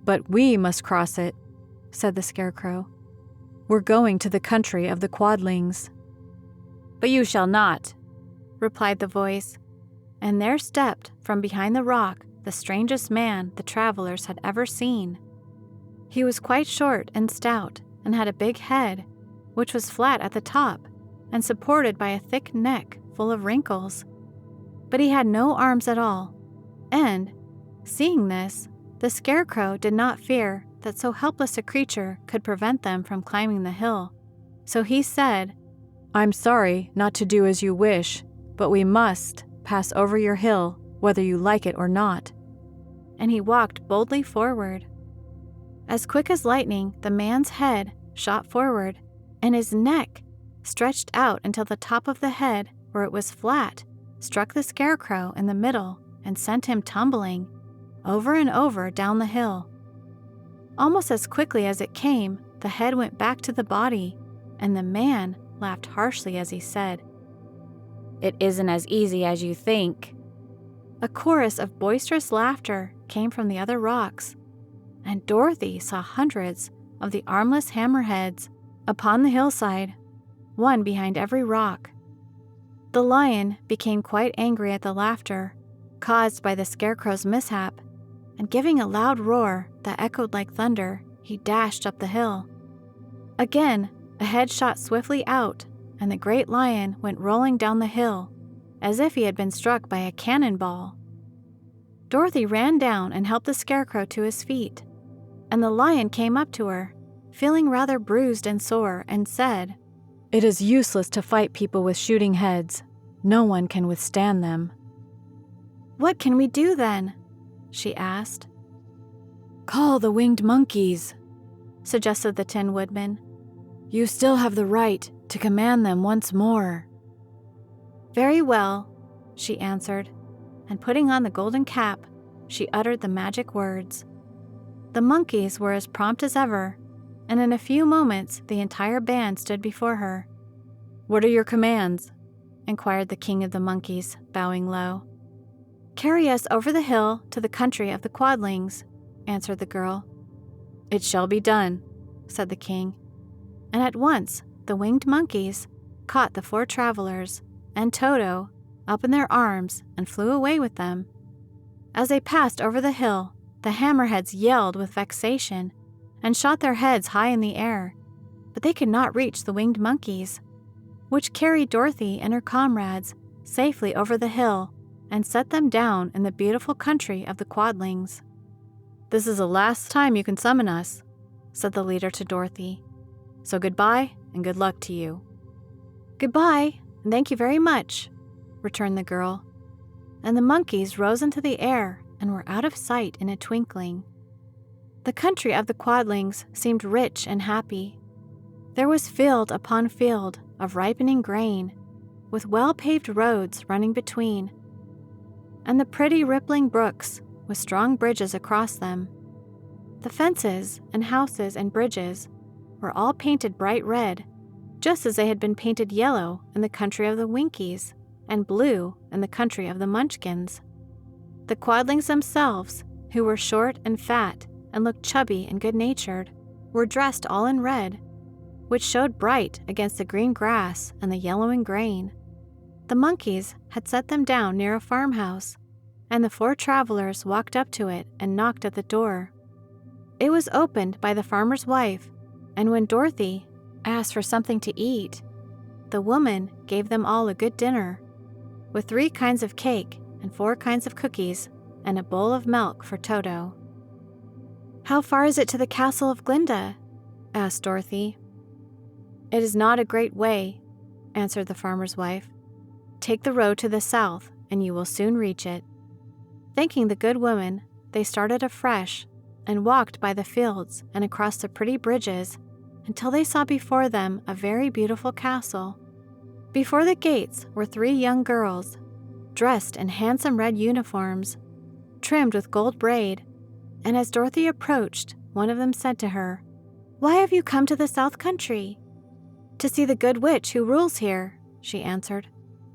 S2: "But we must cross it," said the Scarecrow. "We're going to the country of the Quadlings."
S3: "But you shall not,"
S1: replied the voice, and there stepped from behind the rock the strangest man the travelers had ever seen. He was quite short and stout, and had a big head, which was flat at the top and supported by a thick neck full of wrinkles. But he had no arms at all, and, seeing this, the Scarecrow did not fear that so helpless a creature could prevent them from climbing the hill. So he said,
S2: "I'm sorry not to do as you wish, but we must pass over your hill, whether you like it or not."
S1: And he walked boldly forward. As quick as lightning, the man's head shot forward, and his neck stretched out until the top of the head, where it was flat, struck the Scarecrow in the middle and sent him tumbling over and over down the hill. Almost as quickly as it came, the head went back to the body, and the man laughed harshly as he said,
S3: "It isn't as easy as you think."
S1: A chorus of boisterous laughter came from the other rocks, and Dorothy saw hundreds of the armless hammerheads upon the hillside, one behind every rock. The lion became quite angry at the laughter caused by the Scarecrow's mishap, and giving a loud roar that echoed like thunder, he dashed up the hill. Again, a head shot swiftly out, and the great lion went rolling down the hill, as if he had been struck by a cannonball. Dorothy ran down and helped the Scarecrow to his feet, and the lion came up to her, feeling rather bruised and sore, and said,
S2: "It is useless to fight people with shooting heads. No one can withstand them."
S1: "What can we do then?" she asked.
S2: "Call the winged monkeys,"
S1: suggested the Tin Woodman.
S2: "You still have the right to command them once more."
S1: "Very well," she answered, and putting on the golden cap, she uttered the magic words. The monkeys were as prompt as ever, and in a few moments the entire band stood before her.
S2: "What are your commands?"
S1: inquired the king of the monkeys, bowing low. "Carry us over the hill to the country of the Quadlings," answered the girl.
S2: "It shall be done,"
S3: said the king. And at once the winged monkeys caught the 4 travelers and Toto up in their arms and flew away with them. As they passed over the hill, the hammerheads yelled with vexation and shot their heads high in the air, but they could not reach the winged monkeys, which carried Dorothy and her comrades safely over the hill and set them down in the beautiful country of the Quadlings.
S2: "This is the last time you can summon us," said the leader to Dorothy. "So goodbye and good luck to you."
S3: "Goodbye, and thank you very much," returned the girl, and the monkeys rose into the air and were out of sight in a twinkling. The country of the Quadlings seemed rich and happy. There was field upon field of ripening grain, with well-paved roads running between, and the pretty rippling brooks with strong bridges across them. The fences and houses and bridges were all painted bright red, just as they had been painted yellow in the country of the Winkies and blue in the country of the Munchkins. The Quadlings themselves, who were short and fat and looked chubby and good-natured, were dressed all in red, which showed bright against the green grass and the yellowing grain. The monkeys had set them down near a farmhouse, and the 4 travelers walked up to it and knocked at the door. It was opened by the farmer's wife, and when Dorothy asked for something to eat, the woman gave them all a good dinner, with 3 kinds of cake and 4 kinds of cookies and a bowl of milk for Toto. "How far is it to the castle of Glinda?" asked Dorothy. "It is not a great way," answered the farmer's wife. "Take the road to the south, and you will soon reach it." Thanking the good woman, they started afresh and walked by the fields and across the pretty bridges until they saw before them a very beautiful castle. Before the gates were 3 young girls, dressed in handsome red uniforms, trimmed with gold braid, and as Dorothy approached, one of them said to her, "Why have you come to the South Country?" "To see the good witch who rules here," she answered.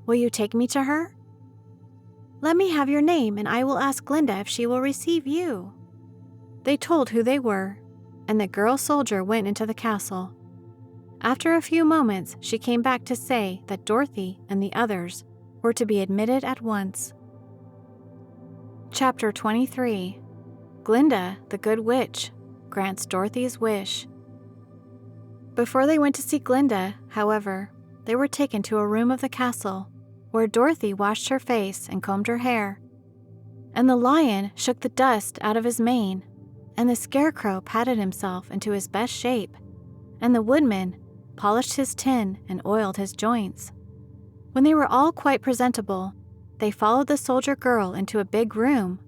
S3: "Will you take me to her?" "Let me have your name, and I will ask Glinda if she will receive you." They told who they were, and the girl soldier went into the castle. After a few moments, she came back to say that Dorothy and the others were to be admitted at once. Chapter 23. Glinda, the Good Witch, grants Dorothy's wish. Before they went to see Glinda, however, they were taken to a room of the castle, where Dorothy washed her face and combed her hair, and the lion shook the dust out of his mane, and the Scarecrow patted himself into his best shape, and the Woodman polished his tin and oiled his joints. When they were all quite presentable, they followed the soldier girl into a big room,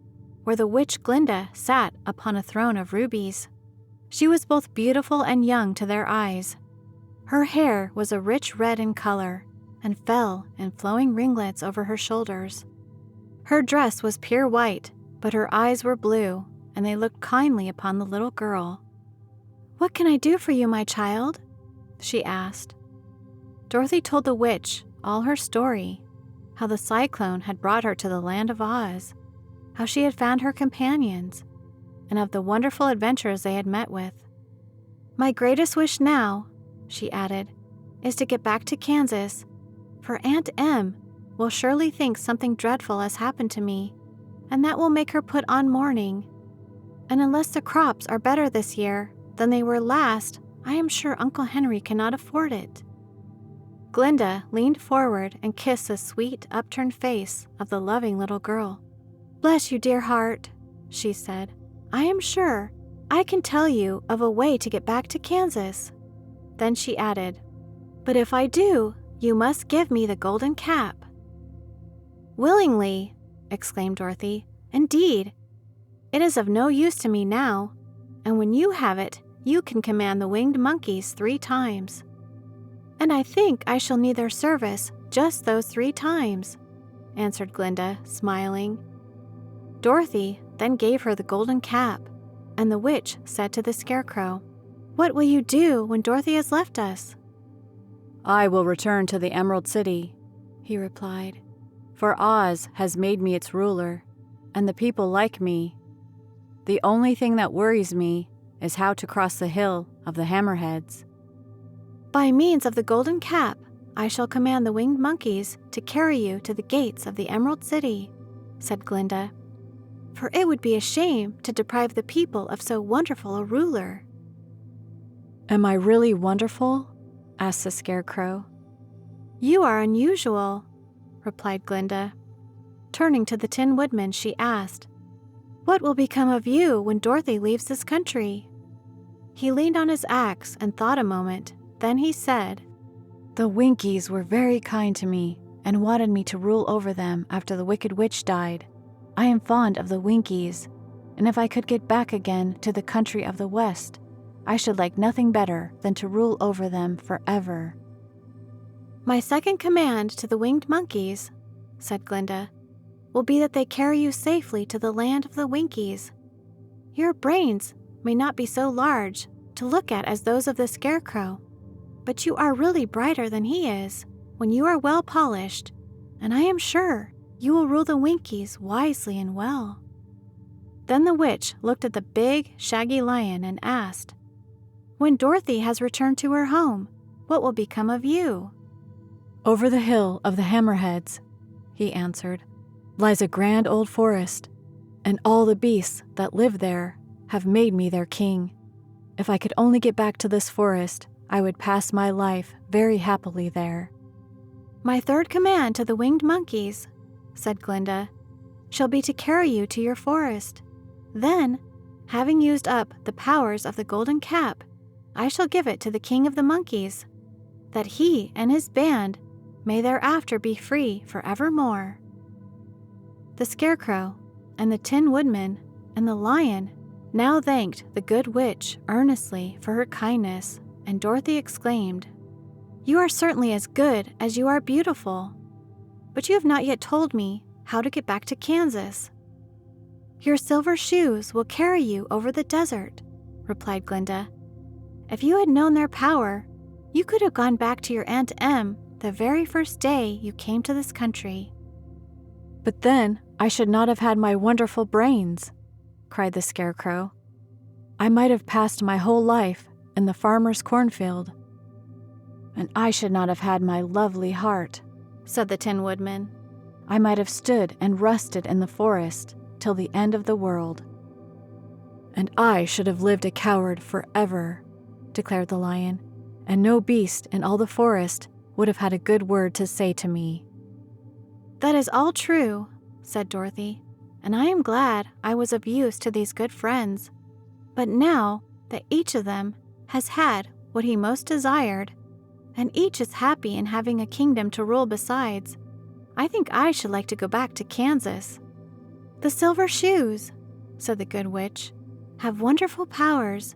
S3: where the witch Glinda sat upon a throne of rubies. She was both beautiful and young to their eyes. Her hair was a rich red in color, and fell in flowing ringlets over her shoulders. Her dress was pure white, but her eyes were blue, and they looked kindly upon the little girl. "What can I do for you, my child?" she asked. Dorothy told the witch all her story, how the Cyclone had brought her to the land of Oz, how she had found her companions, and of the wonderful adventures they had met with. "My greatest wish now," she added, "is to get back to Kansas, for Aunt Em will surely think something dreadful has happened to me, and that will make her put on mourning. And unless the crops are better this year than they were last, I am sure Uncle Henry cannot afford it." Glinda leaned forward and kissed the sweet, upturned face of the loving little girl. "Bless you, dear heart," she said. "I am sure I can tell you of a way to get back to Kansas." Then she added, "But if I do, you must give me the golden cap." "Willingly," exclaimed Dorothy. "Indeed, it is of no use to me now, and when you have it, you can command the winged monkeys 3 times. And I think I shall need their service just those 3 times, answered Glinda, smiling. Dorothy then gave her the golden cap, and the witch said to the Scarecrow, "What will you do when Dorothy has left us?"
S2: "I will return to the Emerald City," he replied, "for Oz has made me its ruler, and the people like me. The only thing that worries me is how to cross the hill of the hammerheads.
S3: By means of the golden cap, I shall command the winged monkeys to carry you to the gates of the Emerald City," said Glinda. "For it would be a shame to deprive the people of so wonderful a ruler."
S2: "Am I really wonderful?" asked the Scarecrow.
S3: "You are unusual," replied Glinda. Turning to the Tin Woodman, she asked, "What will become of you when Dorothy leaves this country?" He leaned on his axe and thought a moment. Then he said,
S1: "The Winkies were very kind to me and wanted me to rule over them after the Wicked Witch died. I am fond of the Winkies, and if I could get back again to the country of the West, I should like nothing better than to rule over them forever."
S3: "My second command to the winged monkeys," said Glinda, "will be that they carry you safely to the land of the Winkies. Your brains may not be so large to look at as those of the Scarecrow, but you are really brighter than he is when you are well polished, and I am sure you will rule the Winkies wisely and well." Then the witch looked at the big, shaggy lion and asked, "When Dorothy has returned to her home, what will become of you?"
S2: "Over the hill of the hammerheads," he answered, "lies a grand old forest, and all the beasts that live there have made me their king. If I could only get back to this forest, I would pass my life very happily there."
S3: "My third command to the winged monkeys," said Glinda, "shall be to carry you to your forest. Then, having used up the powers of the golden cap, I shall give it to the king of the monkeys, that he and his band may thereafter be free forevermore." The Scarecrow and the Tin Woodman and the lion now thanked the good witch earnestly for her kindness, and Dorothy exclaimed, "You are certainly as good as you are beautiful. But you have not yet told me how to get back to Kansas." "Your silver shoes will carry you over the desert," replied Glinda. "If you had known their power, you could have gone back to your Aunt Em the very first day you came to this country."
S2: "But then I should not have had my wonderful brains," cried the Scarecrow. "I might have passed my whole life in the farmer's cornfield."
S1: "And I should not have had my lovely heart," said the Tin Woodman. "I might have stood and rusted in the forest till the end of the world."
S2: "And I should have lived a coward forever," declared the lion, "and no beast in all the forest would have had a good word to say to me."
S3: "That is all true," said Dorothy, "and I am glad I was of use to these good friends. But now that each of them has had what he most desired, and each is happy in having a kingdom to rule besides, I think I should like to go back to Kansas." "The silver shoes," said the good witch, "have wonderful powers,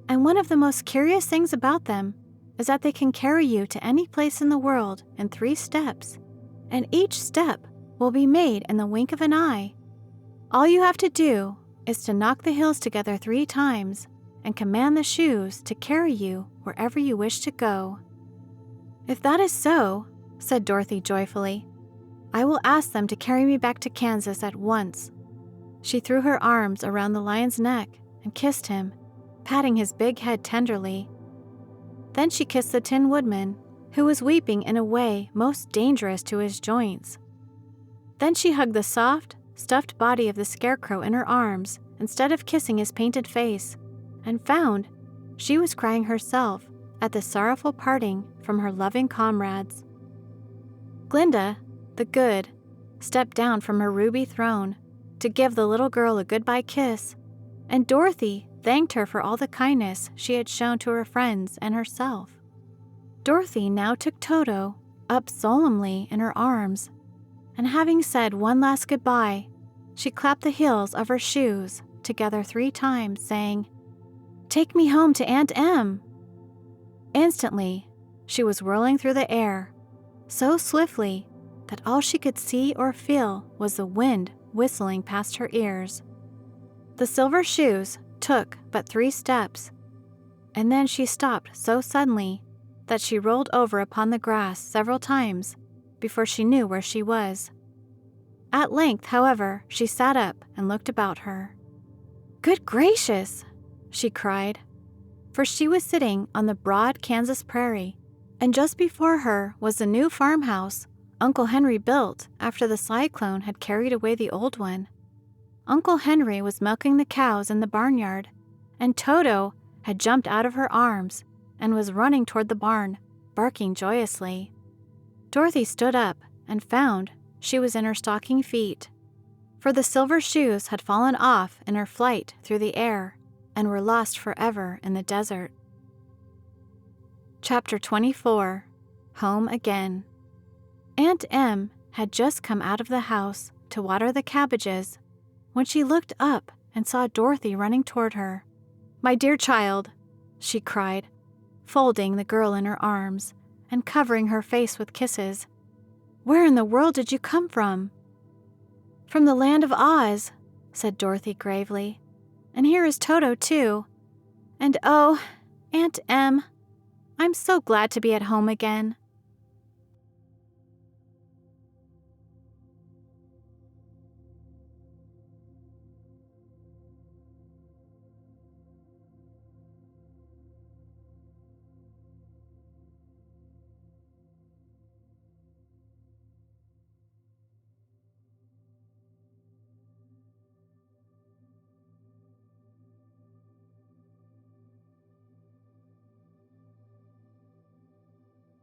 S3: and one of the most curious things about them is that they can carry you to any place in the world in 3 steps, and each step will be made in the wink of an eye. All you have to do is to knock the heels together 3 times and command the shoes to carry you wherever you wish to go." "If that is so," said Dorothy joyfully, "I will ask them to carry me back to Kansas at once." She threw her arms around the lion's neck and kissed him, patting his big head tenderly. Then she kissed the Tin Woodman, who was weeping in a way most dangerous to his joints. Then she hugged the soft, stuffed body of the Scarecrow in her arms instead of kissing his painted face, and found she was crying herself at the sorrowful parting from her loving comrades. Glinda, the good, stepped down from her ruby throne to give the little girl a goodbye kiss, and Dorothy thanked her for all the kindness she had shown to her friends and herself. Dorothy now took Toto up solemnly in her arms, and having said one last goodbye, she clapped the heels of her shoes together 3 times, saying, "Take me home to Aunt Em." Instantly, she was whirling through the air, so swiftly that all she could see or feel was the wind whistling past her ears. The silver shoes took but 3 steps, and then she stopped so suddenly that she rolled over upon the grass several times before she knew where she was. At length, however, she sat up and looked about her. "Good gracious!" she cried. for she was sitting on the broad Kansas prairie, and just before her was the new farmhouse Uncle Henry built after the cyclone had carried away the old one. Uncle Henry was milking the cows in the barnyard, and Toto had jumped out of her arms and was running toward the barn, barking joyously. Dorothy stood up and found she was in her stocking feet, for the silver shoes had fallen off in her flight through the air and were lost forever in the desert. Chapter 24. Home Again. Aunt Em had just come out of the house to water the cabbages when she looked up and saw Dorothy running toward her. "My dear child," she cried, folding the girl in her arms and covering her face with kisses. "Where in the world did you come from?" "From the land of Oz," said Dorothy gravely. "And here is Toto, too. And oh, Aunt Em, I'm so glad to be at home again."